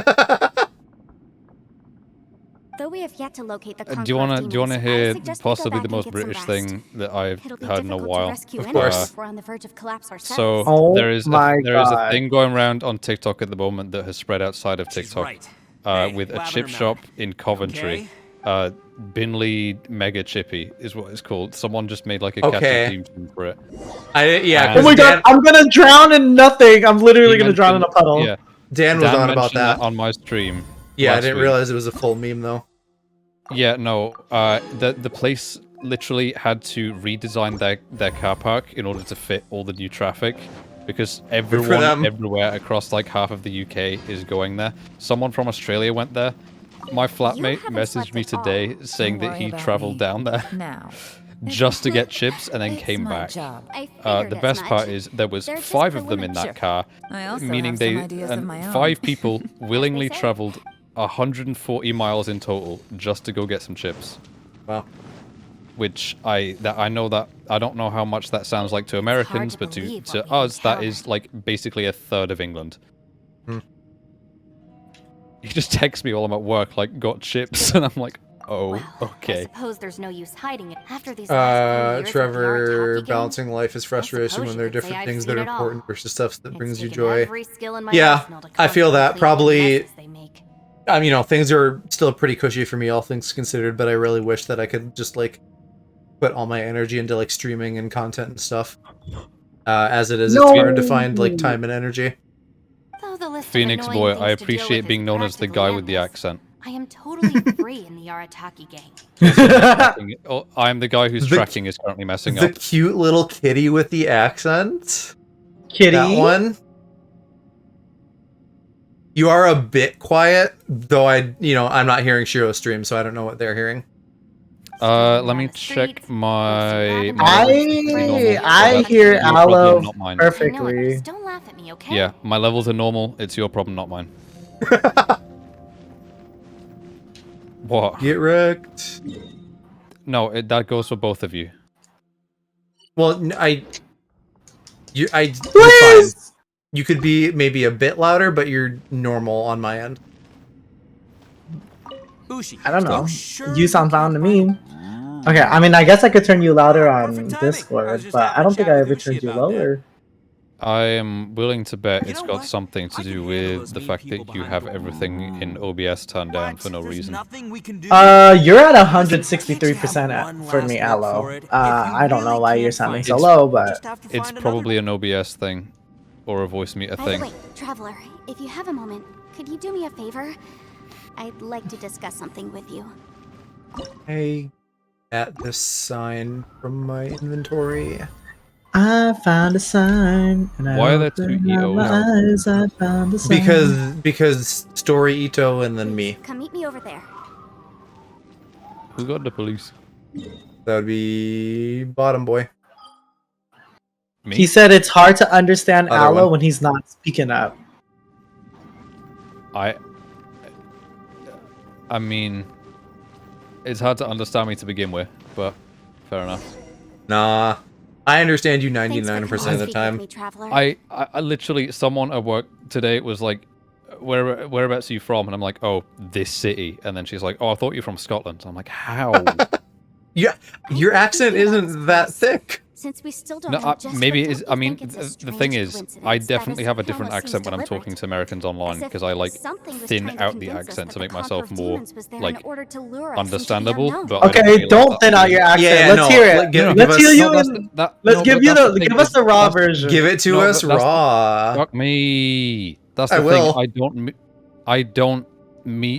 Though we have yet to locate the Do you wanna Conqueror hear demons, I suggest we go possibly back the most and get some British rest. thing that I've It'll be heard in a difficult while? to rescue Of anyone course. if we're on the verge of collapse ourselves. So Oh there is my there is a God. thing going around on TikTok at the moment that has spread outside of She's TikTok, right. Hey, with a Lavender chip Melon. shop in Coventry. Okay? Binley Mega Chippy is what it's called. Someone just made like a Okay. catchy theme tune for it. Yeah. Oh 'Cause my god, Dan, I'm gonna drown in nothing. I'm literally He gonna drown in a mentioned- puddle. Yeah, Dan was on about mentioned that. on my stream. Yeah, I last didn't week. realize it was a full meme though. Yeah, no. The place literally had to redesign their car park in order to fit all the new traffic, because them. everyone everywhere across like half of the UK is going there. Someone from Australia went there. My flatmate haven't messaged slept me at all. today saying Don't that worry he about traveled me. down there Now. just to get chips and then It's came my back. job. I figured The as best much. part is there was They're just 5 the of them in limit. that Sure. car, I also meaning have some they ideas of my own. 5 people willingly say. traveled 140 miles in total just to go get some chips. Wow. Which I know that I don't know how much that sounds like to Americans, to but believe to what we us that encountered. is like basically a third of England. Hmm. He just texts me while I'm at work like got chips, and I'm like, oh, Well, I okay. suppose there's no use hiding it. After these last few years with the Trevor, Arataki gang, balancing life is frustration suppose when you there are could say different I've things seen that are it all. important versus stuff that It's brings you taken joy. every skill in my Yeah, arsenal to I feel comb that. through the Probably- messes they make. Things are still pretty cushy for me, all things considered, but I really wish that I could just, like, put all my energy into, like, streaming and content and stuff. As it is, it's hard to find, like, time and energy. Though the list of Phoenix annoying boy, things I to deal appreciate with being is known as the guy practically with the endless. accent. I am totally free in the Arataki gang. Oh, I'm the guy whose The- tracking is currently messing The up. cute little kitty with the accent? Kitty. That one? You are a bit quiet, though I'm not hearing Shiro's stream, so I don't know what they're hearing. Let me check my. I hear Your problem, Aloe not mine. I know it. perfectly. Just don't laugh at me, okay? Yeah, my levels are normal. It's your problem, not mine. What? Get wrecked. No, that goes for both of you. Well, you're fine. Please! You could be maybe a bit louder, but you're normal on my end. Bushi, I don't know. sure You sound fine to can't me. Okay, I mean, I guess I could turn you louder on Perfect timing. I was Discord, just but having I a don't think chat I with ever Ushi turned you about that. lower. I am willing to bet You it's know got what? something to I can do handle with those the mean fact people that you behind have the wall. everything in OBS turned down for no There's reason. nothing we can do. You're at Can't you have 163% one for me, last look Aloe. for it? If you I don't know really why you're can't sounding find so it, low, we'll but just have to It's find probably another an OBS thing, or a voice meter By thing. the way, Traveler, if you have a moment, could you do me a favor? I'd like to discuss something with you. Hey, at this sign from my inventory. I found a sign. And I Why are there opened two my EOs? eyes, I found a sign. Because Story Ito and then me. Come meet me over there. Who got the police? That would be Bottom Boy. Me? He said it's hard to understand Other Aloe one. when he's not speaking up. I mean, it's hard to understand me to begin with, but fair enough. Nah, I understand you Thanks for 99% of the coming to speak time. with me, traveler. I literally, someone at work today was like, whereabouts are you from? And I'm like, oh, this city. And then she's like, oh, I thought you were from Scotland. I'm like, how? Yeah, your accent isn't that thick. Since we still don't No, know just maybe what it is. don't I you mean, think it's a the strange thing is, I coincidence that definitely as have a the different camera accent seems when I'm deliberate, talking to Americans online as if because I like something was thin trying to out the convince us accent that to the make Conqueror myself of more Demons was there in like order to lure us into the understandable. unknown. But I don't Okay, really don't like that thin out your accent. Yeah, Let's no, hear it. like, give Let's us- hear you No, that's in. that, Let's no, give but you that's the thing give us is- the raw that's- version. Give it to No, us but that's the- raw. Fuck me. That's I the thing. will.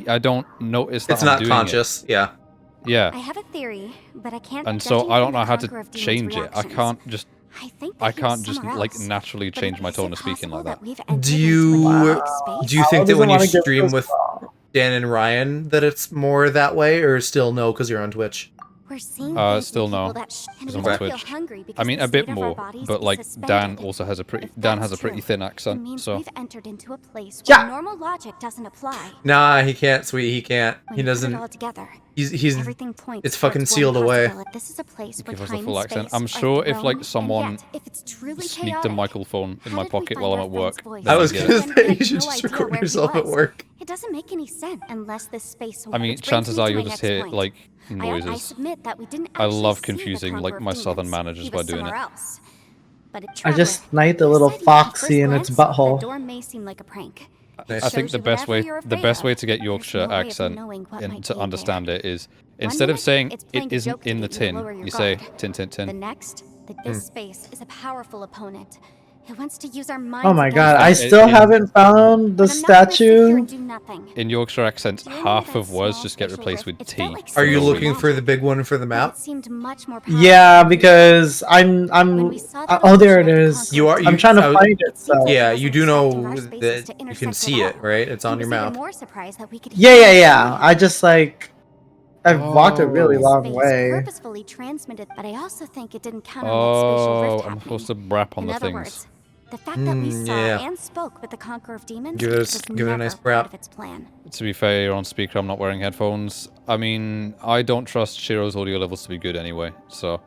I don't notice that It's I'm not doing conscious. Yeah. it. Yeah. I have a theory, but I can't. And so judging I from don't the know how Conqueror to of Demons' change it. I reactions, can't just I think I that he was can't just somewhere like else. naturally But change my is tone it of speaking like possible that. we've entered Do into you another space? do you think Aloe that when doesn't you wanna give stream us with raw. Dan and Ryan that it's more that way, or still no because you're on Twitch? We're seeing things Still in no, people that and because we I'm don't on feel Twitch. hungry I because mean the a bit state of our more, bodies but is like Dan suspended. also has a pretty If Dan that's has a pretty true, thin it accent, means so we've entered into a place where Yeah. normal logic doesn't apply. Nah, he can't. Sweet, he can't. When He you put it doesn't. all together, He's. everything points It's fucking towards one sealed away. possibility. This is a place where give us time a full and accent. space I'm are sure if thrown, like and someone yet, if it's truly sneaked a chaotic, microphone in how my did we pocket find while I'm our at work, friend's voice? then I was I'd get gonna it. When we say you had should no just idea record where he yourself at was. work. It doesn't make any sense unless this space. I mean, which brings chances me are to you'll my just next hear point. like I noises. submit that we didn't I actually love see the confusing like Conqueror of my southern Demons. managers He by was doing somewhere it. else. But a I traveler, just sniped a you little said at foxy first in its glance, butthole. The door may seem like a prank. Nice. I think the best way to get There's Yorkshire no way of accent knowing what and might to be in understand there. it is One instead of minute, saying it's it playing a isn't joke to in the get you to tin, lower your you say guard. tin tin The tin. next, that this space is a powerful opponent. It wants to use our minds. Oh my against god, us. I still in- haven't found the But I'm not gonna sit here statue. and do nothing. In Yorkshire accents, Do you remember half that of words small just get facial replaced rift? with It felt T. like Are you no social looking reason. for the magic, big one for the but map? it seemed much more powerful Yeah, than we because When I'm. we saw the Oh, there it location of the is. Conqueror You are. of You, I'm trying to I- find it. So. Yeah, It you wasn't do know expecting our spaces that to you can intersect see at it, all. right? It's on He your was even map. more surprised that we could Yeah, hear yeah, it. yeah. I just like. I've walked a really Oh. long Space way. purposefully transmitted, but I also think it didn't count on that spatial rift Oh, happening. I'm supposed to rap on In the other things. words, the fact that we saw yeah. and spoke with the Conqueror of Demons Give it a- was give it a never nice part rap. of its plan. To be fair, you're on speaker. I'm not wearing headphones. I mean, I don't trust Shiro's audio levels to be good anyway. So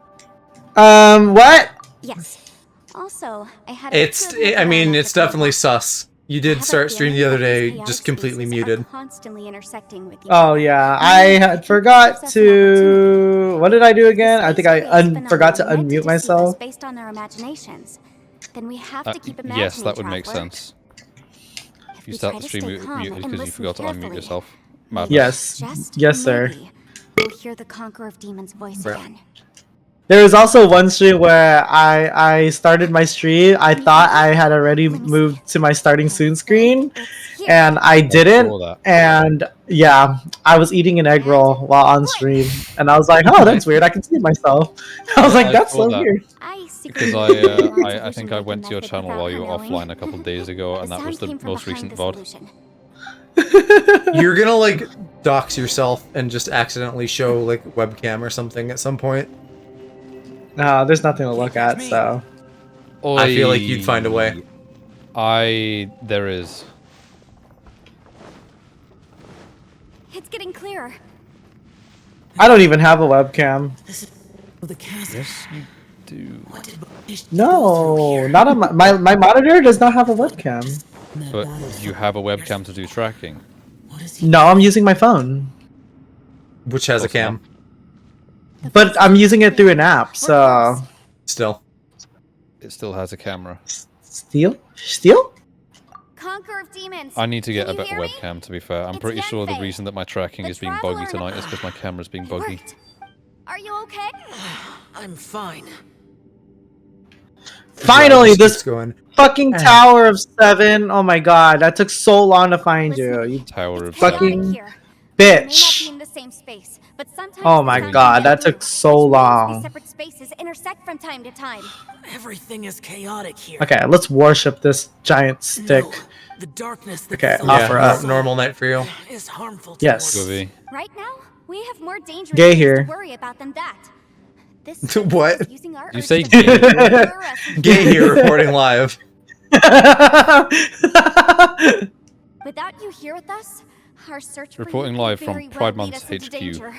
What? Yes. Also, I had a It's. good look I mean, around it's after definitely coming sus. You I did have a start streaming feeling the other that these day, chaotic just completely spaces are muted. constantly intersecting with each Oh other. yeah, Meaning I it had gives forgot us an opportunity. to. What did I do If the again? I think I space creates forgot to phenomena meant unmute deceive us myself. based on our imaginations, then we have to keep imagining, yes, that would make traveler. sense. If You we start try the to stream stay calm muted and because you listen forgot to unmute carefully, yourself. maybe, Madness. Yes, just yes, sir. maybe, we'll hear the Conqueror of Demons' voice Bruh. again. There was also one stream where I started my stream. I thought I had already moved to my starting soon screen, It's here. and I I didn't. saw that. And yeah, I was eating an egg roll while on stream, and I was like, "Oh, that's weird. I can see myself." I was like, I "That's saw so that. weird." I Because secretly I think I went to your channel while you were offline a couple days ago, and that was the most recent VOD. You're gonna like dox yourself and just accidentally show like webcam or something at some point. No, there's nothing to look at. So I feel like you'd find a way. There is. It's getting clearer. I don't even have a webcam. This is the chasm. Yes, you do. What did Banish go No, through here? not on my monitor does not have a webcam. That But battle you have a webcam to do tracking. What is he? No, I'm using my phone, Which has a Close cam. but I'm using it through an app. So Still. It still has a camera. steal. Conqueror of Demons. I need to get Can a you better hear me? webcam, to be fair. I'm It's pretty sure the Yanfei, reason that my tracking the is being traveler buggy in the- tonight is because my camera's being It buggy. worked. Are you okay? I'm fine. Finally, Just this keeps going. fucking Tower of 7. Oh my god, that took so long to find you. Listen, You Tower of It's chaotic fucking here. We may not be bitch. in the same space, but sometimes Oh the my sound god, can that blur, took so which means long. These separate spaces intersect from time to time. Everything is chaotic here. Okay, let's worship this giant stick. No, the darkness that Okay, fills offer the up. sun Normal night for you. is harmful to Yes. mortals. Goofy. Right now, we have more dangerous Gay things here. to worry about than that. This What? is using our You urge say to gay? lure us into Gay here reporting live. Without you here with us, our search Reporting for you live could from very well Pride lead Month's us into HQ. danger.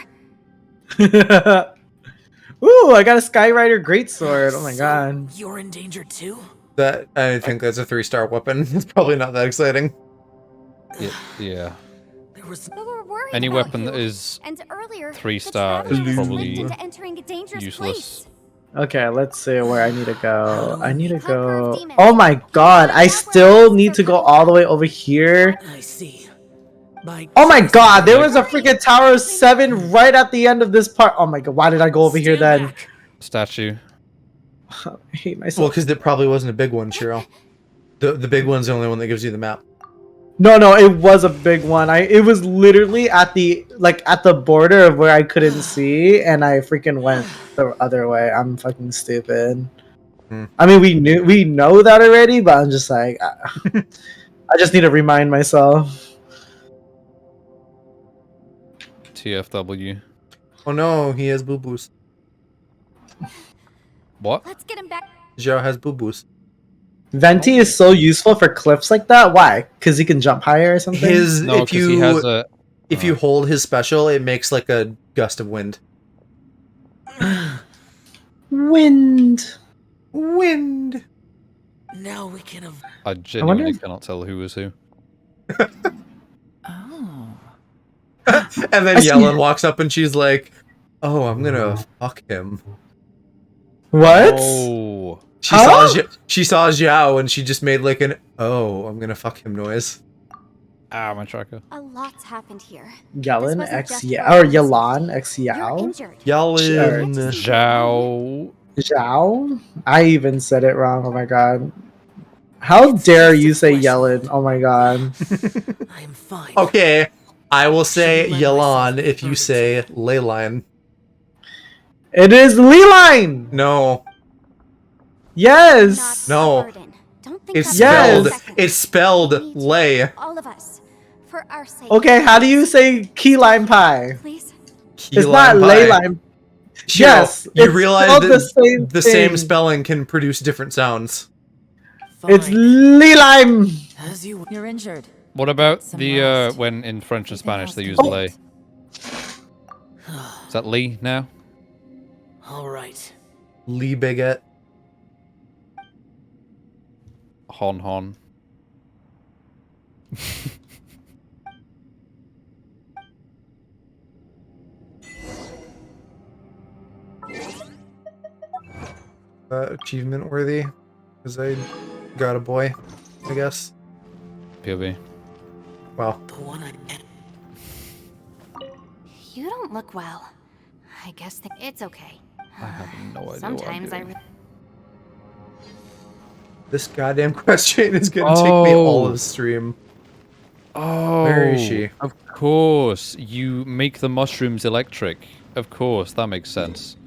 Ooh, I got a Skyrider greatsword. Oh my god. You're in danger too? That I think that's a 3-star weapon. It's probably not that exciting. Yeah. There was But we're worried Any about weapon you. that is And earlier, 3-star the is traveler was probably slipped into entering a dangerous useless. place. Okay, let's see where I need to go. I need to Conqueror of go. demons. Oh my god, I still need to go all the way over here. I see. By Oh my choosing god, there to- was a freaking Tower of 7 right at the end of this part. Oh my god, why did I go over here Stand then? back. Statue. I hate Well, myself. because it probably wasn't a big one, Shiro. The big one's the only one that gives you the map. No, it was a big one. It was literally at the border of where I couldn't see, and I freaking went the other way. I'm fucking stupid. I mean, we know that already, but I'm just like, I just need to remind myself. TFW. Oh no, he has boo-boos. What? Let's get him back. Zhao has boo-boos. Venti is so useful for cliffs like that. Why? Because he can jump higher or something? His No, if because he has you a. if you hold his special, it makes like a gust of wind. Wind. Now we can have. I genuinely wonder- cannot tell who is who. Oh. And then I see. Yellen walks up and she's like, "Oh, I'm gonna fuck him." What? Oh. She Huh? she saw Zhao and she just made like an "Oh, I'm gonna fuck him" noise. Ah, my tracker. A lot's happened here. Yellen This wasn't X just Yao for or us. Yalan X You're Yao? injured. Yellen. Zhao. Zhao? I even said it wrong. Oh my god. How It's dare just a you say threshold. Yellen? Oh my god. I am fine. Okay, I will say Shouldn't let myself Yalan be if you burdened. say Leyline. It is Leeline! No, Yes! Not No. a burden. Don't think it's that for Yes. a spelled. second. It's spelled We need you, Lay. all of us, for our sake. Okay, how do you say key lime pie? Please. It's not ley lime. Shiro, Yes, you it's realize spelled that the same thing. spelling can produce different sounds. It's Fine. Lee lime. As you. You're injured. What about Some the rest. when in French and Everything Spanish else they can use wait. lay? Is that Lee now? All right. Lee Bigot. Hon. Achievement worthy, because I got a boy, I guess. POV. Wow. The one I. You don't look well. I guess it's okay. I have no idea. Sometimes I. This goddamn question is gonna take me all Oh. of the stream. Oh, Where is she? Of course, you make the mushrooms electric. Of course, that makes sense.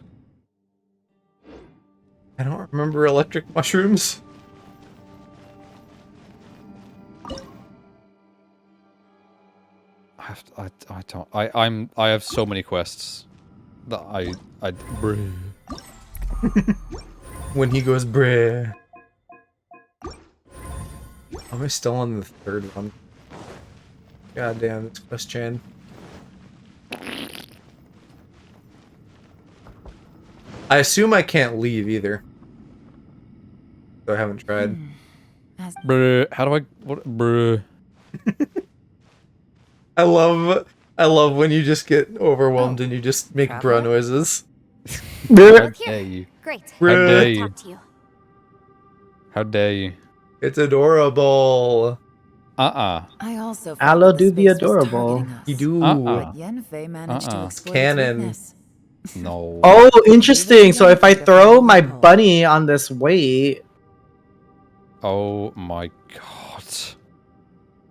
I don't remember electric mushrooms. I have so many quests that bruh. When he goes bruh. Am I still on the third one? God damn, it's quest chain. I assume I can't leave either. So I haven't tried. Bruh. How do I what bruh? I love when you just get overwhelmed and you just make bruh noises. How Look here. dare you? Great. How dare you? Talk to you. How dare you? It's adorable. I also felt Aloe that the do be space was adorable. targeting us. You do. Uh-uh. But Yenfei managed to Uh-uh. exploit Canon. its weakness. No. Oh, interesting. So if I throw my bunny on this weight, Oh my god.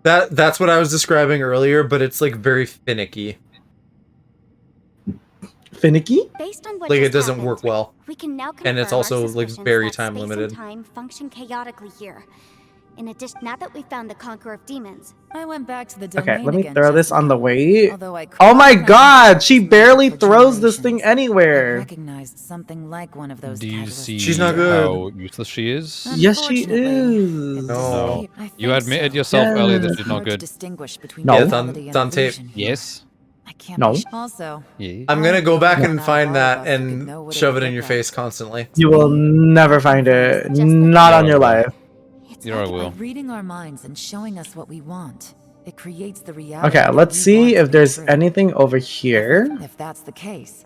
That's what I was describing earlier, but it's like very finicky. finicky? Based on what Like it just doesn't happened, work well. We can now And it's confirm our also like suspicions very that time space and limited. time function chaotically here. In addition, now that we found the Conqueror of Demons, I went back to the domain Okay, let me again throw just this on the now. weight. Although I Oh my couldn't god, she recognize barely for throws this thing generations. I anywhere. recognized something like one of those Do you catalysts. see She's not good. how useless she is? Yes, she Unfortunately, is. it No. disappeared. I You think admitted so. yourself earlier that Yes. she's not Hard to good. distinguish between No. Yeah, it's reality on- and it's on tape. illusion here. Yes. I can't No. Also, Yeah. I'm gonna go I'm back the and one out of find all that of us who could and know what it shove would it in look your like. face constantly. You will never find it. Just like Not Yeah, on your I will. life. it's You're like I will. By reading our minds and showing us what we want, it creates the reality. Okay, that let's we see want to if be there's true. anything over here. If that's the case,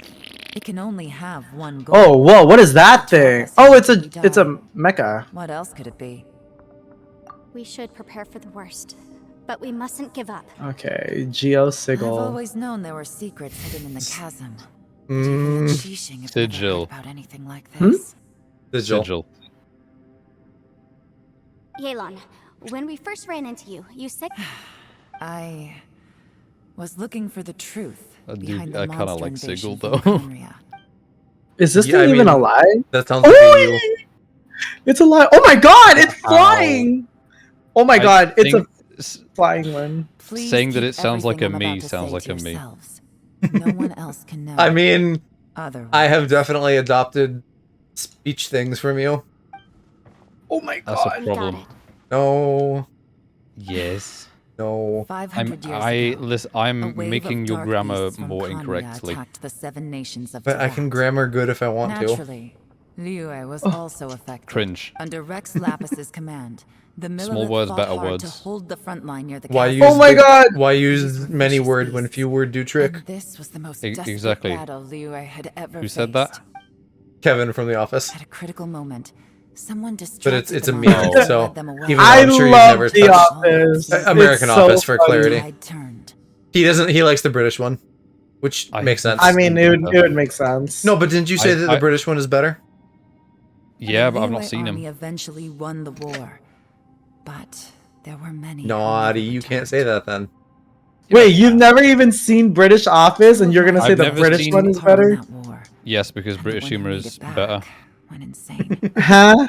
it can only have one goal. Oh, whoa, what is that To trap thing? us Oh, it's until we a die. mecha. What else could it be? we should prepare for the worst, but we mustn't give up. Okay, Geo I've Sigil. always known there were secrets hidden in the chasm. But Mm. even the Qixing have never Sigil. heard about anything like Hmm? this. Sigil. Sigil. Yelan, when we first ran into you, you said I was looking for the truth I do- behind the I kinda monster like invasion Sigil, from though. Conria. Is this Yeah, thing I even mean- alive? That sounds like a you. It's alive. Oh my god, it's Ow. flying! Oh my I god, it's a think flying one. Please saying that keep it sounds like a everything I'm me about to sounds say like to a me. yourselves. No one else can know. I mean, Otherwise. I have definitely adopted speech things from you. Oh my That's a god. we got problem. it. No, Yes. no. 500 years I ago, listen. a I'm wave making of your dark grammar beasts from more Conria incorrectly. attacked the 7 nations of But I can Tibet. grammar good if I want to. Naturally, Liyue was also affected. Cringe. Under Rex Lapis's command, the Small Millelith words, fought better hard to words. hold the front line near the Why castle. use Oh my the- god! Why These use were many vicious word when beasts. few word do trick? And this was the most E- desperate exactly. battle Liyue had ever Who faced. said that? Kevin from The Office. At a critical moment, someone But distracted it's the a monsters meme, and so led them away. even though I I'm sure you've love never The touched Office. American It's so Office for funny. clarity. Tide turned. He doesn't. He likes the British one, which I- makes sense. I mean, it would make sense. No, but didn't you say that the I- British one is better? Yeah, The but I've not Liyue seen army him. eventually won the war, but there were many. who Naughty, never you can't returned. say that then. Wait, you've never even seen British Office and you're gonna say I've the never British seen- one is Part in better? that war, Yes, because and the British one who humor made is it back better. went insane. Huh?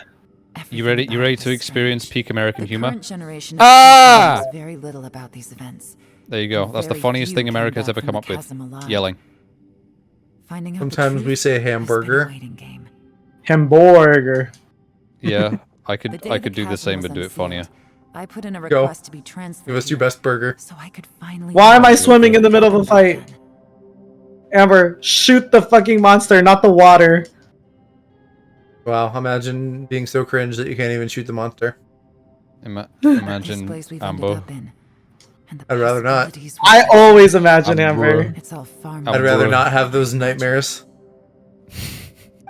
You ready? Everything You about ready it to was experience strange. peak American The humor? current generation of Ah! people knows very little about these events. There you go. and That's the very funniest few thing came America's back ever from come the up with. chasm alive. Yelling. Finding out the Sometimes we truth say has been a hamburger. waiting game. Hamburger. Yeah, I The could. day I the could do the chasm same, was but do it unsealed, funnier. I put in a Go. request to be transferred. Give us your here, best burger. so I could finally. Why am I Yeah. swimming in the middle of a fight? Amber, shoot the fucking monster, not the water. Wow, imagine being so cringe that you can't even shoot the monster. This Imagine place we've ended Ambo. up in, and the I'd rather not. possibilities I were- always imagine Amber. Amber. It's all far I'd more rather bruh. not have those nightmares.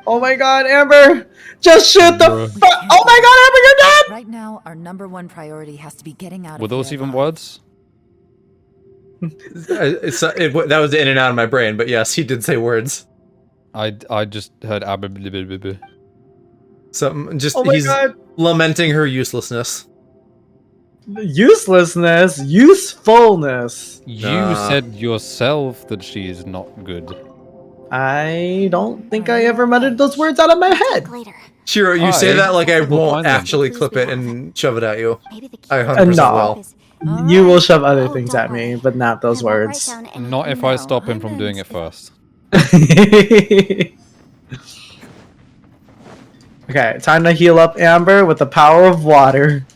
Oh my god, Amber! Just shoot the Bruh. fu- Oh my god, Amber, you're dead! Right now, our #1 priority has to be getting out Were of those here even alive. words? That was in and out of my brain, but yes, he did say words. I just heard abba. Something just Oh my he's god. lamenting her uselessness. Uselessness, usefulness. You Nah. said yourself that she is not good. I don't think I ever muttered those words out of my head. talk later. Shiro, you Hi. say that like I We'll won't find them. actually Please clip be it happy. and shove it at you. Maybe the I key 100% No. will. is- You will shove other Oh, things don't at me, worry. but not those I won't write words. down anything Not if I now. stop him I from doing meant it first. Okay, time to heal up Amber with the power of water.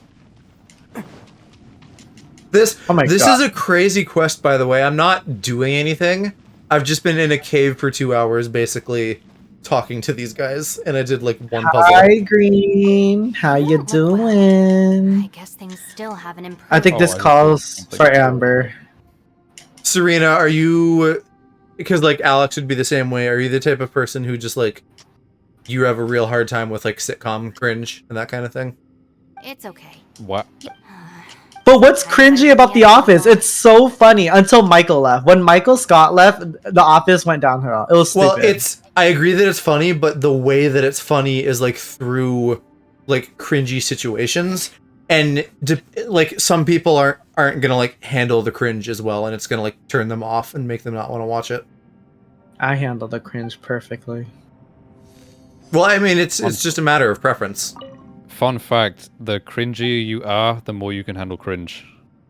This Oh my this God. is a crazy quest, by the way. I'm not doing anything. I've just been in a cave for 2 hours, basically talking to these guys, and I did like one puzzle. Hi, Green. How You you don't look well. I doing? guess things still haven't improved. I think Oh, this I calls just- for Amber. Serena, are you? Because like Alex would be the same way. Are you the type of person who just like you have a real hard time with like sitcom cringe and that kind of thing? It's okay. What? But what's cringy about The Office? It's so funny until Michael left. When Michael Scott left, The Office went downhill. It was stupid. Well, it's. I agree that it's funny, but the way that it's funny is like through like cringy situations, and like some people aren't gonna like handle the cringe as well, and it's gonna like turn them off and make them not want to watch it. I handle the cringe perfectly. Well, I mean, it's just a matter of preference. Fun fact: the cringier you are, the more you can handle cringe.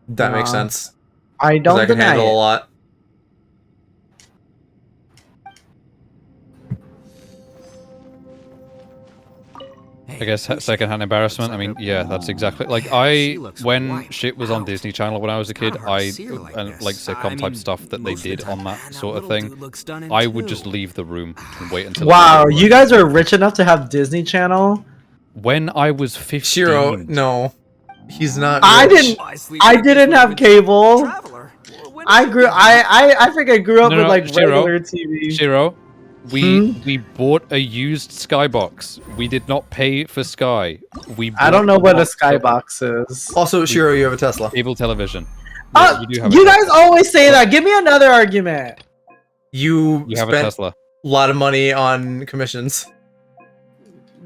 That makes sense. I 'Cause don't I can deny handle a it. lot. I guess secondhand embarrassment. I mean, yeah, that's exactly like when shit was on Disney Channel when I was a kid. And like sitcom type stuff that they did on that sort of thing. I would just leave the room and wait until. Wow, you guys are rich enough to have Disney Channel. When I was 15. Shiro, no, he's not. I rich. didn't have cable. I think I grew up with like Shiro, regular TV. Shiro, we bought a used Skybox. We did not pay for Sky. I don't know what a Skybox is. Also, Shiro, you have a Tesla. Cable television. Yeah, You guys always say that. Give me another argument. You have a spent Tesla. a lot of money on commissions.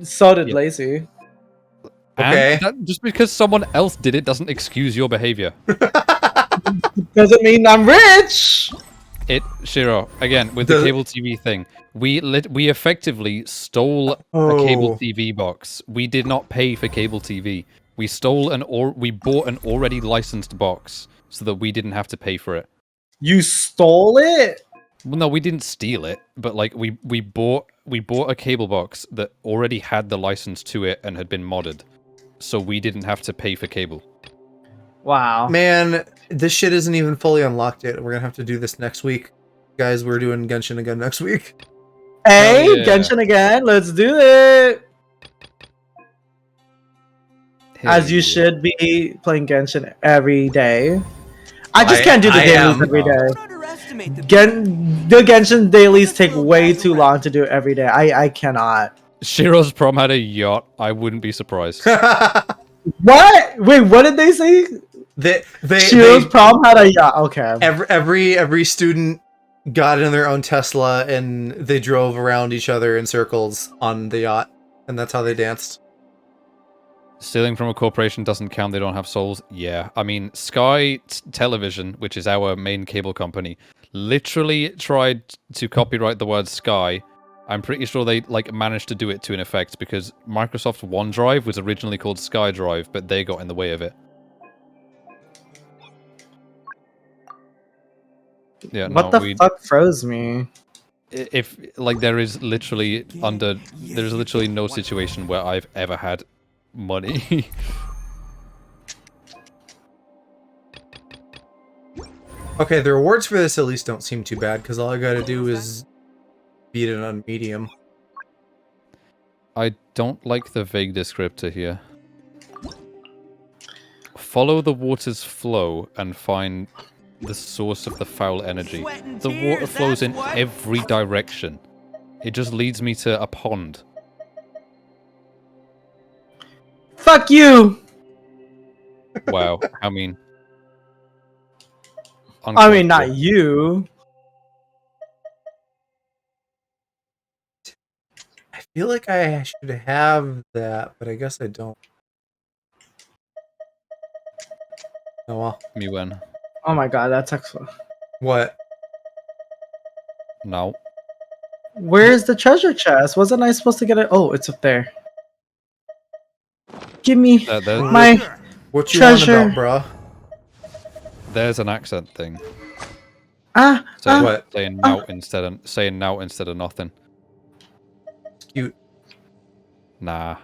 So did Lacey. Okay. Just because someone else did it doesn't excuse your behavior. Doesn't mean I'm rich. Shiro, again, with the cable TV thing, we effectively stole a cable TV box. We did not pay for cable TV. We we bought an already licensed box so that we didn't have to pay for it. You stole it? Well, no, we didn't steal it, but like we bought a cable box that already had the license to it and had been modded, so we didn't have to pay for cable. Wow. Man, this shit isn't even fully unlocked yet. We're gonna have to do this next week. Guys, we're doing Genshin again next week. Hey, Oh, yeah. Genshin again. Let's do it. As you should be playing Genshin every day. I just can't do the dailies every day. The Genshin dailies take way too long to do every day. I cannot. Shiro's prom had a yacht. I wouldn't be surprised. What? Wait, what did they say? Shiro's prom had a yacht. Okay. Every student got in their own Tesla and they drove around each other in circles on the yacht, and that's how they danced. Stealing from a corporation doesn't count. They don't have souls. Yeah, I mean, Sky Television, which is our main cable company, literally tried to copyright the word Sky. I'm pretty sure they managed to do it to an effect because Microsoft OneDrive was originally called SkyDrive, but they got in the way of it. Yeah, what the fuck froze me? If there's literally no situation where I've ever had money. Okay, the rewards for this at least don't seem too bad because all I gotta do is beat it on medium. I don't like the vague descriptor here. Follow the water's flow and find the source of the foul energy. The water flows in every direction. It just leads me to a pond. Fuck you! Wow, I mean... I mean, not you. I feel like I should have that, but I guess I don't. Oh well. Me when? Oh my god, that's excellent. What? No. Where's the treasure chest? Wasn't I supposed to get it? Oh, it's up there. Give me my what you treasure. on about, bruh? There's an accent thing. Saying now instead of nothing. It's cute. Nah.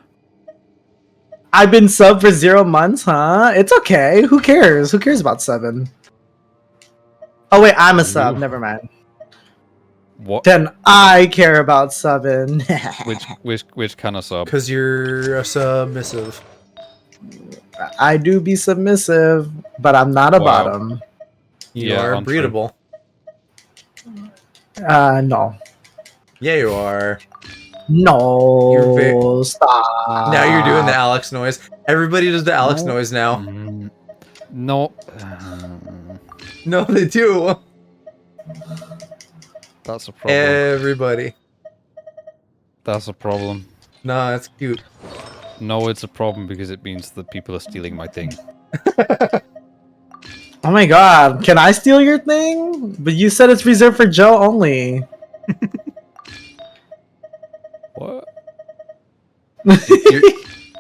I've been sub for 0 months, huh? It's okay. Who cares? Who cares about 7? Oh wait, I'm a sub. Never mind. What? Then I care about 7. which kind of sub? Because you're a submissive. I do be submissive, but I'm not a bottom. You are breedable. No. Yeah, you are. No, stop. Now you're doing the Alex noise. Everybody does the Alex noise now. No. No, they do. That's a problem. Everybody. That's a problem. Nah, it's cute. No, it's a problem because it means that people are stealing my thing. Oh my god, can I steal your thing? But you said it's reserved for Joe only. What?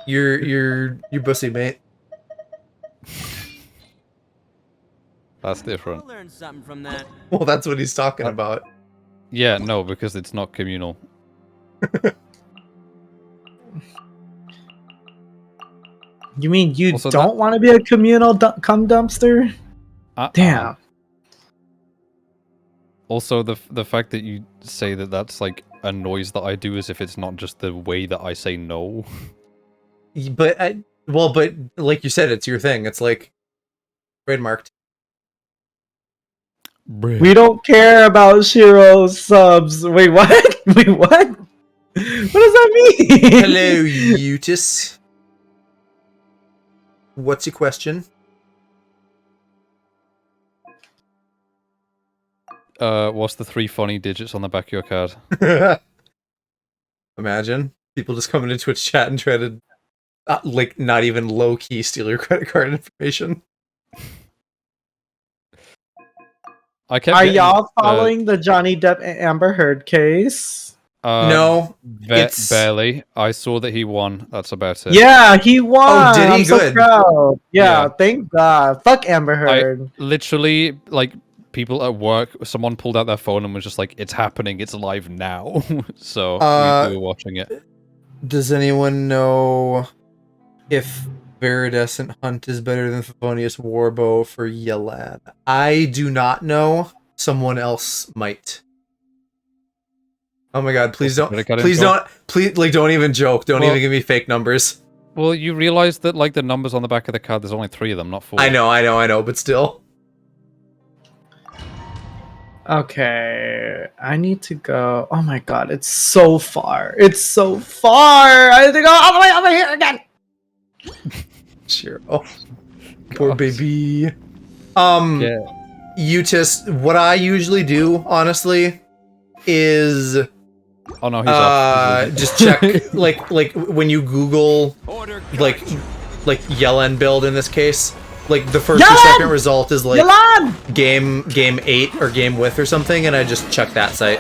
You're bussy, mate. That's different. I'll learn something from that. Well, that's what he's talking about. Yeah, no, because it's not communal. You mean you Also, don't want to be a communal cum dumpster? Damn. Also, the fact that you say that that's like a noise that I do as if it's not just the way that I say no. But but like you said, it's your thing. It's like trademarked. We don't care about Shiro's subs. Wait, what? Wait, what? What does that mean? Hello, Eutis. What's your question? What's the 3 funny digits on the back of your card? Imagine people just come into Twitch chat and try to, like, not even low key steal your credit card information. I kept Are getting, y'all following the Johnny Depp and Amber Heard case? No, it's barely. I saw that he won. That's about it. Yeah, he won. Oh, did he? I'm so Good. proud. Yeah, Yeah. thank God. Fuck Amber Heard. I literally, like, people at work, someone pulled out their phone and was just like, "It's happening. It's live now." So we were watching it. Does anyone know if Viridescent Hunt is better than Favonius Warbow for Yelan? I do not know. Someone else might. Oh my god, please don't, like, don't even joke. Don't even give me fake numbers. Well, you realize that, like, the numbers on the back of the card, there's only 3 of them, not 4. I know, but still. Okay, I need to go. Oh my God, it's so far. It's so far. I have to go all the way over here again. Sure. Oh, poor God. baby. Yeah. Eutis, what I usually do, honestly, is Oh no, he's off. just check like when you Google like Yellen build in this case, like the first or second result is like game 8 or game with or something, and I just check that site.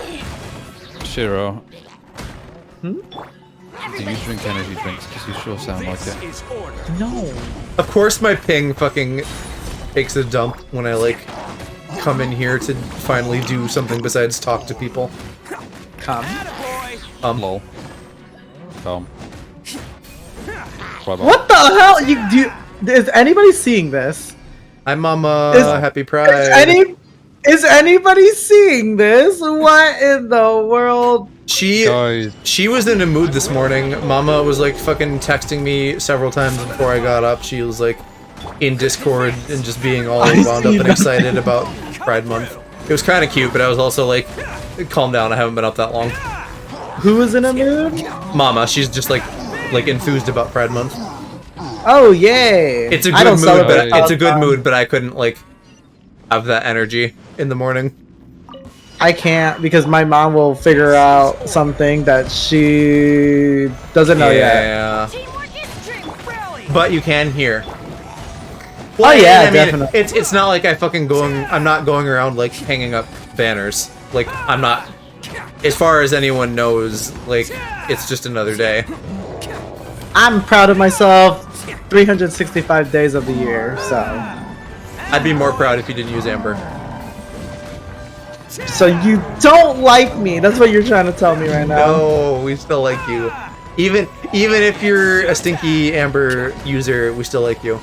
Shiro. Do you drink energy drinks? Because you sure sound like it. No. Of course my ping fucking takes a dump when I like come in here to finally do something besides talk to people. Come. Lol. Come. What the hell? Is anybody seeing this? Hi, Mama. Happy Pride. Is anybody seeing this? What in the world? She was in a mood this morning. Mama was like fucking texting me several times before I got up. She was like in Discord and just being all wound up and excited about Pride Month. It was kind of cute, but I was also like, calm down, I haven't been up that long. Who was in a mood? Mama, she's just like enthused about Pride Month. Oh yay! It's a good mood, but it's a good mood, but I couldn't like have that energy in the morning. I can't because my mom will figure out something that she doesn't know yet. But you can hear. Well, yeah, I mean, definitely. It's not like I'm not going around like hanging up banners. Like I'm not. As far as anyone knows, like it's just another day. I'm proud of myself. 365 days of the year, so. I'd be more proud if you didn't use Amber. So you don't like me? That's what you're trying to tell me right now. No, we still like you. Even if you're a stinky Amber user, we still like you.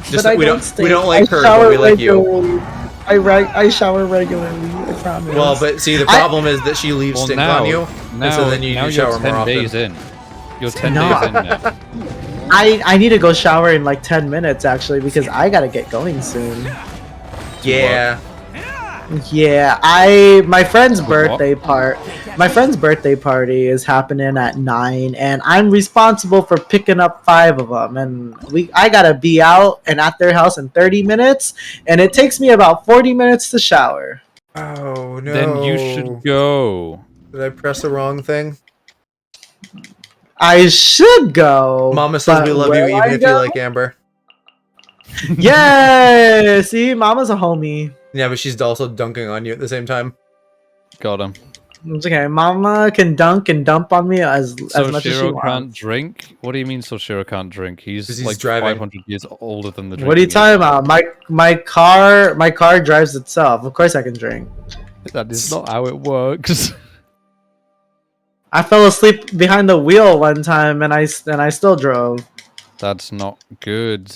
Just but we don't like her, but we like you. I shower regularly. I promise. Well, but see, the problem is that she leaves stink on you, and so then you shower more often. Days in. You're 10 days in now. I need to go shower in like 10 minutes actually because I gotta get going soon. Yeah. Yeah, my friend's birthday party is happening at 9, and I'm responsible for picking up 5 of them, and I gotta be out and at their house in 30 minutes, and it takes me about 40 minutes to shower. Oh no! Then you should go. Did I press the wrong thing? I should go. Mama says we love you even if you like Amber. Yeah, see, Mama's a homie. Yeah, but she's also dunking on you at the same time. Got him. It's okay. Mama can dunk and dump on me as much as she Shiro wants. can't drink? What do you mean Shiro can't drink? 'Cause He's he's like driving. 500 years older than the What are you drinking talking about? My car drives itself. Of course I can drink. age. That is not how it works. I fell asleep behind the wheel one time and I still drove. That's not good.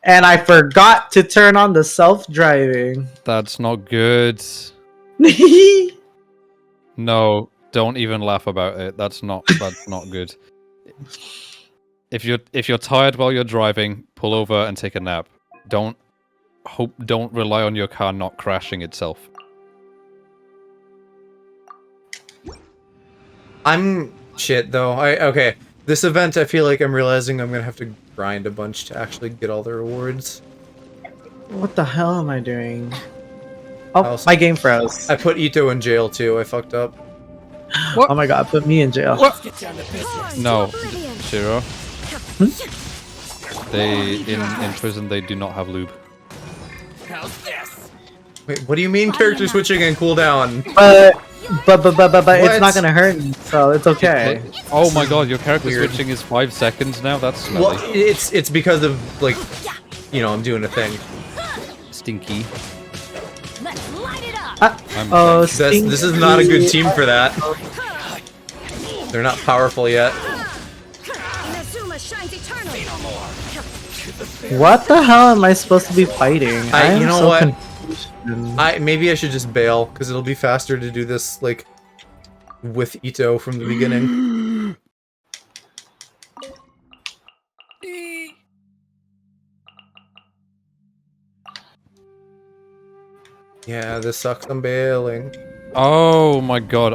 And I forgot to turn on the self-driving. That's not good. No, don't even laugh about it. That's not good. If you're tired while you're driving, pull over and take a nap. Don't rely on your car not crashing itself. I'm shit though. Okay. This event, I feel like I'm realizing I'm gonna have to grind a bunch to actually get all the rewards. What the hell am I doing? Oh, my game froze. I put Ito in jail too. I fucked up. What? Oh my god, put me in jail. What? No, Shiro. They in prison they do not have lube. Wait, what do you mean character switching and cooldown? But it's What? not gonna hurt me, so it's okay. Oh my god, your character Weird. switching is 5 seconds now. That's smelly. Well, it's because of like, you know, I'm doing a thing. Stinky. Let's light it up. Oh, This is not a good team for that. They're not powerful yet. Inazuma shines eternally. What the hell am I supposed to be fighting? I you am know so what? confused. Maybe I should just bail because it'll be faster to do this like with Ito from the beginning. Yeah, this sucks. I'm bailing. Oh my god,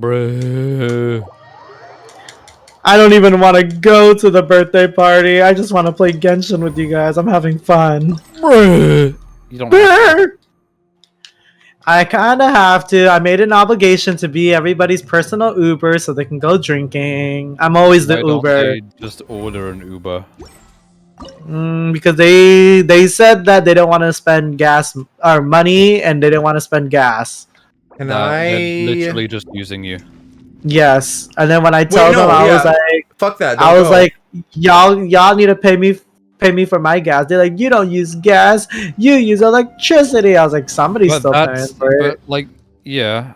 bruh. I don't even want to go to the birthday party. I just want to play Genshin with you guys. I'm having fun. Bruh. You don't have to. I kind of have to. I made an obligation to be everybody's personal Uber so they can go drinking. I'm always the Why don't Uber. they just order an Uber? Because they said that they don't want to spend gas or money and they didn't want to spend gas. And They're literally just using you. Yes, and then when I told them, I was like, fuck that. I don't was go. like, y'all need to pay me for my gas. They're like, you don't use gas, you use electricity. I was like, somebody's But still paying for it. but like, yeah.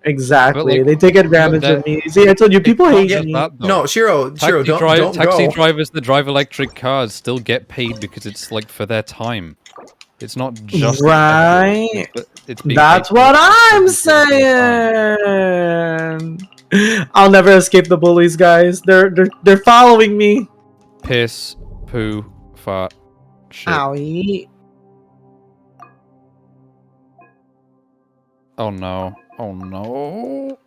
Exactly. like, They take advantage that- of me. See, I told you, people hate Not me. that, though. No, Shiro, don't Taxi go. drivers that drive electric cars still get paid because it's like for their time. It's not just Right. It's being That's paid what for I'm their time. saying. I'll never escape the bullies, guys. They're following me. Piss, poo, fart, shit. Owie. Oh no. Oh no.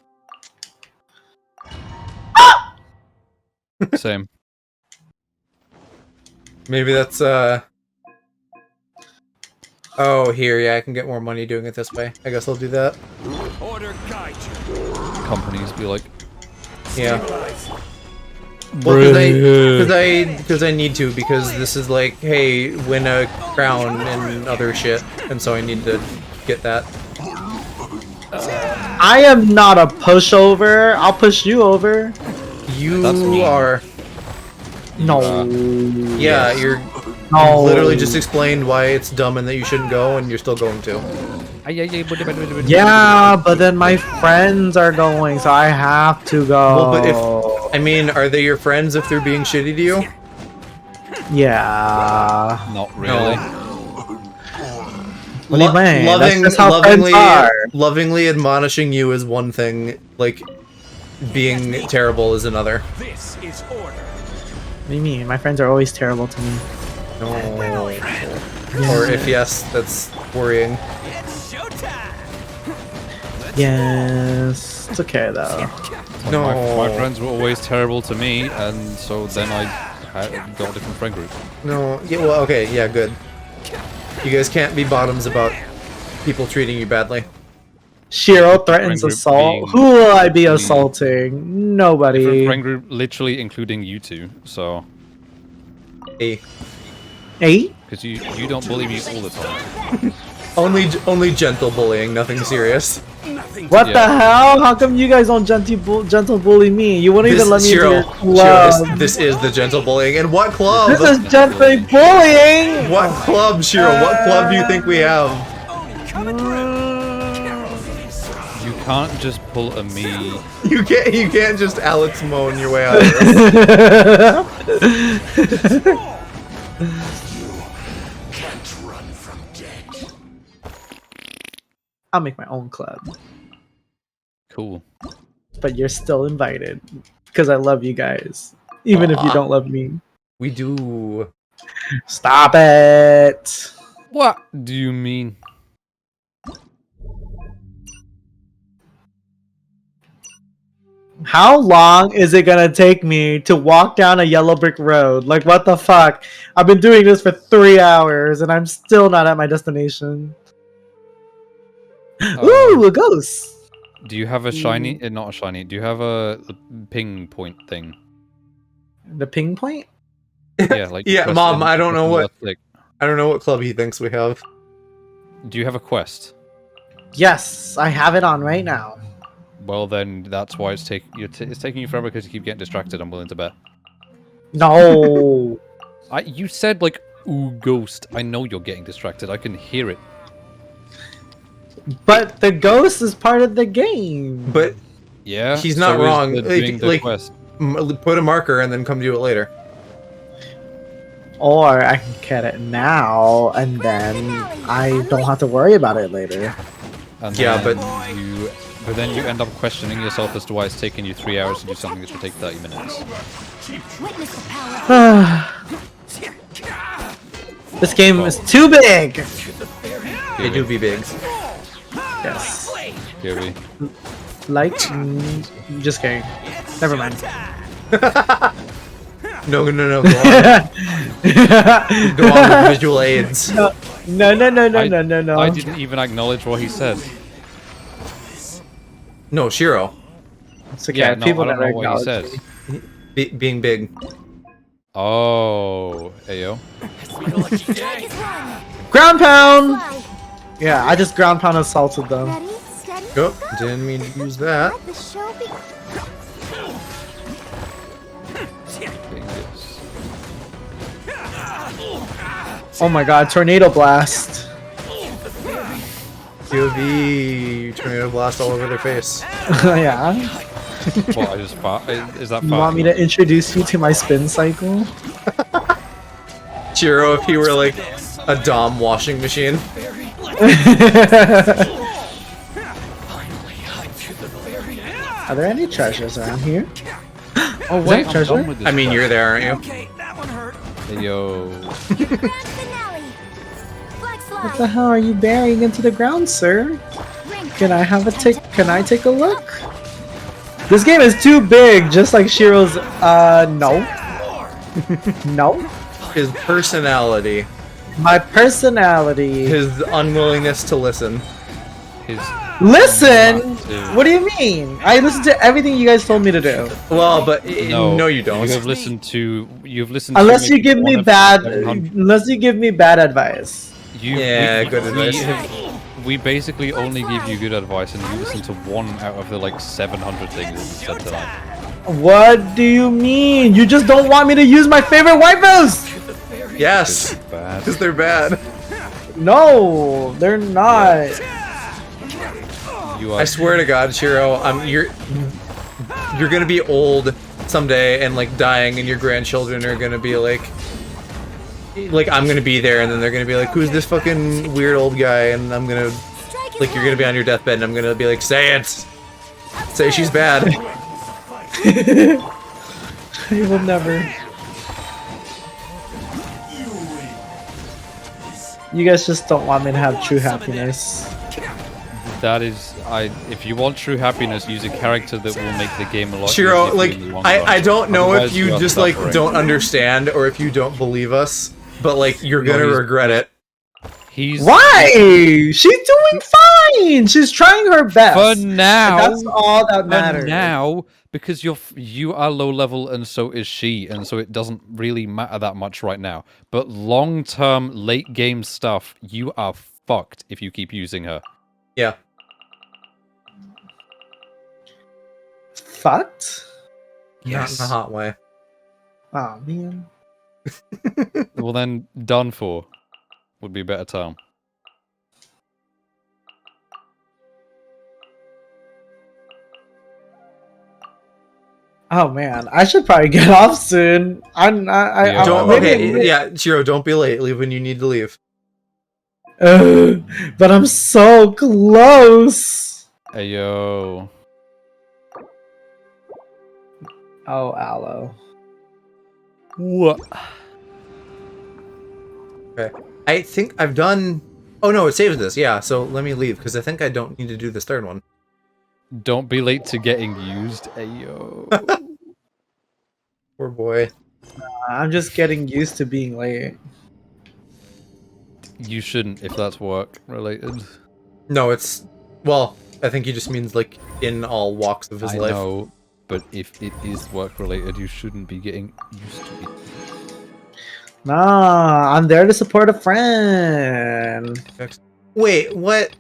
Same. Maybe that's Oh, here, yeah, I can get more money doing it this way. I guess I'll do that. Order guide you. Companies be like, Yeah. Well, because I need to, because this is like, hey, win a crown and other shit, and so I need to get that. I am not a pushover. I'll push you over. You That's me. are. No. Yeah, you're. No. You literally just explained why it's dumb and that you shouldn't go, and you're still going to. Yeah, but then my friends are going, so I have to go. Well, but if I mean, are they your friends if they're being shitty to you? Yeah. not really. What do you mean? That's just how friends are. Lovingly admonishing you is one thing. Like, being terrible is another. This is order. What do you mean? My friends are always terrible to me. No. Or if yes, that's worrying. It's showtime. Yes. It's okay though. No. My friends were always terrible to me, and so then I got a different friend group. No. Yeah. Well. Okay. Yeah. Good. You guys can't be bottoms about people treating you badly. Shiro threatens Friend group assault. being Who will I be really- assaulting? Different Nobody. friend group, literally including you two. So, Hey. 8? because you don't bully me all the time. Only gentle bullying, nothing serious. What the hell? How come you guys don't gentle bully me? You wouldn't even let me into your club. This is the gentle bullying. And what club? This is gentle bullying! What club, Shiro? What club do you think we have? You can't just pull a me. You can't just Alex moan your way out of this. I'll make my own club. Cool. But you're still invited. Because I love you guys. Even if you don't love me. We do. Stop it! What do you mean? How long is it gonna take me to walk down a yellow brick road? Like, what the fuck? I've been doing this for 3 hours and I'm still not at my destination. Ooh, a ghost! Do you have a shiny? Not a shiny. Do you have a ping point thing? The ping point? Yeah, like yeah, Mom. I don't know what. Like, I don't know what club he thinks we have. do you have a quest? Yes, I have it on right now. Well, then that's why it's taking you forever because you keep getting distracted. I'm willing to bet. No. You said like, "Ooh, ghost." I know you're getting distracted. I can hear it. But the ghost is part of the game. But yeah, he's not so wrong. is doing the Like, quest. put a marker and then come do it later. Or I can get it now, and then I don't have to worry about it later. And Yeah, then then you end up questioning yourself as to why it's taking you 3 hours to do something that should take 30 minutes. Witness the power. This game is too big! They do be big. Yes. Gary. Like, just kidding. Never mind. No. Go on. Go on with visual aids. No. I didn't even acknowledge what he said. No, Shiro. It's okay. Yeah, no, People I don't never know what he acknowledge said. me. Being big. Oh, ayo. Ground pound! Yeah, I just ground pound assaulted them. Ready, steady, Oh, didn't mean to use that. let the show begin. Oh my god, tornado blast. POV tornado blast all over their face. Yeah. What, I just fart? Is that You fart? want me to introduce you to my spin cycle? Shiro, if he were like a Dom washing machine. Are there any treasures around here? Oh Is wait, that treasure? I'm done with this I mean, crap. you're there, aren't you? Okay, that one hurt. Hey, yo. Grand finale. Flag What slide. the hell are you burying into the ground, sir? Ring. Can I have a take? Can I take a look? This game is too big, just like Shiro's. No. No. His personality, My personality. his unwillingness to listen. His Listen. What do you mean? I listened to everything you guys told me to do. Well, but no, you You don't. have listened to. You've listened. Unless to you give one me of bad. 700 Unless you give me bad advice. Yeah, good advice. We basically only give you good advice, and you listen to one out of the like 700 things that you said tonight. What do you mean? You just don't want me to use my favorite waifus? Yes, Bad. because they're bad. No, they're not. You are. I swear to God, Shiro, you're gonna be old someday and like dying, and your grandchildren are gonna be like I'm gonna be there, and then they're gonna be like, "Who's this fucking weird old guy?" And I'm gonna like you're gonna be on your deathbed, and I'm gonna be like, "Say it, say she's bad." You will never. You guys just don't want me to have true happiness. That is, if you want true happiness, use a character that will make the game a lot Shiro, easier like in the long I run. don't know if Otherwise, you are just like suffering. don't understand or if you don't believe us, but like you're gonna he's- regret it. He's Why? She's doing fine. She's trying her best. for now. And that's all that For matters. now, because you are low level and so is she, and so it doesn't really matter that much right now. But long term, late game stuff, you are fucked if you keep using her. Yeah. Fucked? Not in a hot way. Oh man. Well then, done for would be a better term. Oh man, I should probably get off soon. Yeah. Don't, maybe- okay, yeah, Chiro, don't be late. Leave when you need to leave. But I'm so close. Hey yo. Oh, Aloe. What? Okay. I think I've done... Oh no, it saves this, yeah, so let me leave, because I think I don't need to do this third one. Don't be late to getting used. Hey yo. Poor boy. I'm just getting used to being late. You shouldn't if that's work related. No, it's... Well, I think he just means, like, in all walks of his I life. know, but if it is work related, you shouldn't be getting used to it. Nah, I'm there to support a friend. Wait, what?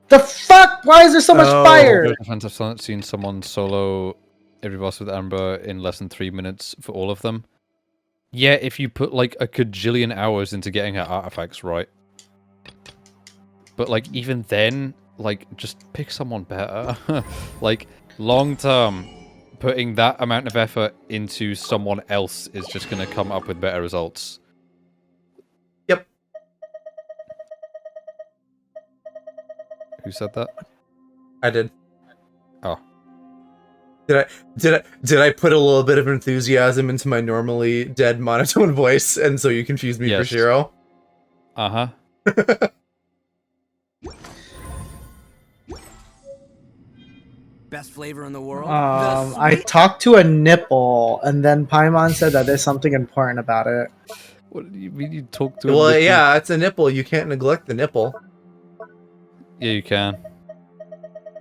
The fuck? Why is there so much Oh. fire? I've seen someone solo every boss with Amber in less than 3 minutes for all of them. Yeah, if you put like a cajillion hours into getting her artifacts right. But like even then, like just pick someone better. Like long term, putting that amount of effort into someone else is just gonna come up with better results. Yep. Who said that? I did. Oh. Did I put a little bit of enthusiasm into my normally dead monotone voice, and so you confused me Yes. for Shiro? Uh-huh. Best flavor in the world. I talked to a nipple, and then Paimon said that there's something important about it. What do you mean you talk to a Well, nipple? yeah, it's a nipple. You can't neglect the nipple. Yeah, you can.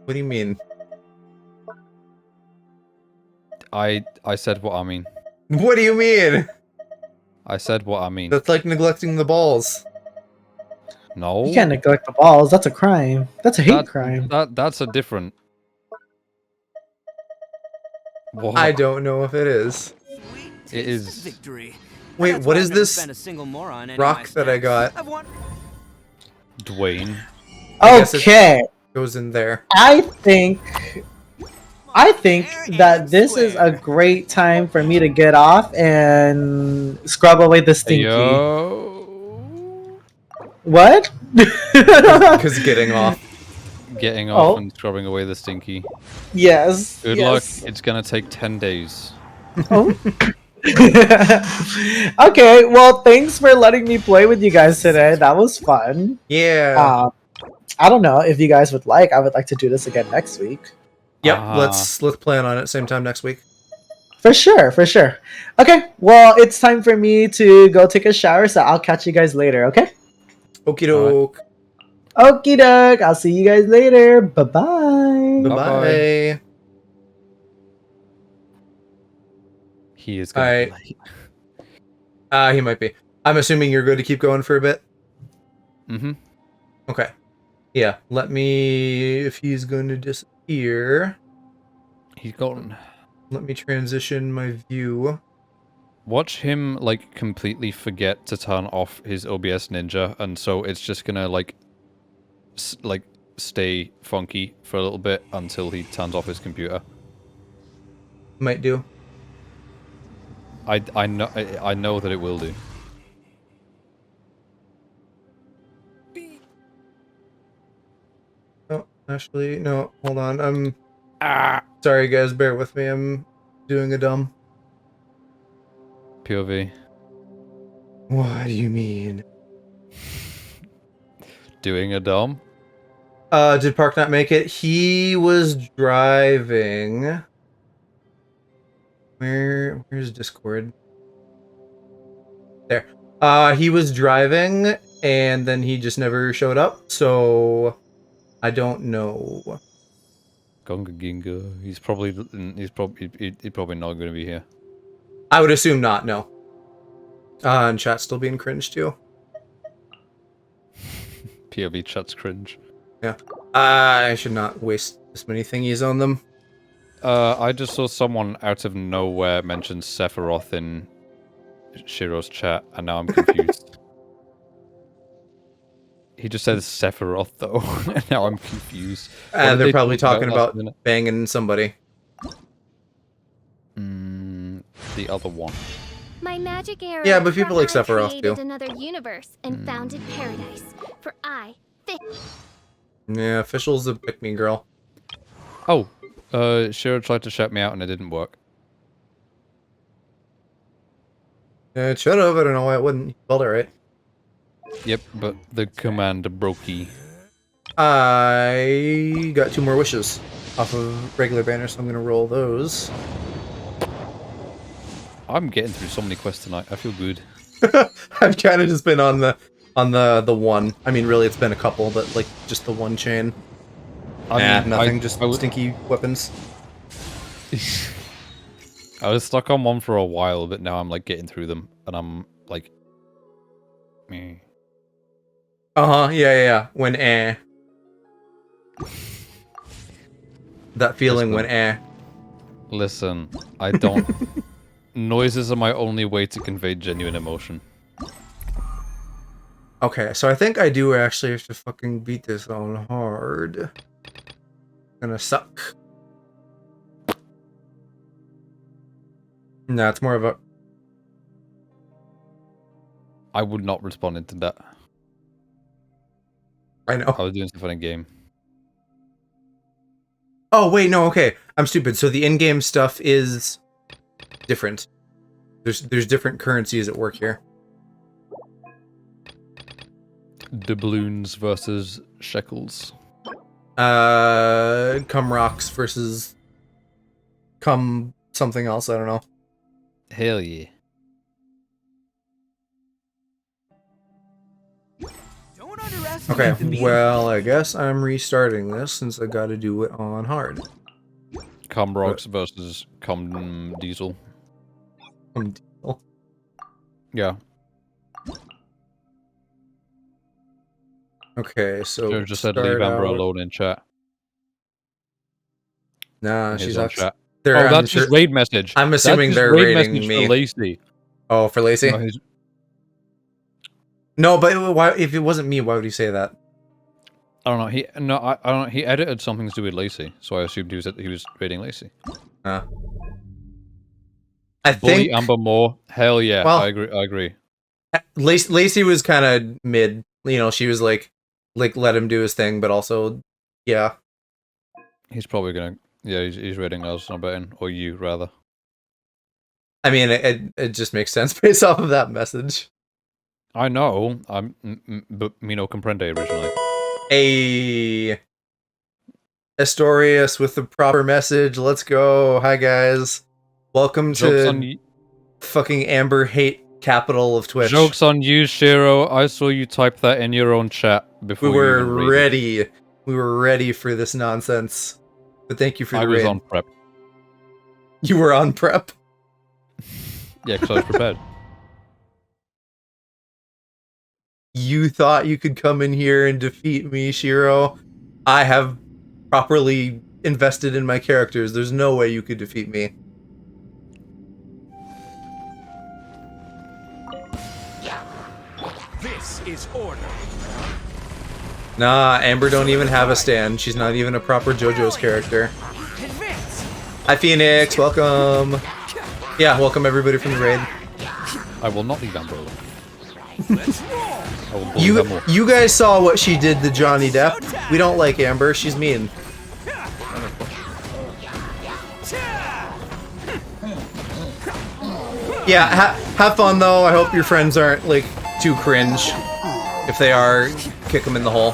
What do you mean? I said what I mean. What do you mean? I said what I mean. That's like neglecting the balls. No. You can't neglect the balls. That's a crime. That's a hate crime. That's a different. What? I don't know if it is. It is. Victory. Wait, That's what why is I've never this spent a single more on any of rock my that I snacks. got? I've won. Dwayne. I guess it Okay, goes in there. I think that this is a great time for me to get off and scrub away the stinky. Yo. What? Because getting off. Getting off Oh. and scrubbing away the stinky. Yes. Good yes. luck. It's gonna take 10 days. Oh. Okay, well, thanks for letting me play with you guys today. That was fun. Yeah. I don't know if you guys would like. I would like to do this again next week. Yep. Ah. Let's plan on it same time next week. For sure, for sure. Okay, well, it's time for me to go take a shower, so I'll catch you guys later, okay? Okie doke. Okie doke. I'll see you guys later. Bye-bye. Bye Bye-bye. bye. He is gonna Alright. be late. He might be. I'm assuming you're good to keep going for a bit. Mm-hmm. Okay. Yeah. Let me. If he's going to disappear, He's gone. let me transition my view. Watch him like completely forget to turn off his OBS Ninja, and so it's just gonna like stay funky for a little bit until he turns off his computer. Might do. I know that it will do. Oh, actually, no. Hold on. Sorry, guys. Bear with me. I'm doing a dumb. POV. What do you mean? Doing a dom? Did Park not make it? He was driving. Where's Discord? There. He was driving, and then he just never showed up. So I don't know. Gonga Ginga. He's probably not going to be here. I would assume not. No. And chat's still being cringe too. POV chat's cringe. Yeah. I should not waste this many thingies on them. I just saw someone out of nowhere mention Sephiroth in Shiro's chat, and now I'm confused. He just says Sephiroth, though, and now I'm confused. They're probably talking about banging somebody. The other one. My magic arrow. Yeah, but people like for I Sephiroth, created too. another universe and founded paradise. For I, Yeah, Official's a pick-me girl. Oh, Shiro tried to shut me out and it didn't work. Yeah, it should have. I don't know why it wouldn't. You spelled it right. Yep, but the command brokey. I got 2 more wishes off of regular banners, so I'm gonna roll those. I'm getting through so many quests tonight. I feel good. I've kind of just been on the one. I mean, really, it's been a couple, but like just the one chain. Nothing. Just stinky weapons. I was stuck on one for a while, but now I'm like getting through them, and I'm like, meh. Yeah. When that feeling when Listen, I don't. Noises are my only way to convey genuine emotion. Okay, so I think I do actually have to fucking beat this on hard. Gonna suck. No, it's more of a... I would not respond into that. I know. I was doing something in game. Oh, wait, no, okay. I'm stupid. So the in-game stuff is different. There's different currencies at work here. Doubloons versus shekels. Cum rocks versus cum something else, I don't know. Hell yeah. Don't underestimate Okay, the meaning. well, I guess I'm restarting this since I gotta do it on hard. Cum rocks versus cum diesel. Cum diesel? Yeah. Okay, so Sure, just said leave Amber alone in chat. Nah, Here's she's on up. chat. They're, Oh, I'm that's sure- his raid message. I'm assuming That's his they're raid raiding message me. for Lacey. Oh, for Lacey? No, No, but why? If it wasn't me, why would he say that? I don't know. I don't know. He edited something to do with Lacey, so I assumed he was raiding Lacey. I Bully think Amber more. Hell yeah. Well- I agree. Lacey was kind of mid. You know, she was like let him do his thing, but also, yeah. He's probably gonna. Yeah, he's raiding us. I'm betting, or you rather. I mean, it just makes sense based off of that message. I know. But me no comprende originally. A Astorius with the proper message. Let's go. Hi guys. Welcome Joke's on to you. fucking Amber hate capital of Twitch. Joke's on you, Shiro. I saw you type that in your own chat before We you were even raided. ready. We were ready for this nonsense. But thank you for the I was raid. on prep. You were on prep. Yeah, because I was prepared. You thought you could come in here and defeat me, Shiro. I have properly invested in my characters. There's no way you could defeat me. This is order. Nah, Amber don't even have a stand. She's not even a proper JoJo's character. Advance. Hi, Phoenix. Welcome. Yeah, welcome everybody from the raid. I will not leave Amber alone. Let's roll. I will bully them more. You guys saw what she did to Johnny Depp. We don't like Amber. She's mean. Yeah, have fun though. I hope your friends aren't like too cringe. If they are, kick them in the hole.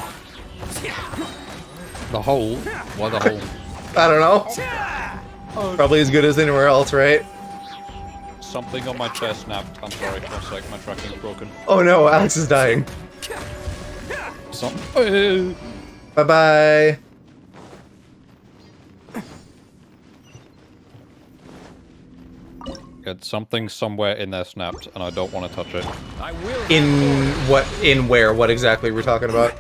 The hole? Why the hole? I don't know. Probably as good as anywhere else, right? Something on my chest snapped. I'm sorry. One sec. My tracking is broken. Oh no, Alex is dying. Something. Bye bye. Something somewhere in there snapped, and I don't want to touch it. I will. In what? In where? What exactly we're talking about?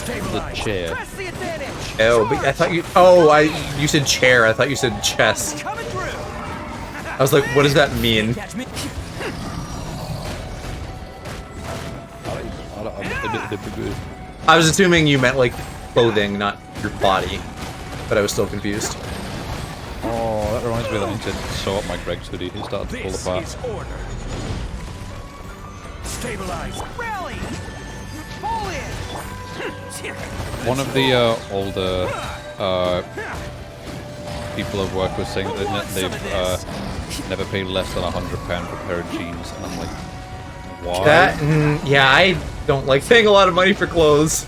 The chair. Press the advantage. Oh, but I thought you. Oh, you said chair. I thought you said chest. Coming through. I was like, what does that mean? Catch me. I was assuming you meant like clothing, not your body, but I was still confused. Oh, that reminds me that I need to sew up my Greg's hoodie. He started to This fall apart. is order. Stabilize. Rally. Pull in. One of the older people I've worked with saying that they've never paid less than £100 for a pair of jeans, and I'm like, why? Yeah, I don't like paying a lot of money for clothes.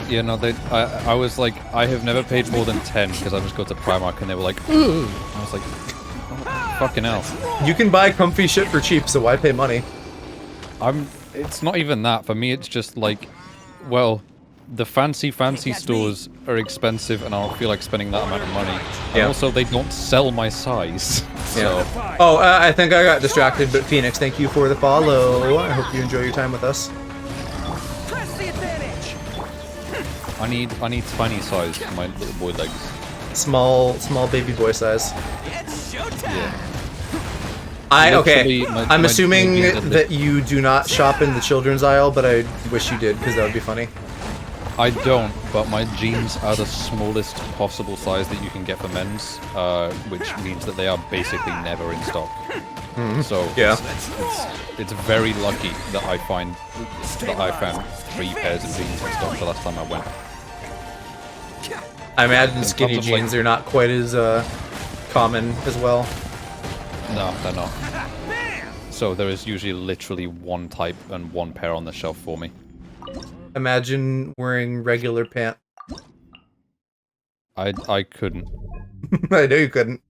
Yeah, no, I was like, I have never paid more than 10 because I just go to Primark and they were like, ooh. I was like, oh, fucking hell. You can buy comfy shit for cheap, so why pay money? It's not even that. For me, it's just like, well, the fancy stores are expensive and I don't feel like spending that amount of money. And Yeah. also, they don't sell my size. So, Oh, I think I got distracted, but Phoenix, thank you for the follow. I hope you enjoy your time with us. Press the advantage. I need tiny size for my little boy legs. Small baby boy size. It's showtime. Yeah. Okay. I'm assuming my jeans that you do not shop in the children's aisle, but I wish you did, because that would be funny. I don't, but my jeans are the smallest possible size that you can get for men's, which means that they are basically never in stock. So Yeah. it's very lucky that I found 3 pairs of jeans in stock the last time I went. I imagine skinny terms of, like- jeans are not quite as common as well. No, they're not. So there is usually literally one type and one pair on the shelf for me. Imagine wearing regular pants. I couldn't, I know you couldn't.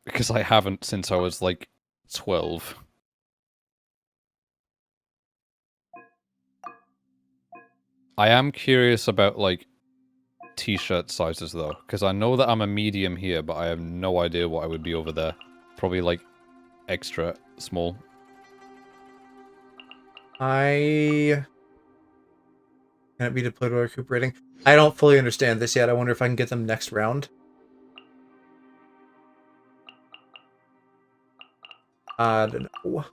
because I haven't since I was like 12. I am curious about like t-shirt sizes though, because I know that I'm a medium here, but I have no idea what I would be over there. Probably like extra small. Can it be deployed while recuperating? I don't fully understand this yet. I wonder if I can get them next round. I don't know.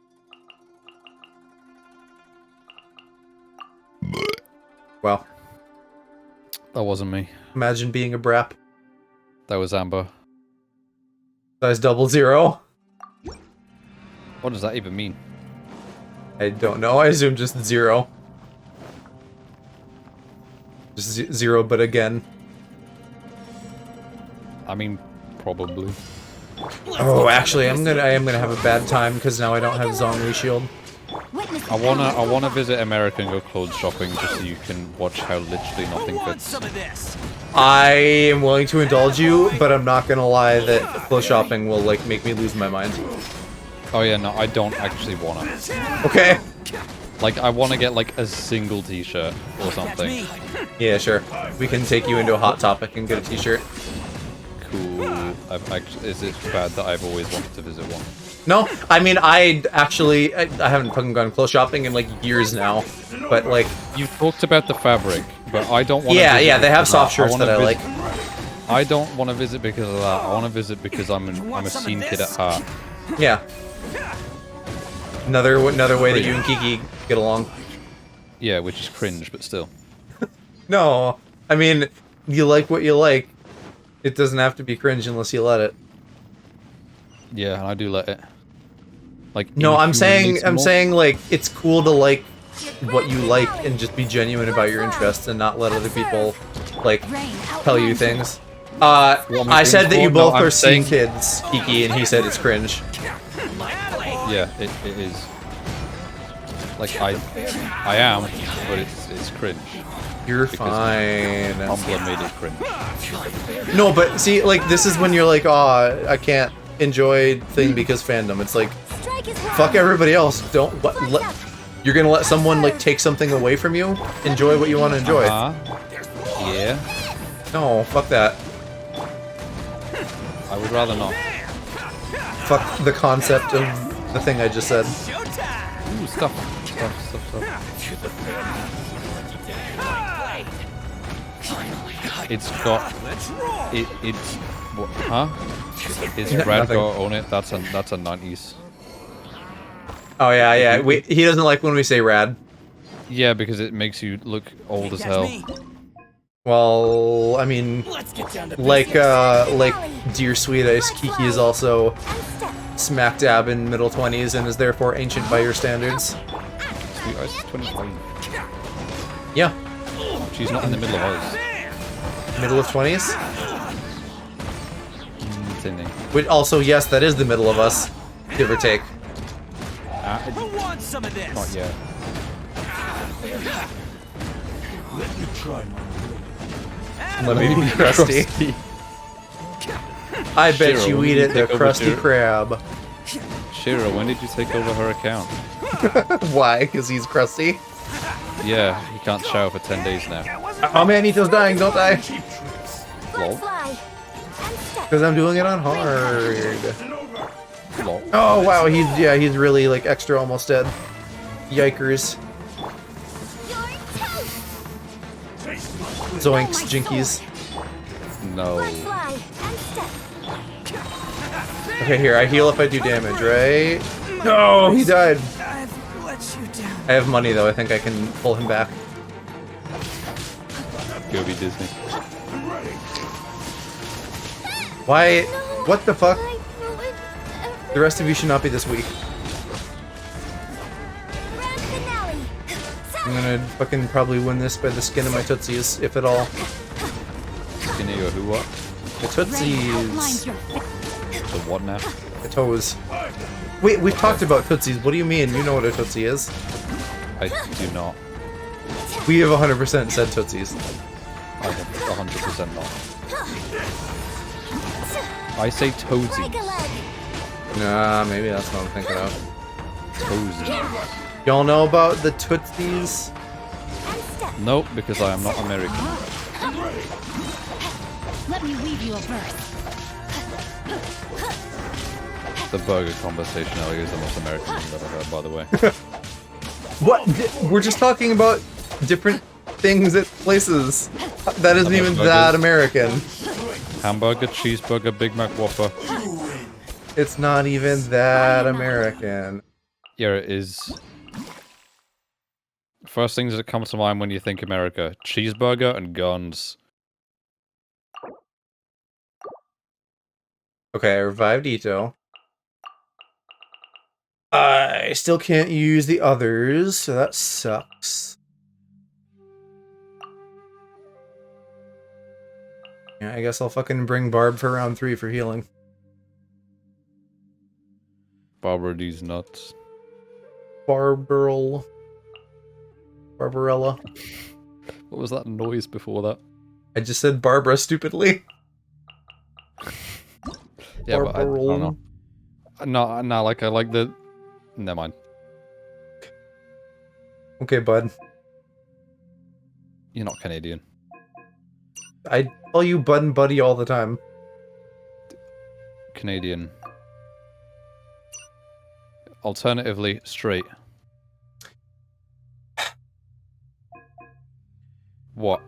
Well, That wasn't me. imagine being a brap. That was Amber. Size 00. What does that even mean? I don't know. I assume just 0. Just 0, but again. I mean, probably. Oh, actually, I am gonna have a bad time because now I don't have Zhongli Shield. I wanna visit America and go clothes shopping just so you can watch how literally nothing Who wants fits. some of this? I am willing to indulge you, but I'm not gonna lie that clothes shopping will like make me lose my mind. Oh yeah, no, I don't actually wanna. Okay. Like, I wanna get like a single t-shirt or something. Yeah, sure. We can take you into a Hot Topic and get a t-shirt. Cool. Is it bad that I've always wanted to visit one? No, I mean, I haven't fucking gone clothes shopping in like years now, but like, You talked about the fabric, but I don't want to yeah, they have soft shirts that I like. I don't want to visit because of that. I want to visit because I'm a scene kid at heart. Yeah. Another way that you and Kiki get along. Yeah, which is cringe, but still. No, I mean, you like what you like. It doesn't have to be cringe unless you let it. Yeah, and I do let it. Like, No, I'm inhumanly saying like it's cool to like what you like and just be genuine about your interests and not let other people like tell you things. I said that you No, both I'm are scene saying- kids, Kiki, and he said it's cringe. Yeah, it is. Like, I am, but it's cringe. You're Because fine. Tumblr made it cringe. No, but see, like this is when you're like, oh, I can't enjoy thing because fandom. It's like, fuck everybody else. Don't you're gonna let someone like take something away from you? Enjoy what you want to enjoy. Yeah. No, fuck that. I would rather not. Fuck the concept of the thing I just said. Ooh, stuff. It's got it's what, huh? It's Yeah, nothing. Radgar on it. That's a 90s. Oh yeah, yeah. He doesn't like when we say rad. Yeah, because it makes you look old as hell. Well, I mean, like Dear Sweet Ice, Kiki is also smack dab in middle 20s and is therefore ancient by your standards. Sweet Ice is 25. Yeah, She's not in the middle of us. middle of 20s. Tinny. Which also, yes, that is the middle of us, give or take. Who wants some of this? Not yet. Let me try my Let me be crusty. I bet Shiro, you when eat did you it, the take over Krusty to- Krab. Shiro, when did you take over her account? Why? Because he's crusty? Yeah, he can't shower for 10 days now. Oh man, Ito's dying, don't die! Lol. Because I'm doing it on hard. Lol. Oh wow, he's really like extra almost dead. Yikers. Zoinks, jinkies. No. Okay, here, I heal if I do damage, right? No, he died. I've let you down. I have money though, I think I can pull him back. Go be Disney. Why? What the fuck? The rest of you should not be this weak. I'm gonna fucking probably win this by the skin of my tootsies, if at all. Skinny or who what? The tootsies. The what now? The toes. Wait, we've talked about tootsies. What do you mean? You know what a tootsie is. I do not. We have 100% said tootsies. I have 100% not. I say toesies. Nah, maybe that's what I'm thinking of. Toesies. Y'all know about the tootsies? Nope, because I am not American. Let me weave you a verse. The burger conversation earlier is the most American thing I've ever heard, by the way. What? We're just talking about different things at places. That isn't even that American. Hamburger, cheeseburger, Big Mac, Whopper. It's not even that American. Yeah, it is. First things that come to mind when you think America: cheeseburger and guns. Okay, I revived Ito. I still can't use the others, so that sucks. Yeah, I guess I'll fucking bring Barb for round 3 for healing. Barbara these nuts. Barbarella. What was that noise before that? I just said Barbara stupidly. Yeah, but I don't know. No, like I like the. Never mind. Okay, bud. You're not Canadian. I call you bud and buddy all the time. Canadian. Alternatively, straight. What?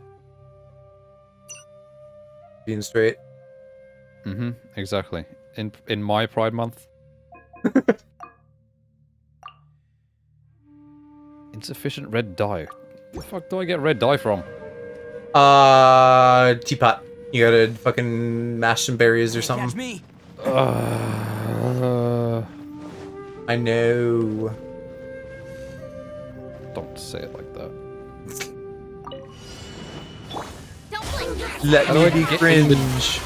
Being straight. Mm-hmm. Exactly. In my Pride Month. Insufficient red dye. Where the fuck do I get red dye from? Teapot. You gotta fucking mash some berries or something. Catch me. I know. Don't say it like that. Let How do me I be get cringe.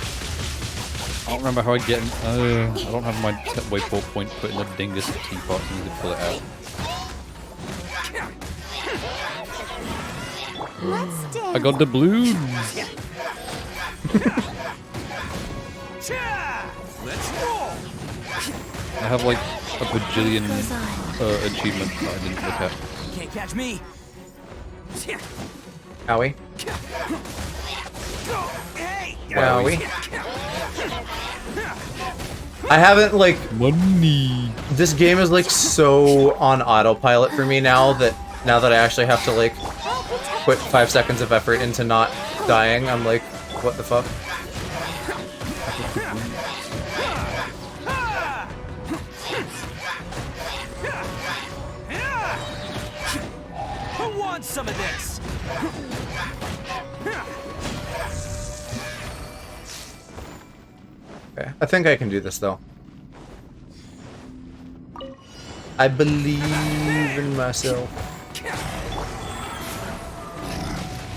I don't remember how I get in. I don't have my waypoint point put in the dingus teapot, so I need to pull it out. I got the blues! Let's roll. I have like a bajillion achievements that I didn't look at. Can't catch me. Howie. Hey. Wowie. I haven't, like... Money! This game is, like, so on autopilot for me now that I actually have to, like, put 5 seconds of effort into not dying, I'm like, what the fuck? Who wants some of this? Okay, I think I can do this though. I believe in myself.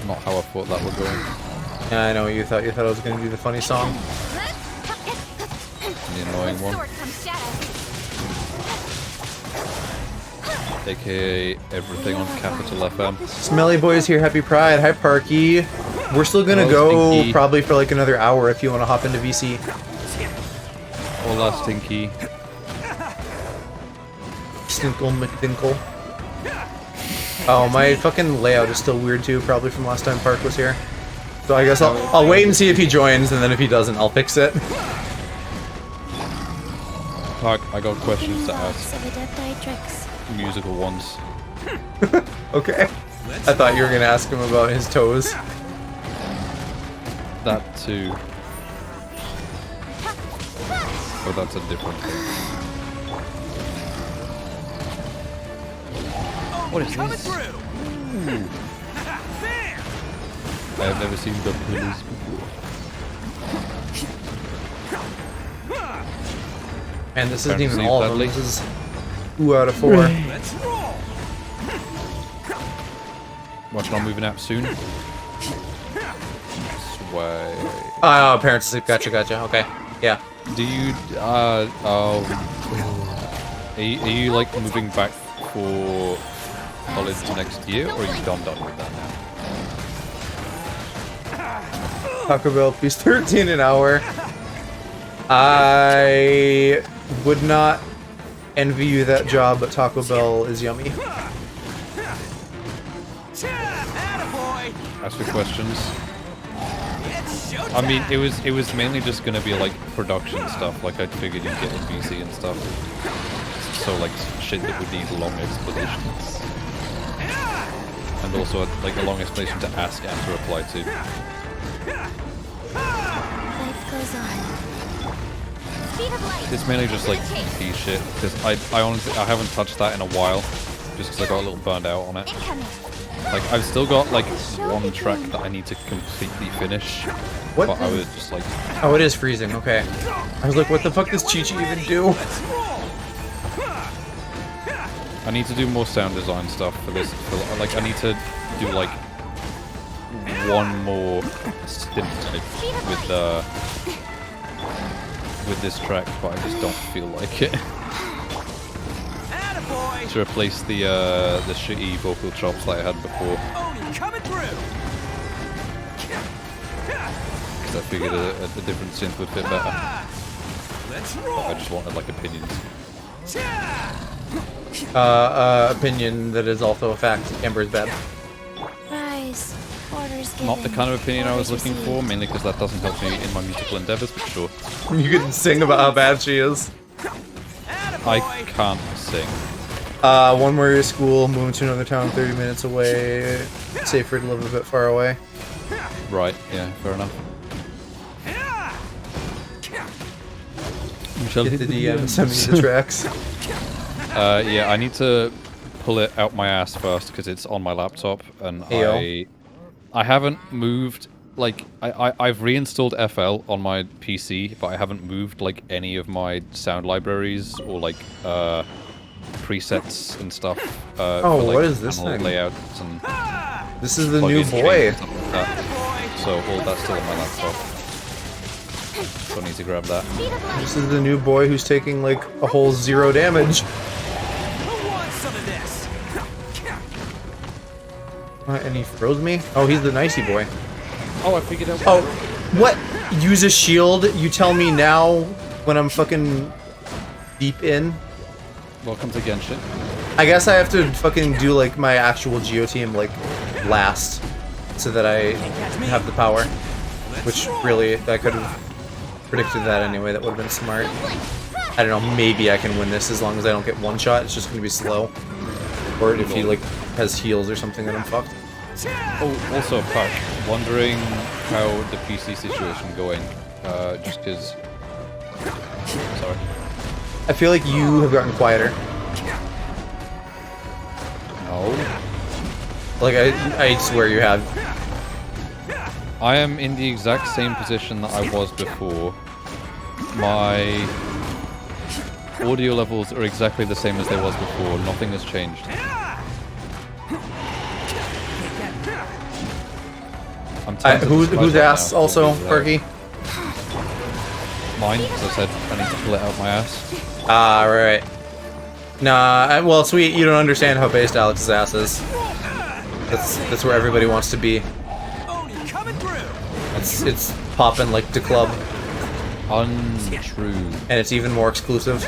Not how I thought that would go. Yeah, I know what you thought. You thought I was going to do the funny song. The annoying one. AKA everything on capital FM. Smelly Boy's here. Happy Pride. Hi, Parky. We're still going to go Stinky. probably for like another hour if you want to hop into VC. Hola, Stinky. Stinkle McDinkle. Oh, my fucking layout is still weird too, probably from last time Park was here. So I guess I'll wait and see if he joins, and then if he doesn't, I'll fix it. Park, I got questions to ask. Musical ones. Okay. I thought you were gonna ask him about his toes. That too. But that's a different thing. What is this? I have never seen the police before. And this isn't Trying to even see all of them. Dudley. This is 2 out of 4. Let's roll. Watching on moving up soon. Sway. Oh, parents asleep. Gotcha. Okay. Yeah. Do you, are you like moving back for college next year, or are you done with that now? Taco Bell, please 13 an hour. I would not envy you that job, but Taco Bell is yummy. Ask for questions. I mean, it was mainly just gonna be like production stuff. Like I figured you'd get in VC and stuff. So like shit that would need long explanations, and also like a long explanation to ask and to reply to. Life goes on. Speed of light. It's mainly just like EP shit because I honestly I haven't touched that in a while, just because I got a little burned out on it. Incoming. Like I've still got like one track that I need to completely finish. What? But I was just like, Oh, it is freezing. Okay. I was like, what the fuck does Chi-Chi even do? I need to do more sound design stuff for this. Like I need to do like one more stint with this track, but I just don't feel like it. To replace the shitty vocal chops that I had before. Coming through. Because I figured a different synth would fit better. Let's But roll. I just wanted like opinions. Opinion that is also a fact. Amber is bad. Rise. Orders given. Not the kind of opinion I was Orders looking for, received. mainly because that doesn't help me in my musical endeavors, but sure. You can sing about how bad she is. I can't sing. One more year of school, moving to another town 30 minutes away. Safer to live a bit far away. Right, yeah, fair enough. Hit the DM, send me the tracks. Yeah, I need to pull it out my ass first because it's on my laptop, and Ayo. I haven't moved. Like I've reinstalled FL on my PC, but I haven't moved like any of my sound libraries or like presets and stuff. Oh, for, like, what is this panel thing? Layouts and This is the new plugin boy. changes and stuff like that. So all that's still on my laptop. So I need to grab that. Speed of light. This is the new boy who's taking like a whole 0 damage. Who wants some of this? And he froze me? Oh, he's the nicey boy. Oh, I figured out. Oh, what? Use a shield? You tell me now when I'm fucking deep in? Welcome to Genshin. I guess I have to fucking do like my actual Geo team like last so that I have the power. Which really, I could have predicted that anyway. That would have been smart. I don't know, maybe I can win this as long as I don't get one shot. It's just going to be slow. Or if he like has heals or something, then I'm fucked. Oh, also, Park, wondering how the PC situation going, just because... Sorry. I feel like you have gotten quieter. No. Like, I swear you have. I am in the exact same position that I was before. My audio levels are exactly the same as they was before. Nothing has changed. I'm whose ass now, also, so Perky? Mine, as I said, I need to pull it out my ass. Ah, right. Nah, well, sweet, you don't understand how based Alex's ass is. That's where everybody wants to be. It's popping like the club. Untrue. And it's even more exclusive.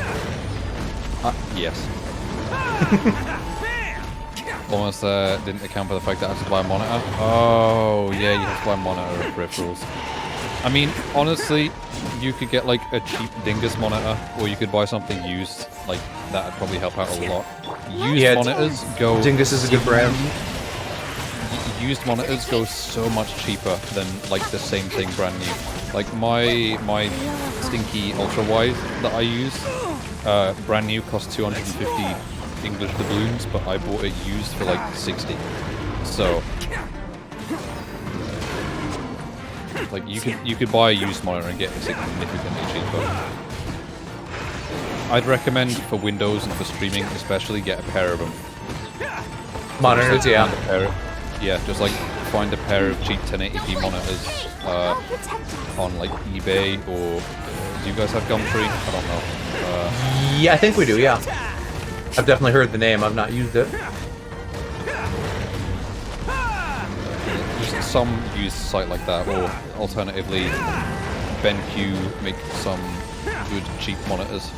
Yes. Almost didn't account for the fact that I had to buy a monitor. Oh, yeah, you have to buy a monitor and peripherals. I mean, honestly, you could get like a cheap Dingus monitor, or you could buy something used. Like, that would probably help out a lot. Used monitors go... Dingus is a good brand. Used monitors go so much cheaper than like the same thing brand new. Like my stinky ultra wide that I use, brand new cost 250 English doubloons, but I bought it used for like 60. So like you could buy a used monitor and get it significantly cheaper. I'd recommend for Windows and for streaming especially get a pair of them. Monitors, yeah. Yeah, just like find a pair of cheap 1080p monitors on like eBay, or do you guys have Gumtree? I don't know. Yeah, I think we do, yeah. I've definitely heard the name, I've not used it. Just some used site like that, or alternatively, BenQ make some good cheap monitors.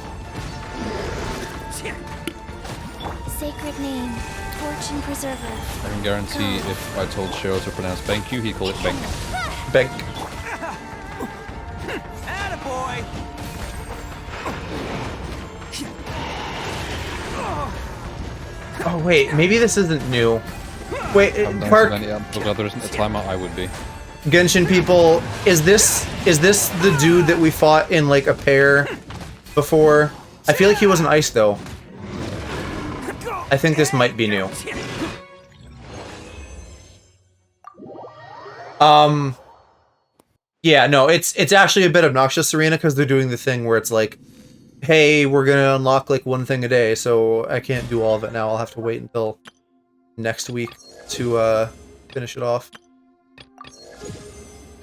Sacred name, torch and preserver. I can guarantee if I told Cheryl to pronounce BenQ, he'd call it Benk. Benk. Attaboy! Oh wait, maybe this isn't new. Wait, Park. Park. I'm so glad there isn't a timeout. I would be. Genshin people, is this the dude that we fought in like a pair before? I feel like he wasn't ice though. I think this might be new. Yeah, no, it's actually a bit obnoxious, Serena, because they're doing the thing where it's like, hey, we're gonna unlock like one thing a day, so I can't do all of it now. I'll have to wait until next week to finish it off.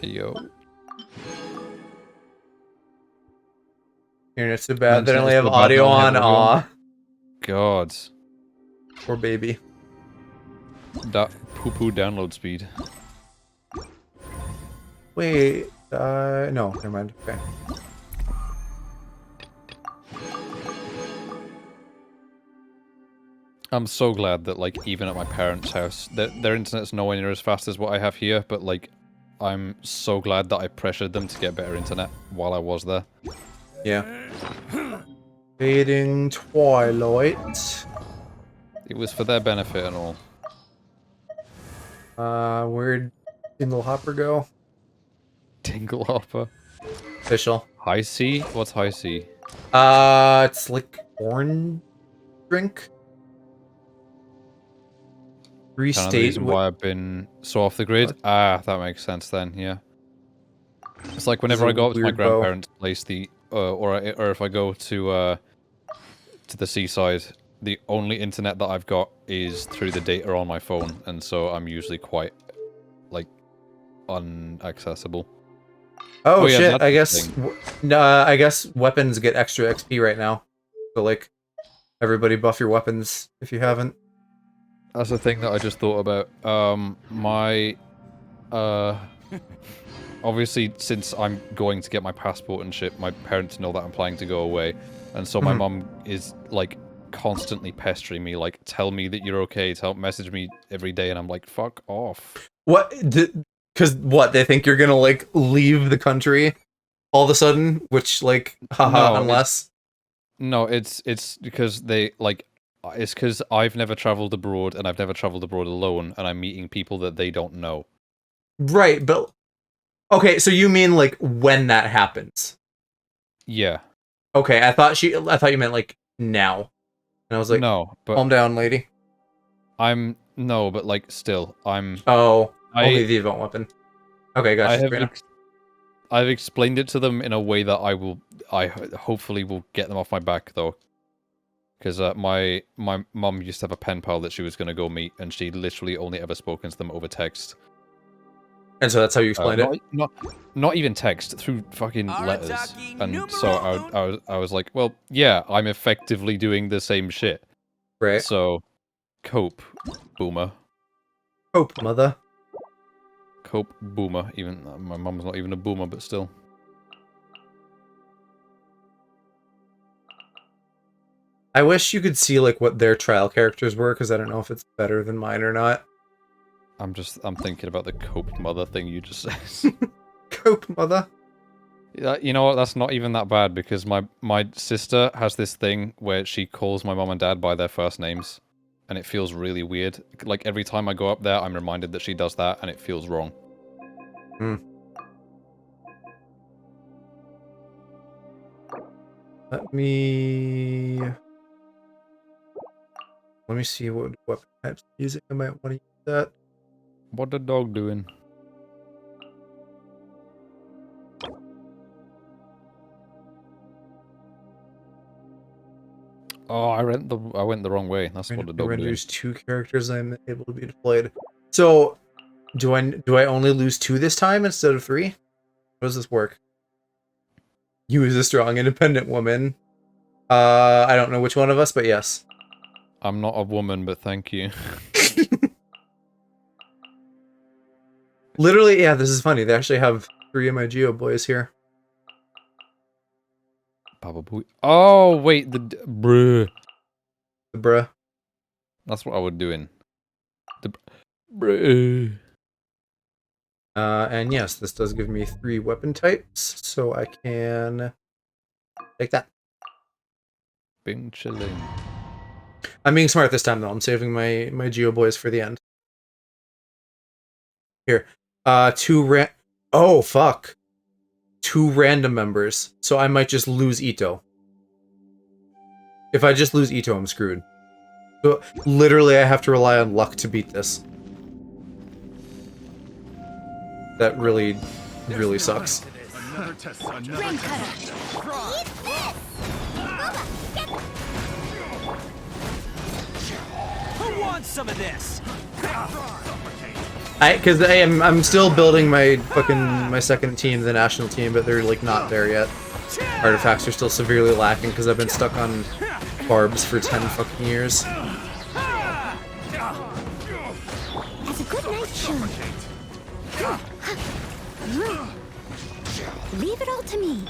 Yo. Here, it's too bad they only have audio on. Aw. God. Poor baby. That poo-poo download speed. Wait, no, never mind. Okay. I'm so glad that, like, even at my parents' house, their internet's nowhere near as fast as what I have here, but, like, I'm so glad that I pressured them to get better internet while I was there. Yeah. Fading twilight. It was for their benefit and all. Where'd Dingle Hopper go? Dingle Hopper. Official. High C? What's High C? It's like orange drink. Kind of the reason why I've been so off the grid. Ah, that makes sense then. Yeah. It's like whenever I go up to my grandparents' place, or if I go to the seaside, the only internet that I've got is through the data on my phone, and so I'm usually quite like unaccessible. Oh, yeah, shit! I guess weapons get extra XP right now. So like, everybody buff your weapons if you haven't. That's the thing that I just thought about. Obviously, since I'm going to get my passport and shit, my parents know that I'm planning to go away, and so my mum is like constantly pestering me, like, tell me that you're okay, message me every day, and I'm like, fuck off. What? Because what? They think you're gonna like leave the country all of a sudden? Which like, haha, No, unless. No, it's because they like. It's because I've never traveled abroad, and I've never traveled abroad alone, and I'm meeting people that they don't know. Right, but okay, so you mean like when that happens? Yeah. Okay, I thought you meant like now. And I was like, No, but calm down, lady. no, but like still, Oh, only the event weapon. Okay, gotcha. I have Sabrina. I've explained it to them in a way that I hopefully will get them off my back though. Because my mum used to have a pen pal that she was going to go meet, and she literally only ever spoken to them over text. And so that's how you explained it? Not even text, through fucking letters. Arataki And so I was like, well, yeah, I'm effectively doing the same shit. Right. So, cope, boomer. Hope, mother. Cope, boomer. Even my mum's not even a boomer, but still. I wish you could see like what their trial characters were, because I don't know if it's better than mine or not. I'm thinking about the cope mother thing you just said. Cope, mother. You know what? That's not even that bad, because my sister has this thing where she calls my mom and dad by their first names, and it feels really weird. Like every time I go up there, I'm reminded that she does that, and it feels wrong. Hmm. Let me see what weapon types of music I might want to use that. What the dog doing? Oh, I went the wrong way. That's what the dog doing. Renders 2 characters I'm able to be deployed. So, do I only lose 2 this time instead of 3? How does this work? You as a strong, independent woman. I don't know which one of us, but yes. I'm not a woman, but thank you. Literally, yeah, this is funny. They actually have 3 of my Geo boys here. Baba Booey. Oh, wait, bruh. The bruh. That's what I was doing. The bruh. And yes, this does give me 3 weapon types, so I can take that. Bing chilling. I'm being smart this time, though. I'm saving my Geo boys for the end. Here. 2 oh, fuck. 2 random members, so I might just lose Ito. If I just lose Ito, I'm screwed. So, literally, I have to rely on luck to beat this. That really, really sucks. Rain cutter. Who wants some of this? Because I'm still building my second team, the national team, but they're like not there yet. Artifacts are still severely lacking because I've been stuck on barbs for 10 fucking years. It's a good night, Shun. Leave it all to me.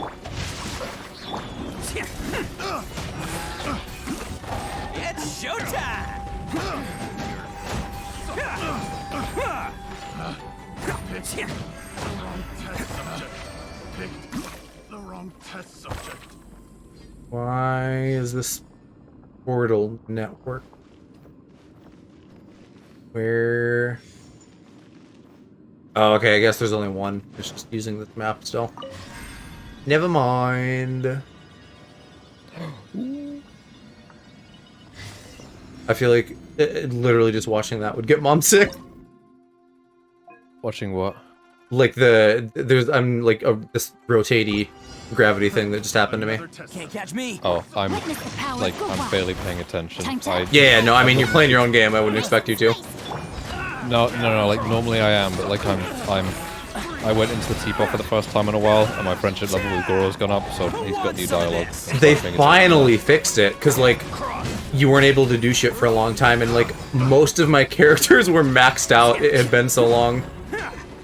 It's showtime! The wrong test subject. Why is this portal network? Where? Oh, okay, I guess there's only one. It's just using this map still. Never mind. I feel like literally just watching that would get mom sick. Watching what? Like I'm like this rotatey gravity thing that just happened to me. Can't catch me. Oh, I'm barely paying attention. Yeah, no, I mean you're playing your own game. I wouldn't expect you to. No. Like normally I am, but like I went into the teapot for the first time in a while, and my friendship level with Goro's gone up, so he's got new dialogue. They finally fixed it, because like you weren't able to do shit for a long time, and like most of my characters were maxed out. It had been so long,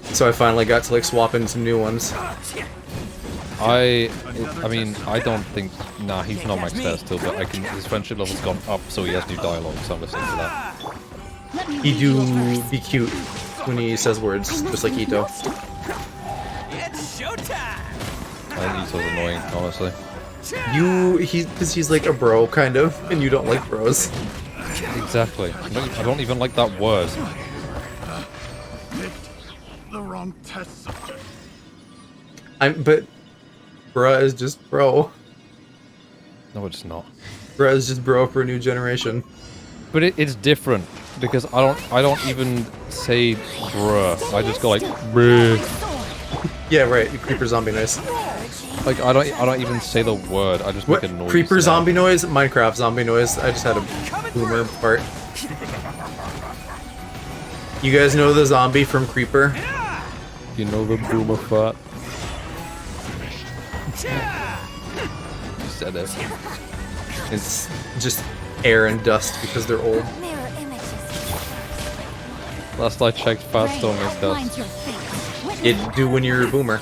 so I finally got to like swap in some new ones. I mean, I don't think. Nah, he's not maxed out still, but his friendship level's gone up, so he has new dialogue. So I'm listening to that. He do be cute when he says words, just like Ito. It's showtime! I think Ito's annoying, honestly. Because he's like a bro, kind of, and you don't like bros. Exactly. I don't even like that word. Picked the wrong test subject. But bruh is just bro. No, it's not. Bruh is just bro for a new generation. But it's different because I don't even say bruh. I just go like bruh. Yeah, right. Creeper zombie noise. Like I don't even say the word. I just make What? a noise. Creeper now. zombie noise? Minecraft zombie noise. I just had a boomer part. You guys know the zombie from Creeper? You know the boomer fart. You said it. It's just air and dust because they're old. Mirror images. Last I checked, farts don't make dust. Your face. It do when you're a boomer.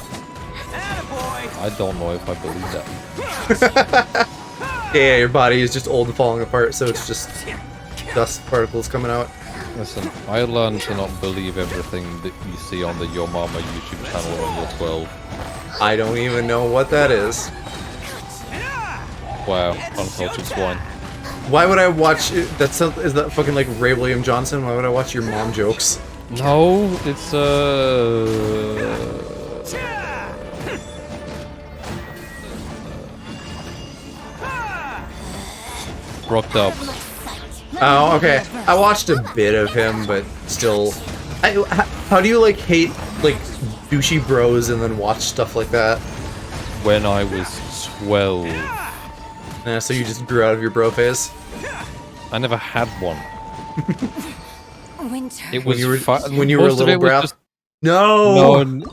I don't know if I believe that. Yeah, your body is just old and falling apart, so it's just dust particles coming out. Listen, I learned to not believe everything that you see on the Your Mama YouTube channel when you're 12. I don't even know what that is. Wow, uncultured swine. Why would I watch it? Is that fucking like Ray William Johnson? Why would I watch your mom jokes? No, it's Brock Dubs. Oh, okay. I watched a bit of him, but still. How do you like hate like douchey bros and then watch stuff like that? When I was 12. So you just grew out of your bro phase? I never had one. Winter. It was when you were a most of little it was bro. just- No! No,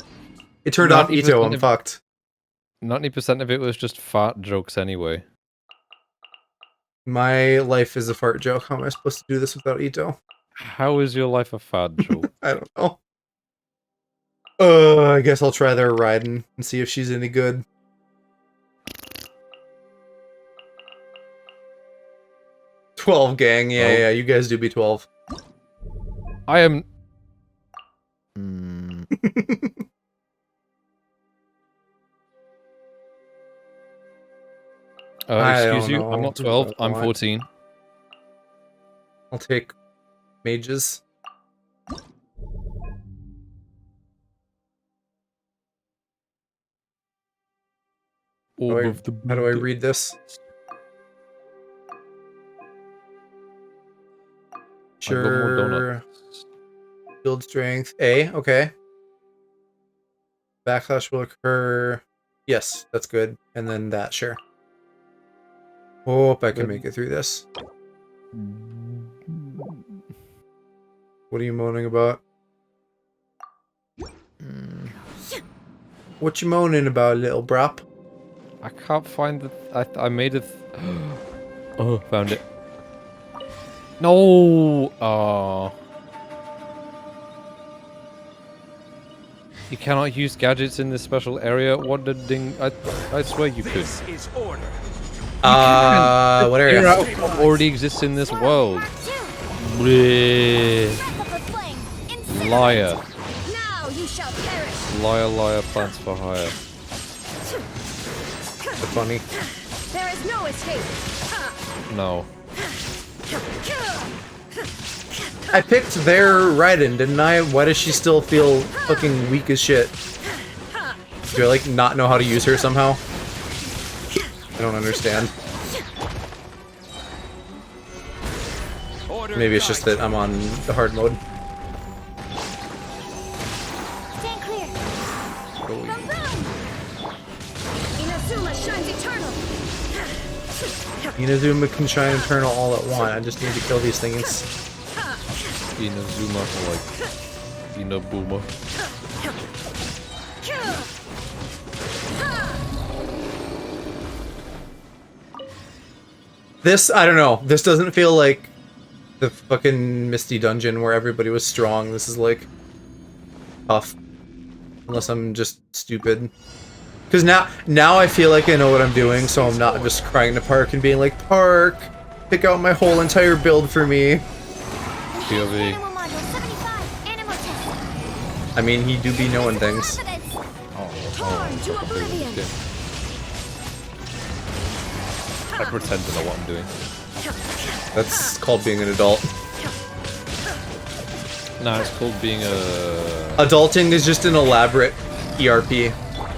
It turned off 90% Ito. I'm of- fucked. 90% of it was just fart jokes anyway. My life is a fart joke. How am I supposed to do this without Ito? How is your life a fart joke? I don't know. I guess I'll try their riding and see if she's any good. "12 gang, yeah, you guys do be 12. I am... I excuse don't you, know. I'm not 12, I'm What? 14. I'll take mages. Orb of the How do I read this? I've got more Sure. donuts. Build strength. A, okay. Backlash will occur. Yes, that's good. And then that, sure. Hope I can make it through this. What are you moaning about? What you moaning about, little brop? I can't find the... I made it... Oh, found it. No! You cannot use gadgets in this special area. What the ding... I swear you could. This is order. What area? It already exists in this world. Bleh. Liar. Now you shall perish. Liar, liar, plants for hire. That's funny. There is no escape. No. I picked their Raiden, didn't I? Why does she still feel fucking weak as shit? Do I, like, not know how to use her somehow? I don't understand. Maybe it's just that I'm on the hard mode. Stand clear. Boom, boom. Inazuma shines eternal. Inazuma can shine eternal all at once. I just need to kill these things. Inazuma, like... Inabuma. This, I don't know. This doesn't feel like the fucking Misty Dungeon where everybody was strong. This is like tough. Unless I'm just stupid. Because now I feel like I know what I'm doing, so I'm not just crying to Park and being like, Park, pick out my whole entire build for me. POV. Animal module 75. Animal test. I mean, he do be knowing things. Torn to oblivion. I pretend to know what I'm doing. That's called being an adult. No, it's called being a... Adulting is just an elaborate ERP.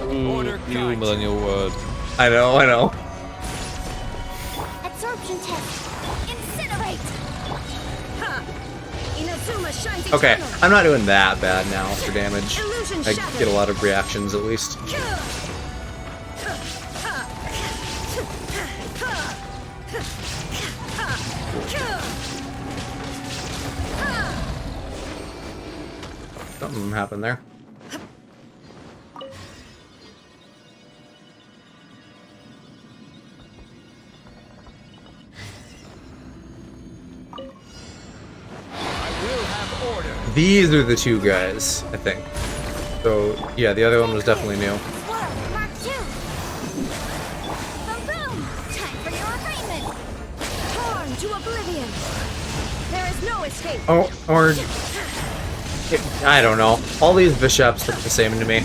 New millennial word. I know. Absorption test. Incinerate. Inazuma shines Okay, eternal. I'm not doing that bad now for damage. Illusion I shattered. get a lot of reactions at least. Something happened there. These are the two guys, I think. So, yeah, the other one was definitely new. Whoa, Mark 2. Boom, boom. Time for your assignment. Torn to oblivion. There is no escape. Oh, or... I don't know. All these bishops look the same to me.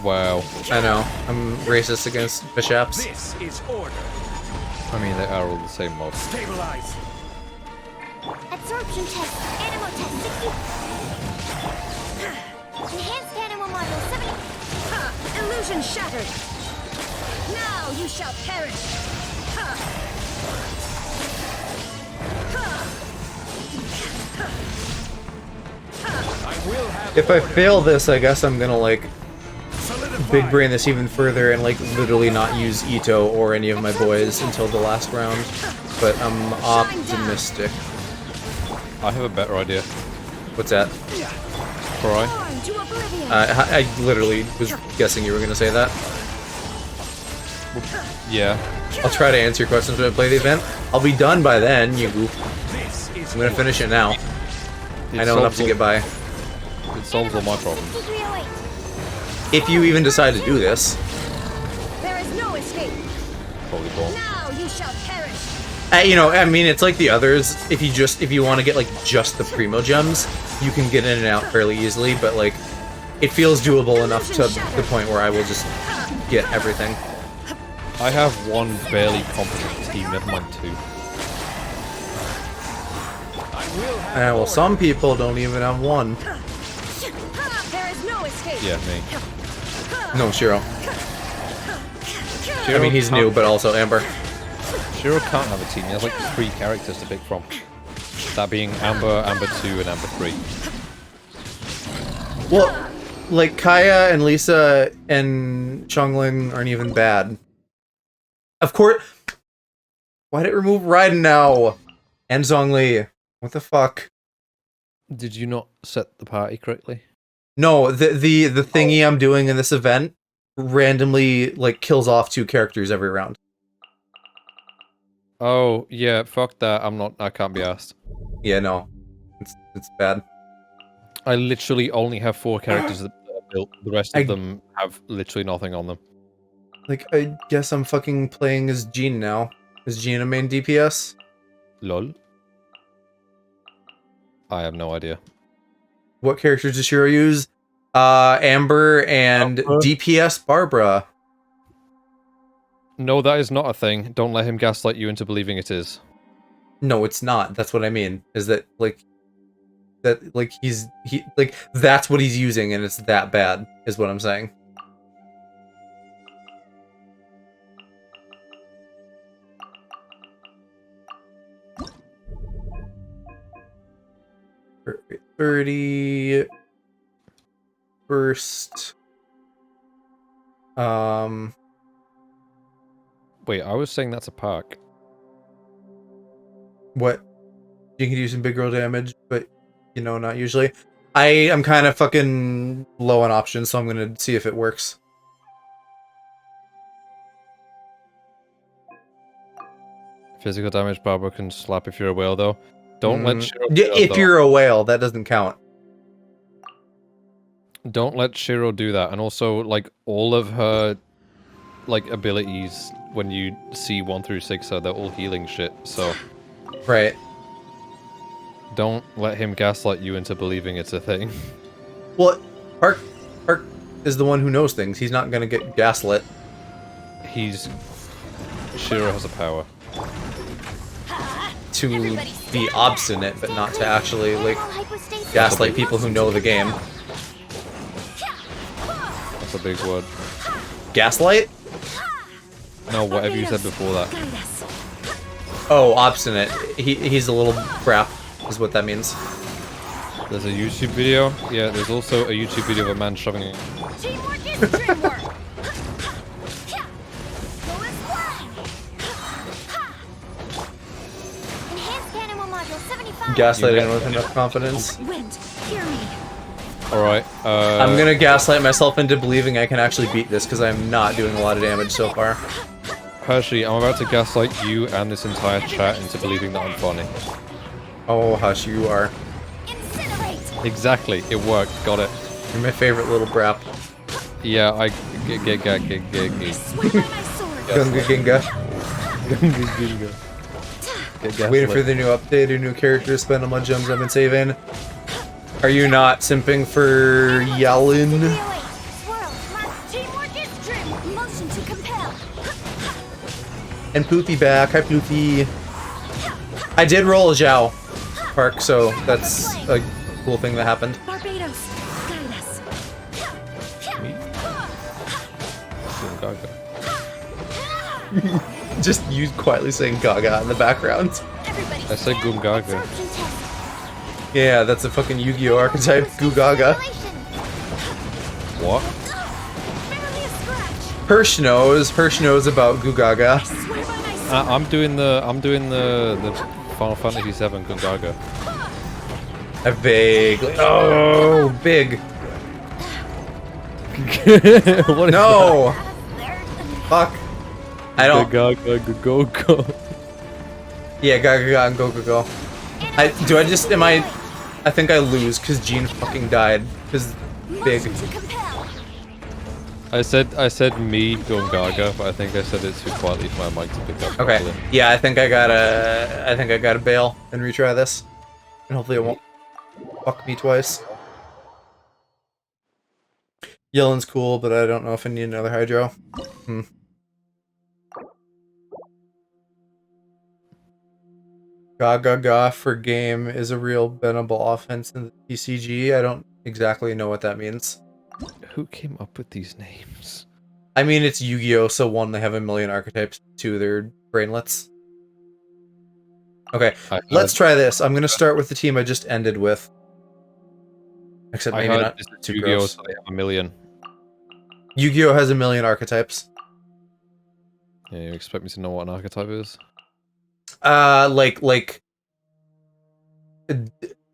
Wow. I know. I'm racist against bishops. This is order. I mean, they are all the same mob. Stabilize. Absorption test. Animal test 60. Enhanced animal model 70. Illusion shattered. Now you shall perish. I will have If I order. fail this, I guess I'm gonna, like, Solidify. big brain this even further and, like, literally not use Ito or any of my boys until the last round. But I'm optimistic. I have a better idea. What's that? Cry. Torn to oblivion. I literally was guessing you were gonna say that. Yeah. I'll try to answer your questions when I play the event. I'll be done by then, you goof. This is I'm gonna finish it now. It I know enough solves to all- get by. It solves all my problems. 6308. If you even decide to do this. There is no escape. Probably won't. Now you shall perish. You know, I mean, it's like the others. If you want to get like just the primo gems, you can get in and out fairly easily. But like, it feels doable enough to the point where I will just get everything. I have one barely competent team, never mind two. Well, some people don't even have one. There is no escape. Yeah, me. No, Shiro. I Shiro mean, he's can't- new, but also Amber. Shiro can't have a team. He has like 3 characters to pick from. That being Amber, Amber 2, and Amber 3. Well, like Kaya and Lisa and Chongling aren't even bad. Of course. Why did it remove Raiden now? And Zhongli. What the fuck? Did you not set the party correctly? No, the thingy I'm doing in this event randomly like kills off 2 characters every round. Oh, yeah, fuck that. I can't be asked. Yeah, no. It's bad. I literally only have 4 characters that are built. The rest I- of them have literally nothing on them. Like, I guess I'm fucking playing as Jean now. Is Jean a main DPS? Lol. I have no idea. What characters does Shiro use? Amber and DPS Barbara. No, that is not a thing. Don't let him gaslight you into believing it is. No, it's not. That's what I mean. Is that like that's what he's using and it's that bad is what I'm saying. Perfect. 30 first. Wait, I was saying that's a park. What? You can do some big girl damage, but you know, not usually. I am kind of fucking low on options, so I'm gonna see if it works. Physical damage Barbara can slap if you're a whale, though. Don't let Shiro. Yeah, do that, if though. you're a whale, that doesn't count. Don't let Shiro do that. And also, like, all of her, like, abilities, when you see 1 through 6, they're all healing shit, so... Right. Don't let him gaslight you into believing it's a thing. Well, Park is the one who knows things. He's not gonna get gaslit. He's Shiro has a power. To be obstinate, but not to actually, like, gaslight people who know the game. That's a big word. Gaslight? No, whatever you said before that. Oh, obstinate. He's a little crap, is what that means. There's a YouTube video. Yeah, there's also a YouTube video of a man shoving it. Teamwork is dreamwork. Go as one. Enhanced animal module 75. Gaslighting with enough confidence. Wind, hear me. Alright, I'm gonna gaslight myself into believing I can actually beat this, because I'm not doing a lot of damage so far. Hershey, I'm about to gaslight you and this entire chat into believing that I'm funny. Oh, hush, you are. Incinerate. Exactly, it worked, got it. You're my favorite little brap. Yeah, I Swear by my sword. Gunga Ginga. get Waiting for the new update or new characters, spend all my gems I've been saving. Are you not simping for Yellen? Swirl. Teamwork is dream. Motion to compel. And Poofy back. Hi, Poofy. I did roll a Zhao Park, so that's a cool thing that happened. Barbados, guide us. Just you quietly saying Gaga in the background. I said Gungaga. Yeah, that's a fucking Yu-Gi-Oh archetype, Gugaga. What? Hirsch knows about Gugaga. I'm doing the Final Fantasy VII Gungaga. A vaguely. Oh, big. What is No. Fuck. I don't. Gungaga, go go. Yeah, Gaga and go go go. I think I lose because Jean fucking died. Because big. I said me Gungaga, but I think I said it too quietly for my mic to pick up. Okay. Properly. Yeah, I think I gotta bail and retry this. And hopefully it won't fuck me twice. Yellen's cool, but I don't know if I need another Hydro. Gaga for game is a real bendable offense in the TCG. I don't exactly know what that means. Who came up with these names? I mean, it's Yu-Gi-Oh! So one, they have a million archetypes. Two, they're brainlets. Okay, let's try this. I'm gonna start with the team I just ended with. Except maybe not too Yu-Gi-Oh! gross. So they have a million. Yu-Gi-Oh! Has a million archetypes. Yeah, you expect me to know what an archetype is? Like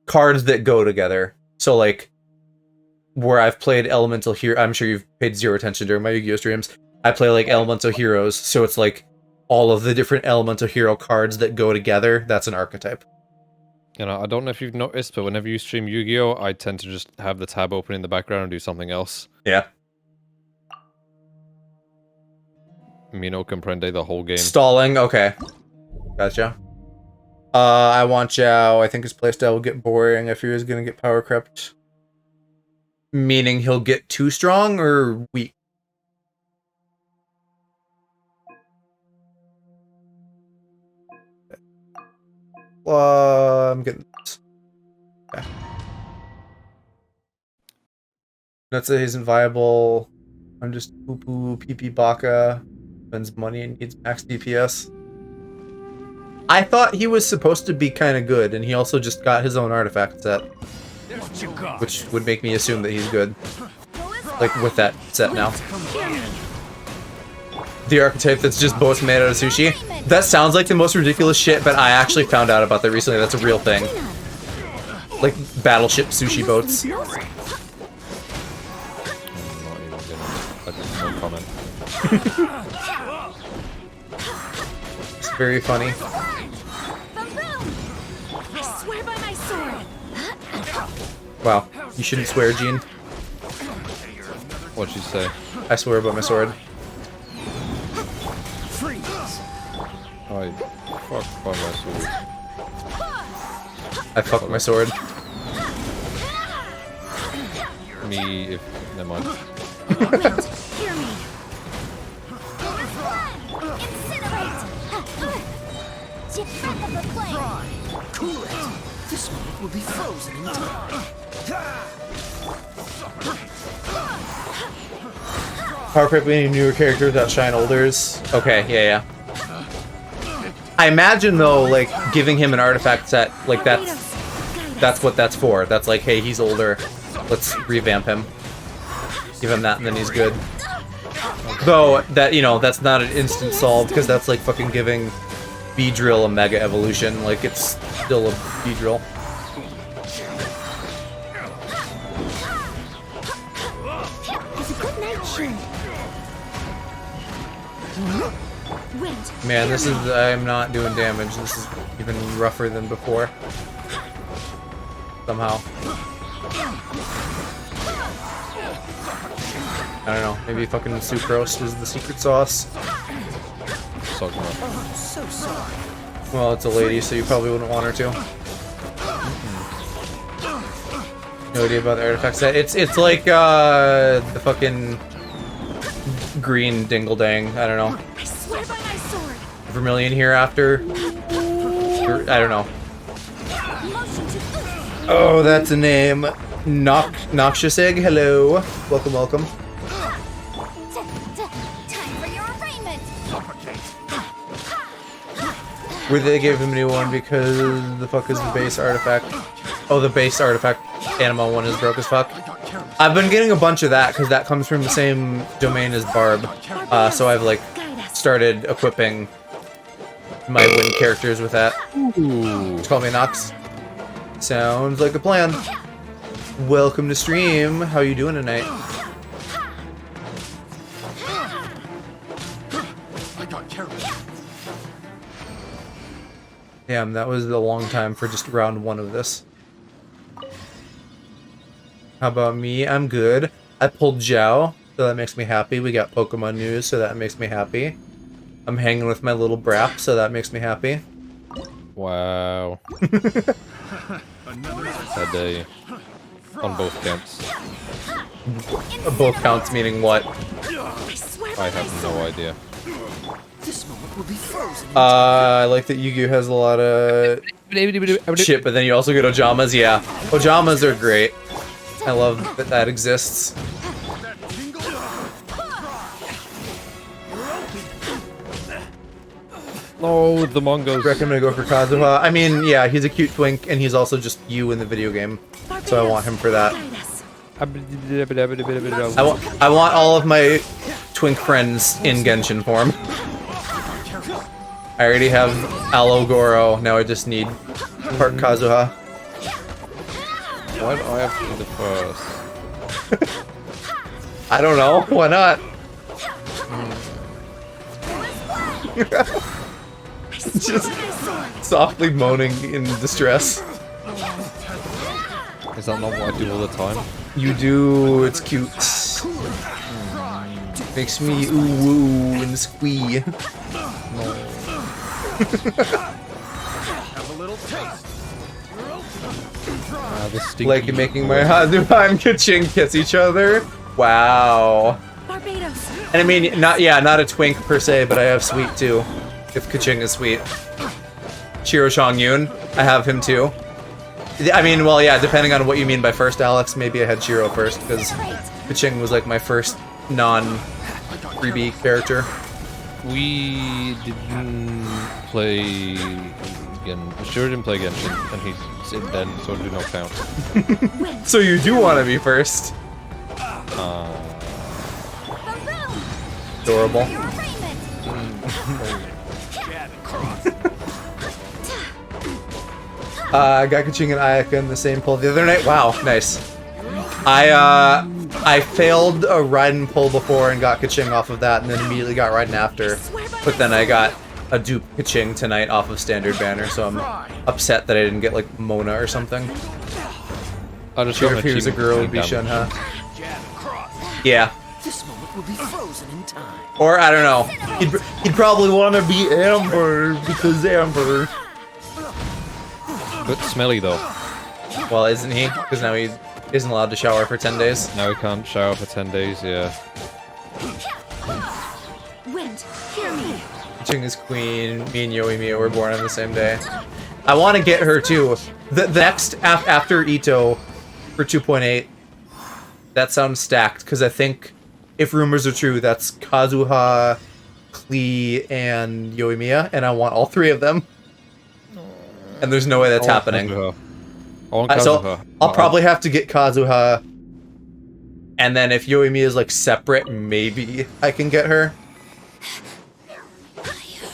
cards that go together. So like where I've played Elemental Hero, I'm sure you've paid zero attention during my Yu-Gi-Oh! Streams. I play like Elemental Heroes, so it's like all of the different Elemental Hero cards that go together. That's an archetype. You know, I don't know if you've noticed, but whenever you stream Yu-Gi-Oh, I tend to just have the tab open in the background and do something else. Yeah. Me no comprende the whole game. Stalling, okay. Gotcha. I want Zhao. I think his playstyle will get boring if he was gonna get power crept. Meaning he'll get too strong or weak? I'm getting this. Okay. Let's say he isn't viable. I'm just poo-poo pee-pee baka. Spends money and needs max DPS. I thought he was supposed to be kind of good, and he also just got his own artifact set. Which would make me assume that he's good. Like, with that set now. The archetype that's just boats made out of sushi. That sounds like the most ridiculous shit, but I actually found out about that recently. That's a real thing. Like, battleship sushi boats. No comment. It's very funny. I swear by my sword. Wow, you shouldn't swear, Gene. What'd you say? I swear by my sword. I fuck by my sword. I fuck my sword. Me, if... never mind. Hear me. Incinerate. Tip back of the flame. Cool it. This moment will be frozen in time. Power Prep any newer characters that shine olders. Okay, yeah. I imagine though, like giving him an artifact set, like that's what that's for. That's like, hey, he's older. Let's revamp him. Give him that, and then he's good. Though that that's not an instant solve because that's like fucking giving Beedrill a mega evolution. Like it's still a Beedrill. It's a good night, Shin. Wind. Man, this is I'm not doing damage. This is even rougher than before. Somehow. I don't know. Maybe fucking sucrose was the secret sauce. So gross. So sorry. Well, it's a lady, so you probably wouldn't want her to. No idea about the artifact set. It's like the fucking green dingle dang. I don't know. I swear by my sword. Vermilion hereafter. I don't know. Motion to. Oh, that's a name. Noxious Egg. Hello. Welcome, welcome. Time for your arraignment. Where they gave him a new one because the fuck is the base artifact? Oh, the base artifact Anima one is broke as fuck. I've been getting a bunch of that because that comes from the same domain as Barb. So I've like started equipping my win characters with that. Just call me Nox. Sounds like a plan. Welcome to stream. How you doing tonight? I got carried. Damn, that was a long time for just round one of this. How about me? I'm good. I pulled Zhao, so that makes me happy. We got Pokemon news, so that makes me happy. I'm hanging with my little brap, so that makes me happy. Wow. That day. On both counts. Both counts meaning what? I have no idea. This moment will be frozen. I like that Yu-Gi-Oh has a lot of shit, but then you also get Ojamas. Yeah, Ojamas are great. I love that that exists. Oh, the Mongos. I reckon I'm gonna go for Kazuha. I mean, yeah, he's a cute twink, and he's also just you in the video game, so I want him for that. I want all of my twink friends in Genshin form. I already have Alogoro, now I just need part Kazuha. Why do I have to be the first? I don't know, why not? Just softly moaning in distress. Is that not what I do all the time? You do, it's cute. Makes me ooh woo and squee. Have a little taste. The stinky Like making my Hazuha and Kaching kiss each other. Wow. Barbados. And I mean, not a twink per se, but I have sweet too. If Kaching is sweet. Shiro Chongyun, I have him too. I mean, well, yeah, depending on what you mean by first, Alex, maybe I had Shiro first, because Kaching was like my first non-freebie character. We didn't play Shiro didn't play Genshin, and he said then, so do not count. So you do want to be first. Adorable. I got Kaching and Ayaka in the same pull the other night. Wow, nice. I failed a ride and pull before and got Kaching off of that, and then immediately got Raiden after. But then I got a dupe Kaching tonight off of standard banner, so I'm upset that I didn't get like Mona or something. I just Sure, if he was a girl, it would be Shenhe. Yeah. This moment will be frozen in time. Or I don't know. He'd probably want to be Amber because Amber. But smelly though. Well, isn't he? Because now he isn't allowed to shower for 10 days. Now he can't shower for 10 days. Yeah. Wind, hear me. Ching is queen. Me and Yoimiya were born on the same day. I want to get her too. The next after Ito for 2.8. That sounds stacked because I think if rumors are true, that's Kazuha, Klee, and Yoimiya, and I want all three of them. And there's no way that's happening. So I'll probably have to get Kazuha, and then if Yoimiya is like separate, maybe I can get her.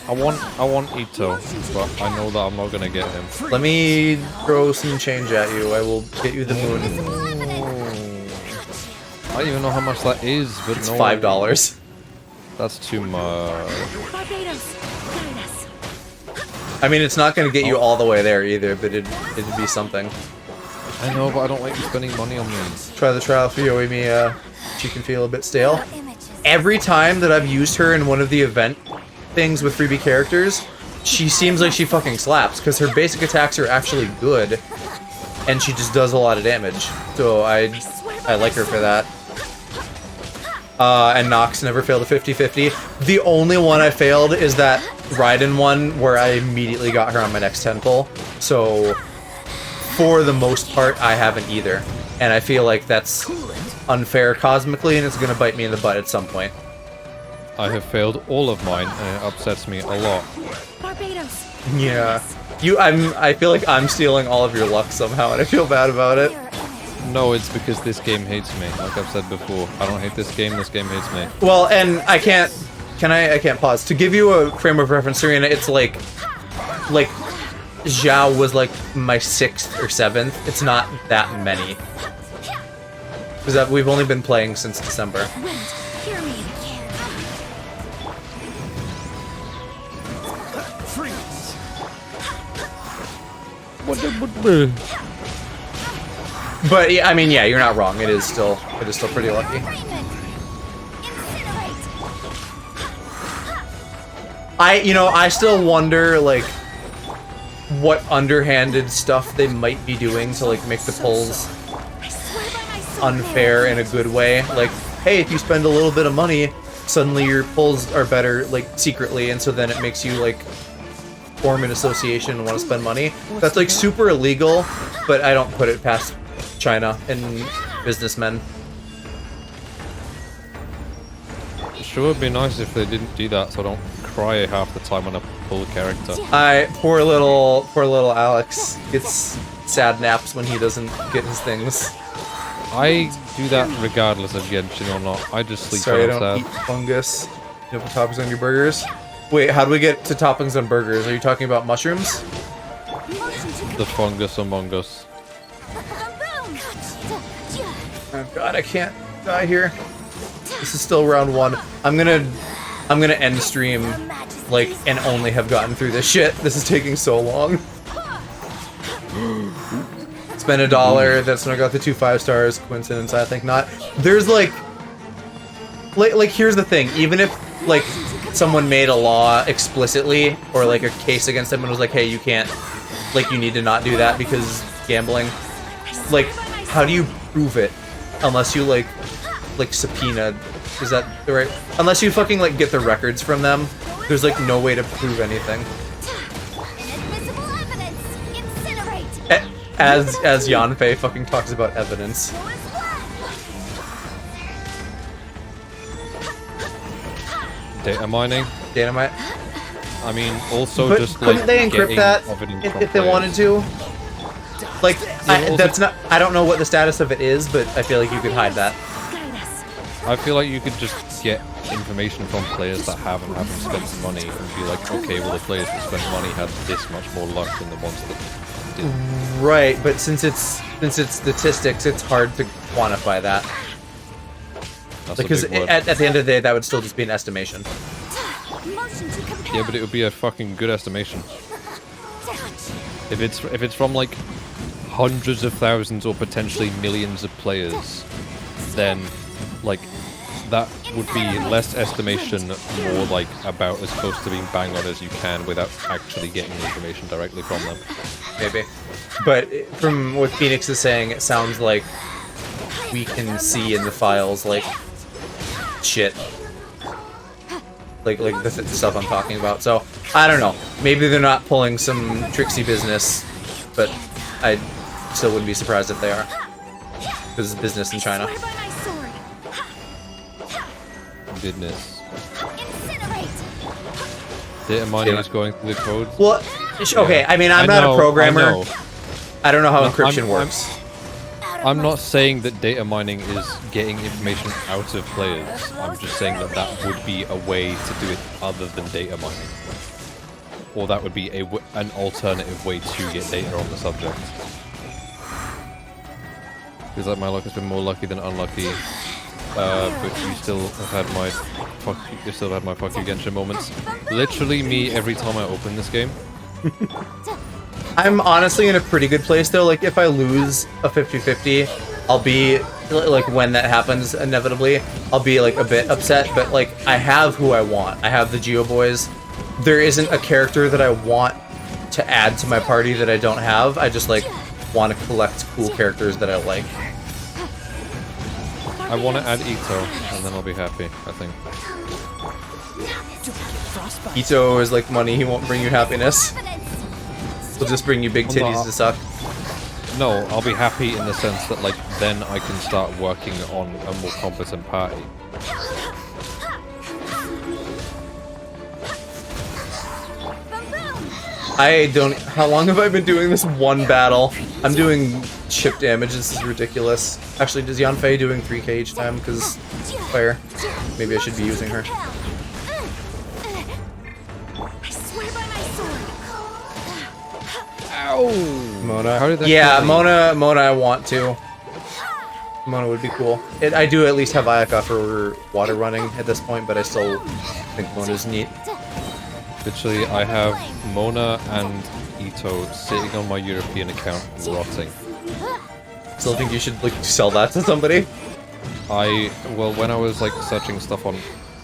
I want Ito, but I know that I'm not gonna get him. Let me throw some change at you. I will get you the moon. I don't even know how much that is, but It's no. $5. That's too much. I mean, it's not going to get you all the way there either, but it'd be something. I know, but I don't like you spending money on these. Try the trial for Yoimiya. She can feel a bit stale. Every time that I've used her in one of the event things with freebie characters, she seems like she fucking slaps, because her basic attacks are actually good, and she just does a lot of damage. So I like her for that. And Nox never failed a 50-50. The only one I failed is that Raiden one, where I immediately got her on my next 10 pull. So, for the most part, I haven't either. And I feel like that's unfair cosmically, and it's gonna bite me in the butt at some point. I have failed all of mine, and it upsets me a lot. Barbados. Yeah. I feel like I'm stealing all of your luck somehow, and I feel bad about it. No, it's because this game hates me. Like I've said before, I don't hate this game hates me. Well, and I can't pause. To give you a frame of reference, Serena, it's like Zhao was like my 6th or 7th. It's not that many. Because we've only been playing since December. Hear me. But yeah, I mean, yeah, you're not wrong. It is still pretty lucky. I still wonder like what underhanded stuff they might be doing to like make the pulls unfair in a good way. Like, hey, if you spend a little bit of money, suddenly your pulls are better, like secretly, and so then it makes you like form an association and want to spend money. That's like super illegal, but I don't put it past China and businessmen. Sure, it'd be nice if they didn't do that, so I don't cry half the time when I pull a character. Poor little Alex gets sad naps when he doesn't get his things. I do that regardless of Genshin or not. I just sleep Sorry, I when don't I'm eat sad. fungus. You put toppings on your burgers? Wait, how do we get to toppings on burgers? Are you talking about mushrooms? The fungus among us. Oh god, I can't die here. This is still round 1. I'm gonna end stream, like, and only have gotten through this shit. This is taking so long. Spend $1, that's when I got the 2 5-stars. Coincidence? I think not. There's like here's the thing. Even if like someone made a law explicitly, or like a case against them and was like, hey, you can't, like, you need to not do that because gambling. Like, how do you prove it unless you like subpoena? Is that the right? Unless you fucking like get the records from them, there's like no way to prove anything. As Yanfei fucking talks about evidence. Data mining? Dynamite. I mean, also But just couldn't like they encrypt getting that evidence if from they players. wanted to? Like, also- that's not. I don't know what the status of it is, but I feel like you could hide that. I feel like you could just get information from players that haven't spent money and be like, okay, well the players that spent money had this much more luck than the ones that didn't. Right, but since it's statistics, it's hard to quantify that. That's a Because big word. at the end of the day, that would still just be an estimation. Yeah, but it would be a fucking good estimation. If it's from like hundreds of thousands or potentially millions of players, then like that would be less estimation, more like about as close to being bang on as you can without actually getting the information directly from them. Maybe. But from what Phoenix is saying, it sounds like we can see in the files, like, shit. like the stuff I'm talking about. So I don't know. Maybe they're not pulling some tricksy business, but I still wouldn't be surprised if they are. Because it's business in China. Swear by my sword. Goodness. Incinerate. Data mining is going through the code. Well, okay. I mean, I'm not a programmer. I don't know how encryption works. I'm not saying that data mining is getting information out of players. I'm just saying that that would be a way to do it other than data mining. Or that would be an alternative way to get data on the subject. Feels like my luck has been more lucky than unlucky. But you still have had my fuck you Genshin moments. Literally me every time I open this game. I'm honestly in a pretty good place though. Like if I lose a 50-50, I'll be like when that happens inevitably, I'll be like a bit upset, but like I have who I want. I have the Geo Boys. There isn't a character that I want to add to my party that I don't have. I just like want to collect cool characters that I like. I want to add Ito, and then I'll be happy, I think. Ito is like money, he won't bring you happiness. He'll just bring you big titties to suck. No, I'll be happy in the sense that, like, then I can start working on a more competent party. I don't... How long have I been doing this one battle? I'm doing chip damage, this is ridiculous. Actually, does Yanfei doing 3k each time? Because fire. Maybe I should be using her. I swear by my sword. Ow! Mona. How did that Yeah, kill me? Mona I want to. Mona would be cool. I do at least have Ayaka for water running at this point, but I still think Mona's neat. Literally, I have Mona and Ito sitting on my European account rotting. Still think you should like sell that to somebody? Well, when I was like searching stuff on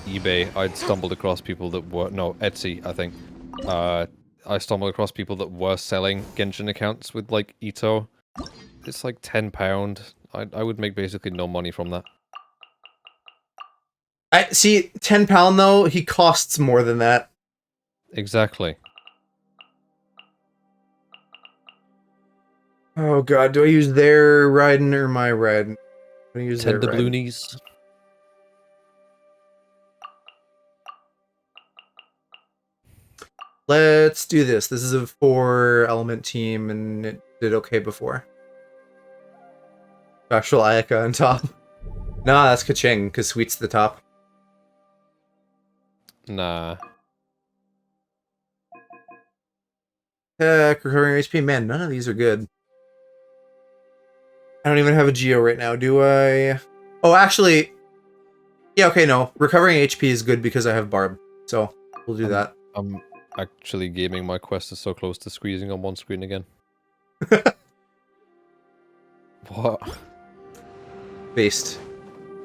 eBay, I'd stumbled across people that were, no, Etsy, I think. I stumbled across people that were selling Genshin accounts with like Ito. It's like £10. I would make basically no money from that. I see, £10 though, he costs more than that. Exactly. Oh god, do I use their Raiden or my Raiden? I'm gonna use their Tender Raiden. Bloonies. Let's do this. This is a 4-element team, and it did okay before. Actual Ayaka on top. Nah, that's Kaching, because Sweet's the top. Nah. Recovering HP. Man, none of these are good. I don't even have a Geo right now, do I? Oh, actually... Yeah, okay, no. Recovering HP is good because I have Barb. So, we'll do that. I'm actually gaming. My quest is so close to squeezing on one screen again. What? Based.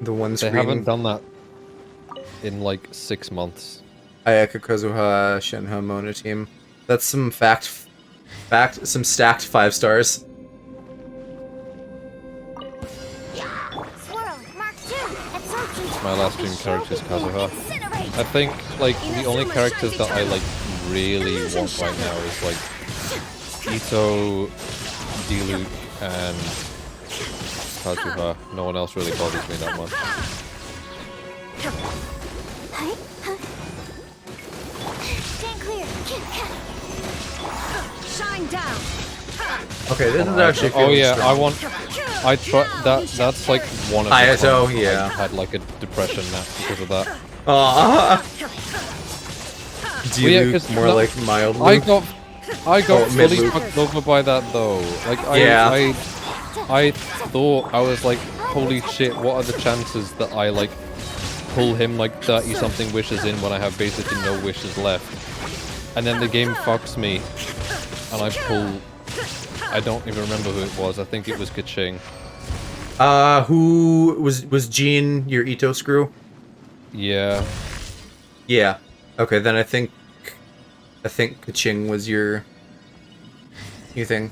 The one screen. They haven't done that in like 6 months. Ayaka, Kazuha, Shenhe, Mona team. That's some some stacked 5 stars. My last dream character is Kazuha. I think, like, the only characters that I, like, really want right now is, like, Ito, Diluc, and Kazuha. No one else really bothers me that much. Stand clear. Shine down. Okay, this is actually Oh feeling yeah, strong. that's like one of the Ayato, times yeah. I had like a depression nap because of that. Diluc, 'cause more no, like mildly. I got fully mid-loop. fucked over by that though. Like I thought, I was like, holy shit, what are the chances that I like pull him like 30 something wishes in when I have basically no wishes left. And then the game fucks me and I pull, I don't even remember who it was. I think it was Kaching. Who was Jean your Ito screw? Yeah. Yeah. Okay, then I think Kaching was your thing.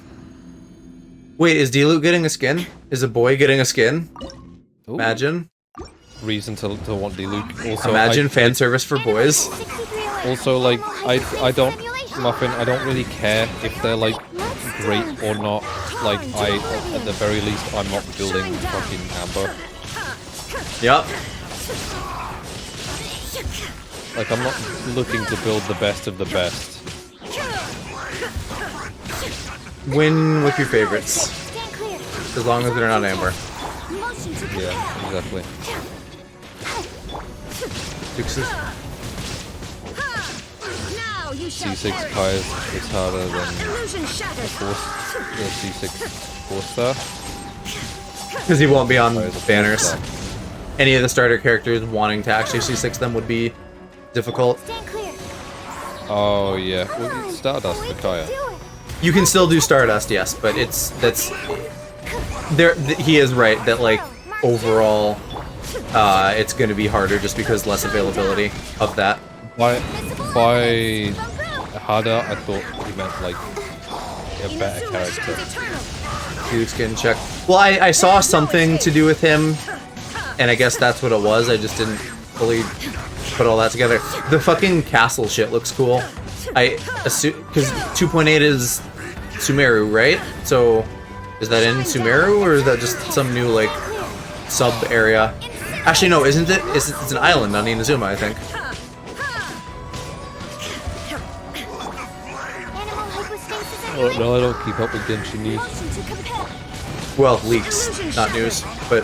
Wait, is Diluc getting a skin? Is a boy getting a skin? Ooh. Imagine. reason to want Diluc. Also, Imagine fan service for boys. Also, like, I don't, Muffin, I don't really care if they're, like, great or not. Like, at the very least, I'm not building fucking Amber. Yep. Like, I'm not looking to build the best of the best. Win with your favorites. As long as they're not Amber. Yeah, exactly. C6 Kai is harder than the C6 4-star. Because he won't be on banners. Any of the starter characters wanting to actually C6 them would be difficult. Oh yeah, well, Stardust for Kaya. You can still do Stardust, yes, but he is right that like overall it's going to be harder just because less availability of that. By harder, I thought he meant like a better character. Do skin check. Well, I saw something to do with him, and I guess that's what it was. I just didn't fully put all that together. The fucking castle shit looks cool. I assume because 2.8 is Sumeru, right? So is that in Sumeru or is that just some new like sub area? Actually, no, isn't it? It's an island on Inazuma, I think. Oh, no, I don't keep up with Genshin news. Well, leaks, not news, but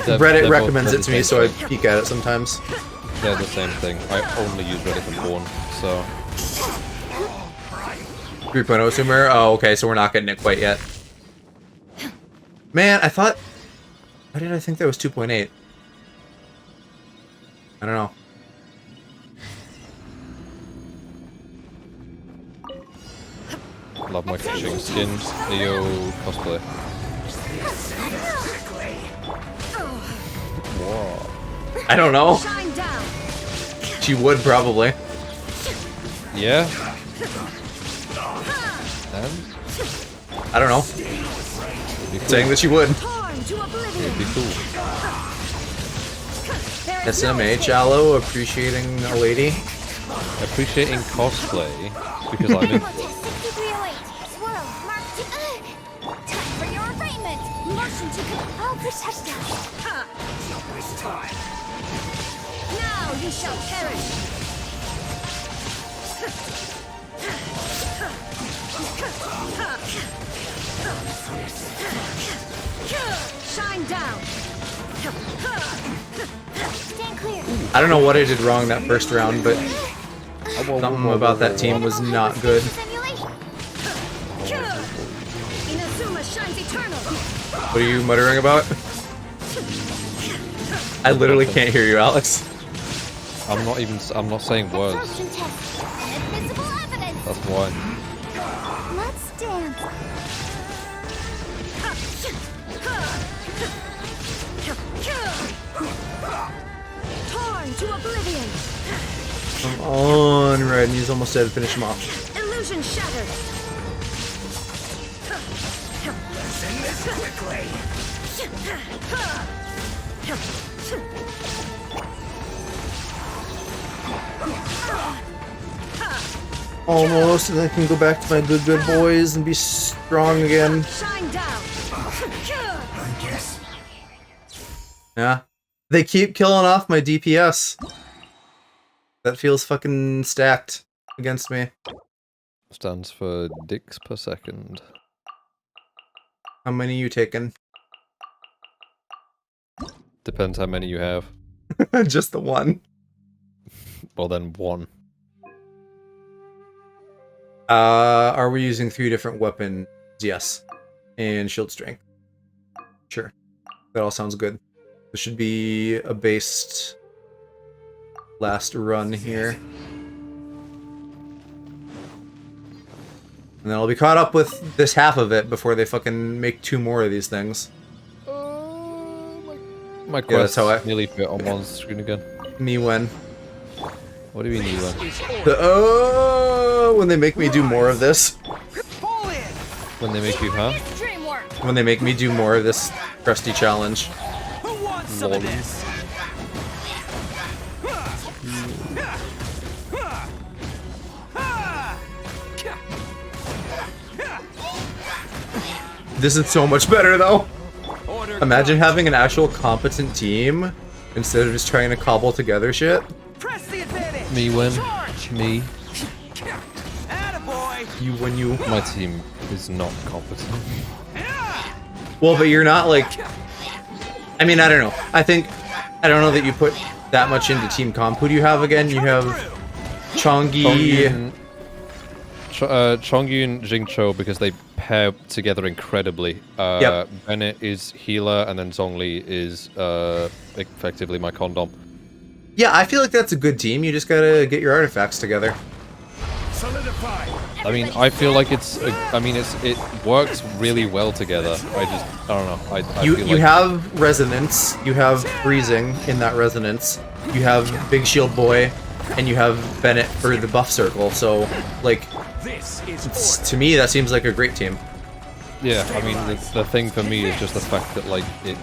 Reddit recommends it to me, so I peek at it sometimes. They're the same thing. I only use Reddit for porn, so. 3.0 Sumeru? Oh, okay, so we're not getting it quite yet. Man, I thought... Why did I think that was 2.8? I don't know. Love my fishing skins. Leo cosplay. Whoa. I don't know. She would probably. Yeah. And? I don't know. Cool. Saying that she would. It'd be cool. SMH Aloe appreciating a lady. Appreciating cosplay because I'm in. Now you shall perish. Shine down. Stand clear. I don't know what I did wrong that first round, but something about that team was not good. Inazuma shines eternal. What are you muttering about? I literally can't hear you, Alex. I'm not saying words. That's why. Let's dance. Torn to oblivion. Come on, Red, and he's almost dead to finish him off. Illusion shattered. Almost, and I can go back to my good boys and be strong again. Shine down. Yeah. They keep killing off my DPS. That feels fucking stacked against me. Stands for dicks per second. How many you taking? Depends how many you have. Just the one. Well then, one. Are we using 3 different weapons? Yes. And shield strength. Sure. That all sounds good. This should be a based last run here. And then I'll be caught up with this half of it before they fucking make 2 more of these things. My Yeah, quest that's how I... nearly fit on one screen again. Me when? What do you mean you went? When they make me do more of this. When they make you, huh? When they make me do more of this crusty challenge. Who wants some of this? This is so much better though. Imagine having an actual competent team instead of just trying to cobble together shit. Press the advantage. Me win. Charge. Me. Attaboy. You when you. My team is not competent. Well, but you're not like. I mean, I don't know. I don't know that you put that much into team comp. Who do you have again? You have Chongi. Chongyu and Jingcho because they pair together incredibly. Yep. Bennett is healer, and then Zhongli is effectively my condom. Yeah, I feel like that's a good team. You just gotta get your artifacts together. Solidify. I mean, I feel like it works really well together. I don't know. I You feel you like have resonance. You have freezing in that resonance. You have Big Shield Boy, and you have Bennett for the buff circle. So, like, This is to me, that seems like a great team. yeah. I mean, the thing for me is just the fact that like it.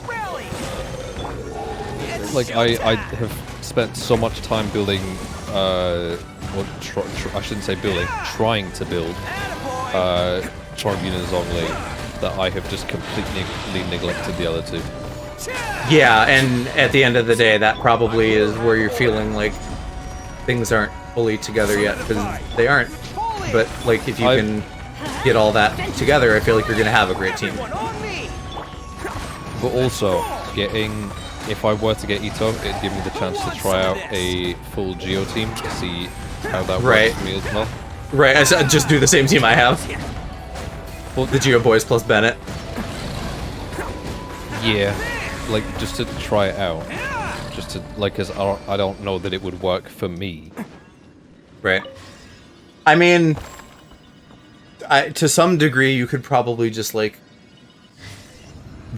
rally. Like I have spent so much time building. I shouldn't say building. Trying to build. Chongyun and Zhongli, that I have just completely neglected the other two. Yeah, and at the end of the day, that probably is where you're feeling like things aren't fully together yet, because they aren't. But, like, if you can get all that together, I feel like you're going to have a great team. But also, if I were to get Ito, it'd give me the chance to try out a full Geo team to see how that works for me as well. Right, I said just do the same team I have. Well, the Geo Boys plus Bennett. Yeah, like, just to try it out. Just to, like, because I don't know that it would work for me. Right. I mean, to some degree, you could probably just, like,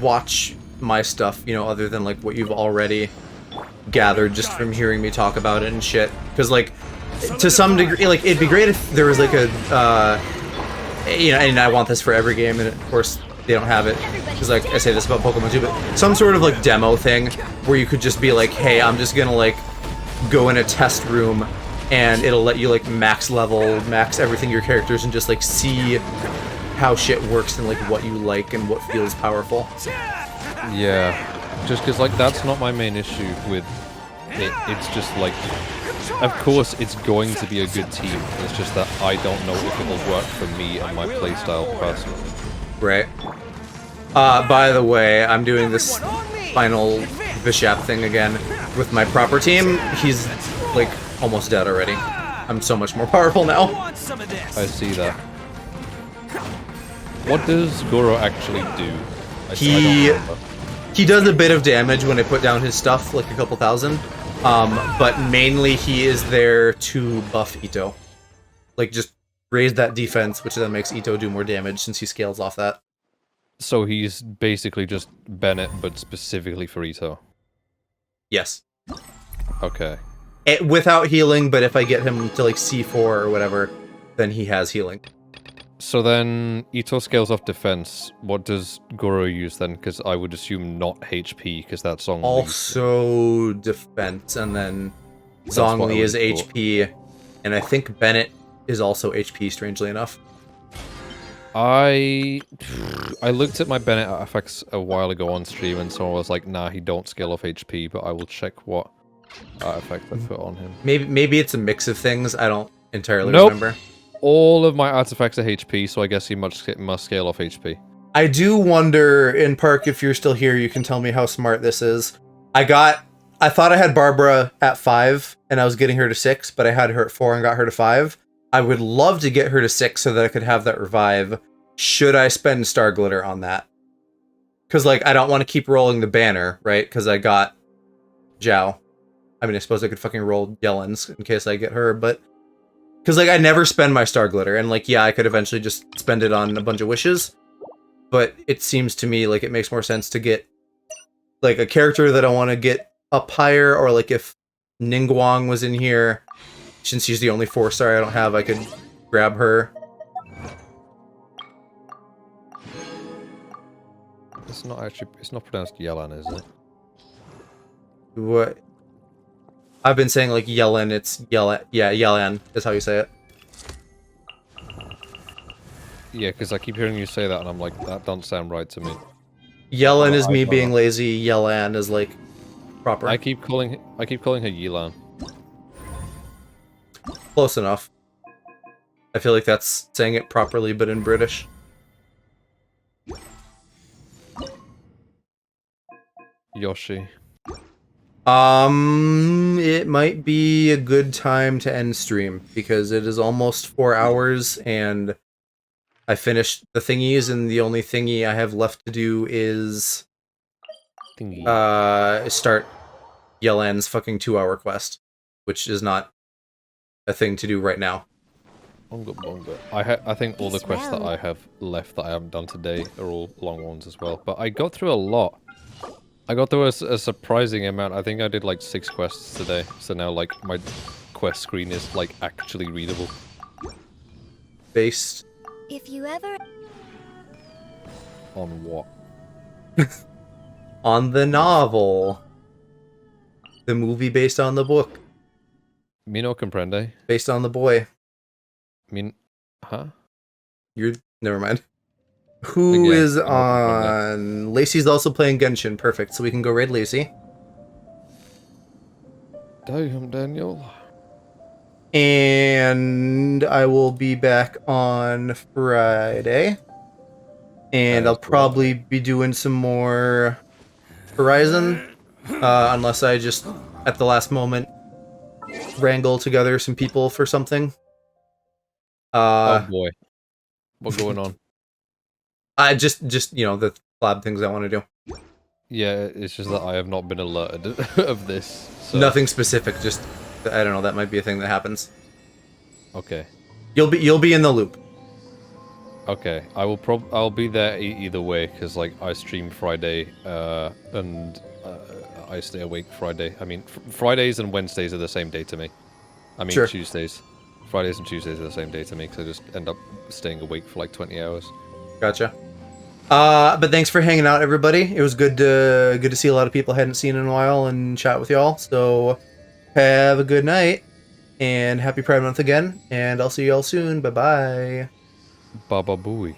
watch my stuff, you know, other than, like, what you've already gathered just from hearing me talk about it and shit. Because, like, to some degree, like, it'd be great if there was, like, a, you know, and I want this for every game, and of course, they don't have it, because, like, I say this about Pokemon too, but some sort of, like, demo thing where you could just be like, hey, I'm just gonna, like, go in a test room, and it'll let you, like, max level, max everything your characters, and just, like, see how shit works and, like, what you like and what feels powerful. Yeah, just because, like, that's not my main issue with it. It's just, like, of course it's going to be a good team. It's just that I don't know if it'll work for me and my playstyle personally. Right. By the way, I'm doing this final Bishop thing again with my proper team. He's, like, almost dead already. I'm so much more powerful now. I see that. What does Goro actually do? He does a bit of damage when I put down his stuff, like a couple thousand. But mainly he is there to buff Ito. Like, just raise that defense, which then makes Ito do more damage since he scales off that. So he's basically just Bennett, but specifically for Ito. Yes. Okay. Without healing, but if I get him to, like, C4 or whatever, then he has healing. So then, Ito scales off defense. What does Goro use then? Because I would assume not HP, because that song. Also defense, and then Zhongli is HP, and I think Bennett is also HP, strangely enough. I looked at my Bennett artifacts a while ago on stream, and so I was like, nah, he don't scale off HP, but I will check what artifact I put on him. Maybe it's a mix of things, I don't entirely Nope. remember. All of my artifacts are HP, so I guess he must scale off HP. I do wonder, in Park, if you're still here, you can tell me how smart this is. I thought I had Barbara at 5, and I was getting her to 6, but I had her at 4 and got her to 5. I would love to get her to 6 so that I could have that revive. Should I spend Star Glitter on that? Because, like, I don't want to keep rolling the banner, right? Because I got Zhao. I mean, I suppose I could fucking roll Yellen's in case I get her, but... Because, like, I never spend my Star Glitter, and, like, yeah, I could eventually just spend it on a bunch of wishes, but it seems to me like it makes more sense to get, like, a character that I want to get up higher, or, like, if Ningguang was in here, since she's the only 4-star I don't have, I could grab her. It's not pronounced Yellan, is it? What? I've been saying, like, Yellen, it's Yellen. Yeah, Yellen is how you say it. Yeah, because I keep hearing you say that, and I'm like, that don't sound right to me. Yellen is I me don't being know. lazy. Yellan is like proper. I keep calling her Yilan. Close enough. I feel like that's saying it properly, but in British. Yoshi. It might be a good time to end stream because it is almost 4 hours and I finished the thingies and the only thingy I have left to do is Thingy. start Yellan's fucking 2-hour quest, which is not a thing to do right now. Bonga bonga. I think all the quests that I have left that I haven't done today are all long ones as well. But I got through a lot. I got through a surprising amount. I think I did like 6 quests today. So now like my quest screen is like actually readable. Based If you ever... On what? on the novel. The movie based on the book. Me no comprende. Based on the boy. Huh? You're never mind. Who Again, is me no comprende. on? Lacey's also playing Genshin. Perfect. So we can go raid Lacey. Damn, Daniel. And I will be back on Friday. And I'll As probably well. be doing some more Horizon. Unless I just, at the last moment, wrangle together some people for something. Oh boy. What's going on? I just the collab things I want to do. Yeah, it's just that I have not been alerted of this. So. Nothing specific, just I don't know, that might be a thing that happens. Okay. You'll be in the loop. Okay, I'll be there either way because like I stream Friday and I stay awake Friday. I mean, Fridays and Wednesdays are the same day to me. I mean Sure. Tuesdays. Fridays and Tuesdays are the same day to me because I just end up staying awake for like 20 hours. Gotcha. But thanks for hanging out, everybody. It was good to see a lot of people I hadn't seen in a while and chat with y'all. So have a good night and happy Pride Month again. And I'll see y'all soon. Bye bye. Baba booey.